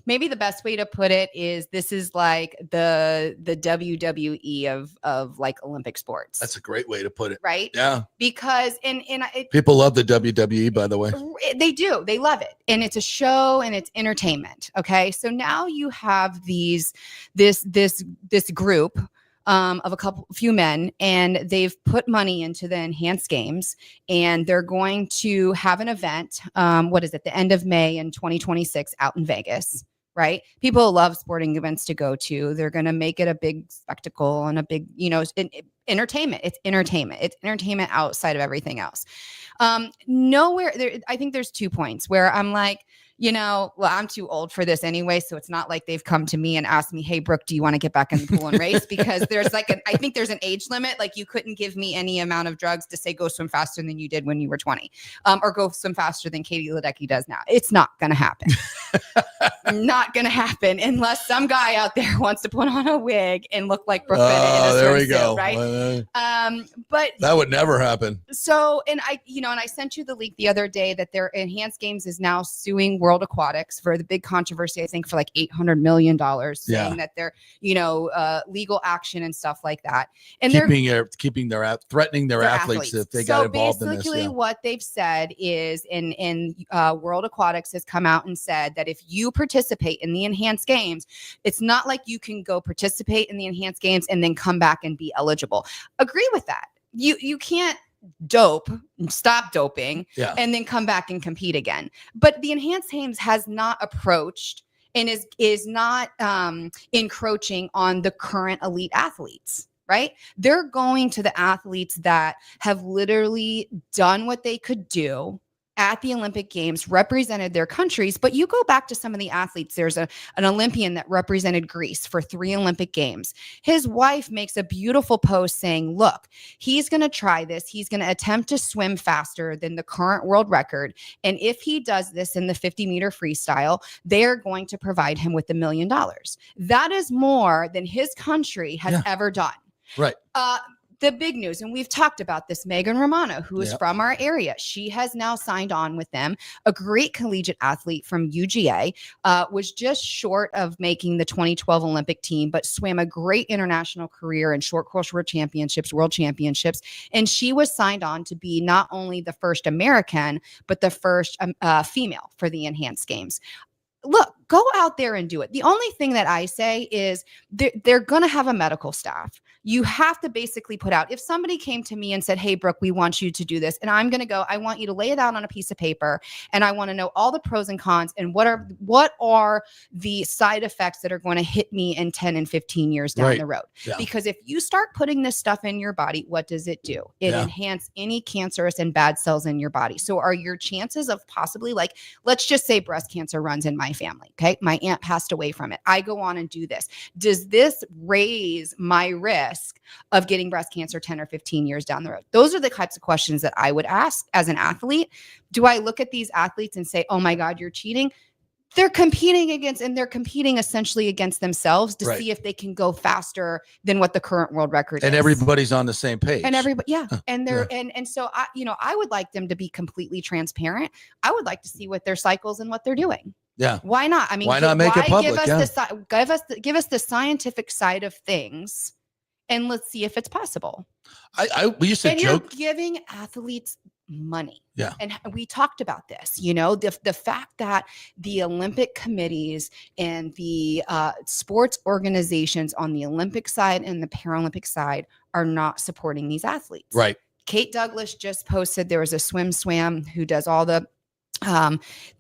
maybe the best way to put it is this is like the WWE of like Olympic sports. That's a great way to put it. Right? Yeah. Because people love the WWE, by the way. They do. They love it. And it's a show and it's entertainment. Okay. So now you have this group of a few men, and they've put money into the enhanced games, and they're going to have an event. The end of May in 2026 out in Vegas. Right. People love sporting events to go to. They're going to make it a big spectacle and a big, entertainment. It's entertainment. It's entertainment outside of everything else. Nowhere there. I think there's 2 points where I'm like, I'm too old for this anyway. So it's not like they've come to me and asked me, hey, Brooke, do you want to get back in the pool and race? Because there's I think there's an age limit. Like you couldn't give me any amount of drugs to say, go swim faster than you did when you were 20 or go swim faster than Katie Ledecky does now. It's not going to happen. Not going to happen unless some guy out there wants to put on a wig and look like Brooke Bennett in a there we go. Right. But that would never happen. So, and I sent you the leak the other day that their enhanced games is now suing World Aquatics for the big controversy, I think for like $800 million, saying that they're, legal action and stuff like that. And threatening their athletes if they got involved in this. So basically what they've said is in World Aquatics has come out and said that if you participate in the enhanced games, it's not like you can go participate in the enhanced games and then come back and be eligible. Agree with that. You can't stop doping, and then come back and compete again. But the Enhanced Games has not approached and is not encroaching on the current elite athletes, right? They're going to the athletes that have literally done what they could do at the Olympic Games, represented their countries. But you go back to some of the athletes. There's an Olympian that represented Greece for 3 Olympic Games. His wife makes a beautiful post saying, look, he's going to try this. He's going to attempt to swim faster than the current world record. And if he does this in the 50-meter freestyle, they're going to provide him with $1 million. That is more than his country has ever done. Right. The big news, and we've talked about this, Megan Romano, who is from our area. She has now signed on with them. A great collegiate athlete from UGA, was just short of making the 2012 Olympic team, but swam a great international career in short course world championships. And she was signed on to be not only the first American, but the first female for the Enhanced Games. Look, go out there and do it. The only thing that I say is they're going to have a medical staff. You have to basically put out, if somebody came to me and said, hey, Brooke, we want you to do this. And I'm going to go, I want you to lay it out on a piece of paper. And I want to know all the pros and cons and what are the side effects that are going to hit me in 10 and 15 years down the road. Yeah. Because if you start putting this stuff in your body, what does it do? It enhances any cancerous and bad cells in your body. So are your chances of possibly, like, let's just say breast cancer runs in my family. Okay. My aunt passed away from it. I go on and do this. Does this raise my risk of getting breast cancer 10 or 15 years down the road? Those are the types of questions that I would ask as an athlete. Do I look at these athletes and say, oh my God, you're cheating? They're competing essentially against themselves to see if they can go faster than what the current world record is. And everybody's on the same page. And everybody, and they're and so I would like them to be completely transparent. I would like to see what their cycles and what they're doing. Yeah. Why not? I mean, why not make it public? Give us the scientific side of things, and let's see if it's possible. We used to joke. You're giving athletes money. Yeah. And we talked about this, the fact that the Olympic committees and the sports organizations on the Olympic side and the Paralympic side are not supporting these athletes. Right. Kate Douglas just posted there was a swam who does all the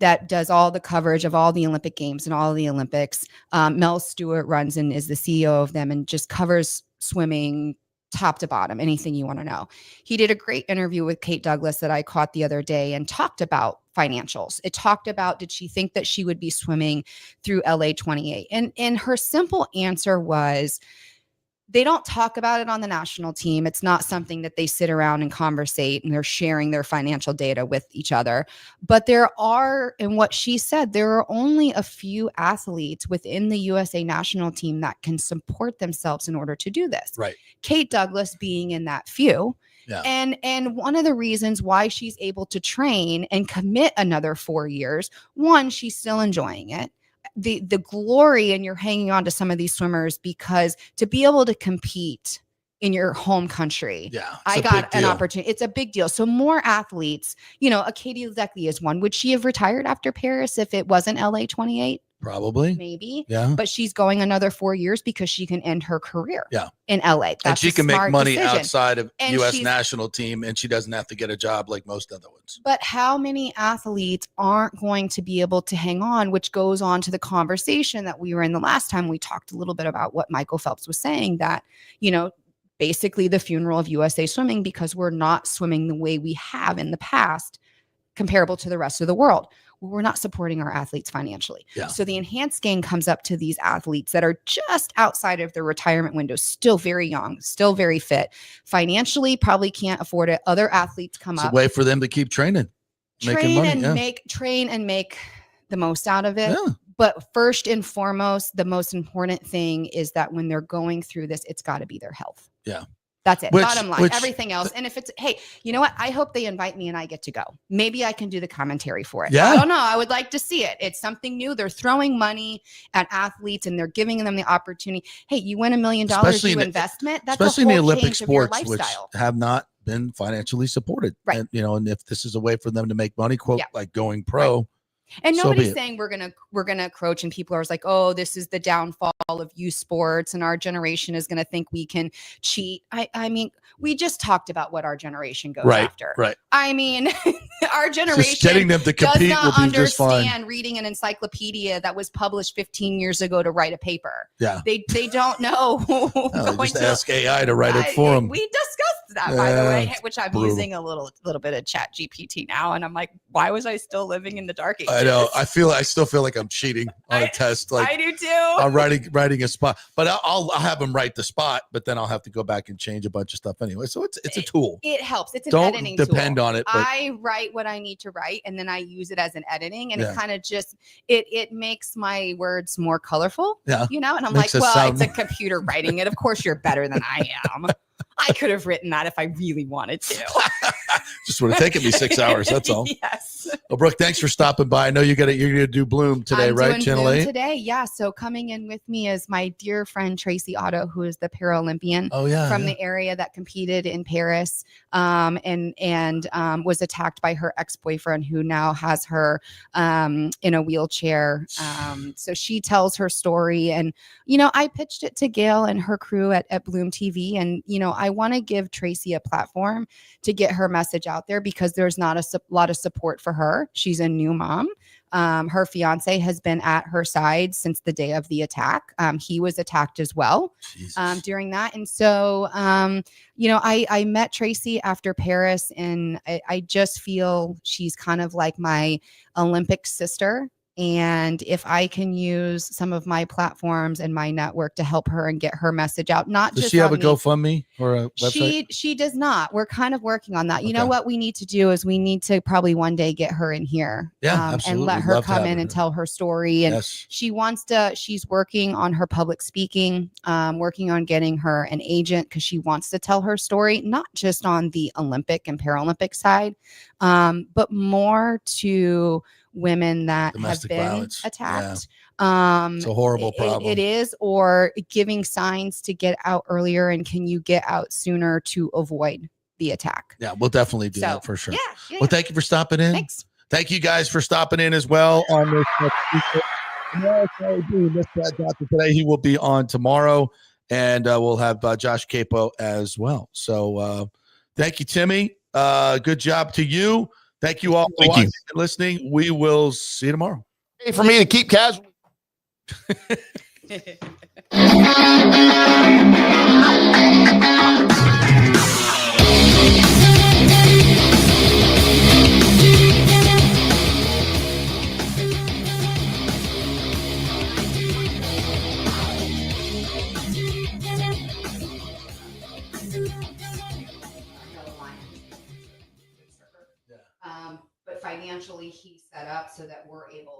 that does all the coverage of all the Olympic Games and all of the Olympics. Mel Stewart runs and is the CEO of them and just covers swimming top to bottom, anything you want to know. He did a great interview with Kate Douglas that I caught the other day and talked about financials. It talked about, did she think that she would be swimming through LA 28? And her simple answer was, they don't talk about it on the national team. It's not something that they sit around and conversate and they're sharing their financial data with each other. But there are, and what she said, there are only a few athletes within the USA national team that can support themselves in order to do this. Right. Kate Douglas being in that few. Yeah. And one of the reasons why she's able to train and commit another 4 years, one, she's still enjoying it. The glory, and you're hanging on to some of these swimmers because to be able to compete in your home country, I got an opportunity. It's a big deal. So more athletes, a Katie Ledecky is one. Would she have retired after Paris if it wasn't LA 28? Probably. Maybe. Yeah. But she's going another 4 years because she can end her career in LA. And she can make money decision. outside of U.S. national team, and she doesn't have to get a job like most other ones. But how many athletes aren't going to be able to hang on, which goes on to the conversation that we were in the last time we talked a little bit about what Michael Phelps was saying, that, basically the funeral of USA swimming because we're not swimming the way we have in the past comparable to the rest of the world. We're not supporting our athletes financially. Yeah. So the Enhanced Game comes up to these athletes that are just outside of their retirement window, still very young, still very fit, financially probably can't afford it. Other athletes come up. It's a way for them to keep training, making money. Train and make the most out of it. Yeah. But first and foremost, the most important thing is that when they're going through this, it's got to be their health. Yeah. That's it. Bottom line, everything else. And if it's, hey, you know what? I hope they invite me and I get to go. Maybe I can do the commentary for it. Yeah. I don't know. I would like to see it. It's something new. They're throwing money at athletes and they're giving them the opportunity. Hey, you win $1 million, you investment. That's especially in the Olympic change sports, of your lifestyle. which have not been financially supported. Right. And, and if this is a way for them to make money, quote, like going pro, And So nobody's be it. saying we're gonna encroach, and people are like, oh, this is the downfall of youth sports, and our generation is gonna think we can cheat. I mean, we just talked about what our generation goes after. Right. I mean, our generation Just getting them to does compete not will be just fine. understand reading an encyclopedia that was published 15 years ago to write a paper. Yeah. They don't know. No, just ask AI to write it for them. We discussed that, by the way, Yeah, which I'm brutal. using a little bit of Chat GPT now, and I'm like, why was I still living in the dark ages? I know. I still feel like I'm cheating on a test. Like I do too. I'm writing a spot, but I'll have them write the spot, but then I'll have to go back and change a bunch of stuff anyway. So it's a tool. It helps. It's an Don't editing depend tool. on it. But I write what I need to write, and then I use it as an editing, and Yeah. it kind of just it makes my words more colorful. Yeah. You know, and I'm Makes like, us well, sound it's a computer writing it. Of course, you're better than I am. I could have written that if I really wanted to. just would have taken me 6 hours. That's all. Yes. Well, Brooke, thanks for stopping by. I know you're gonna do Bloom today, I'm right? doing Channel Bloom 8. today. Yeah. So coming in with me is my dear friend Tracy Otto, who is the Paralympian from the area that competed in Paris, and was attacked by her ex-boyfriend, who now has her in a wheelchair. So she tells her story, and I pitched it to Gail and her crew at Bloom TV, and I want to give Tracy a platform to get her message out there, because there's not a lot of support for her. She's a new mom. Her fiance has been at her side since the day of the attack. He was attacked as well during that. And so, I met Tracy after Paris, and I just feel she's kind of like my Olympic sister. And if I can use some of my platforms and my network to help her and get her message out, not Does just she have on a GoFundMe or a website? She does not. We're kind of working on that. You know what we need to do is we need to probably one day get her in here, absolutely. and let her come in and tell her story. And she's working on her public speaking, working on getting her an agent, because she wants to tell her story, not just on the Olympic and Paralympic side, but more to women that Domestic have been violence. attacked. It's a horrible problem. It is, or giving signs to get out earlier, and can you get out sooner to avoid the attack? Yeah, we'll definitely do that for sure. Yeah, well, thank you for stopping in. Thanks. Thank you guys for stopping in as well on this. Today he will be on tomorrow, and we'll have Josh Capo as well. So thank you, Timmy. Good job to you. Thank you all for watching and listening. We will see you tomorrow. Hey, for me to keep casual. But financially, he's set up so that we're able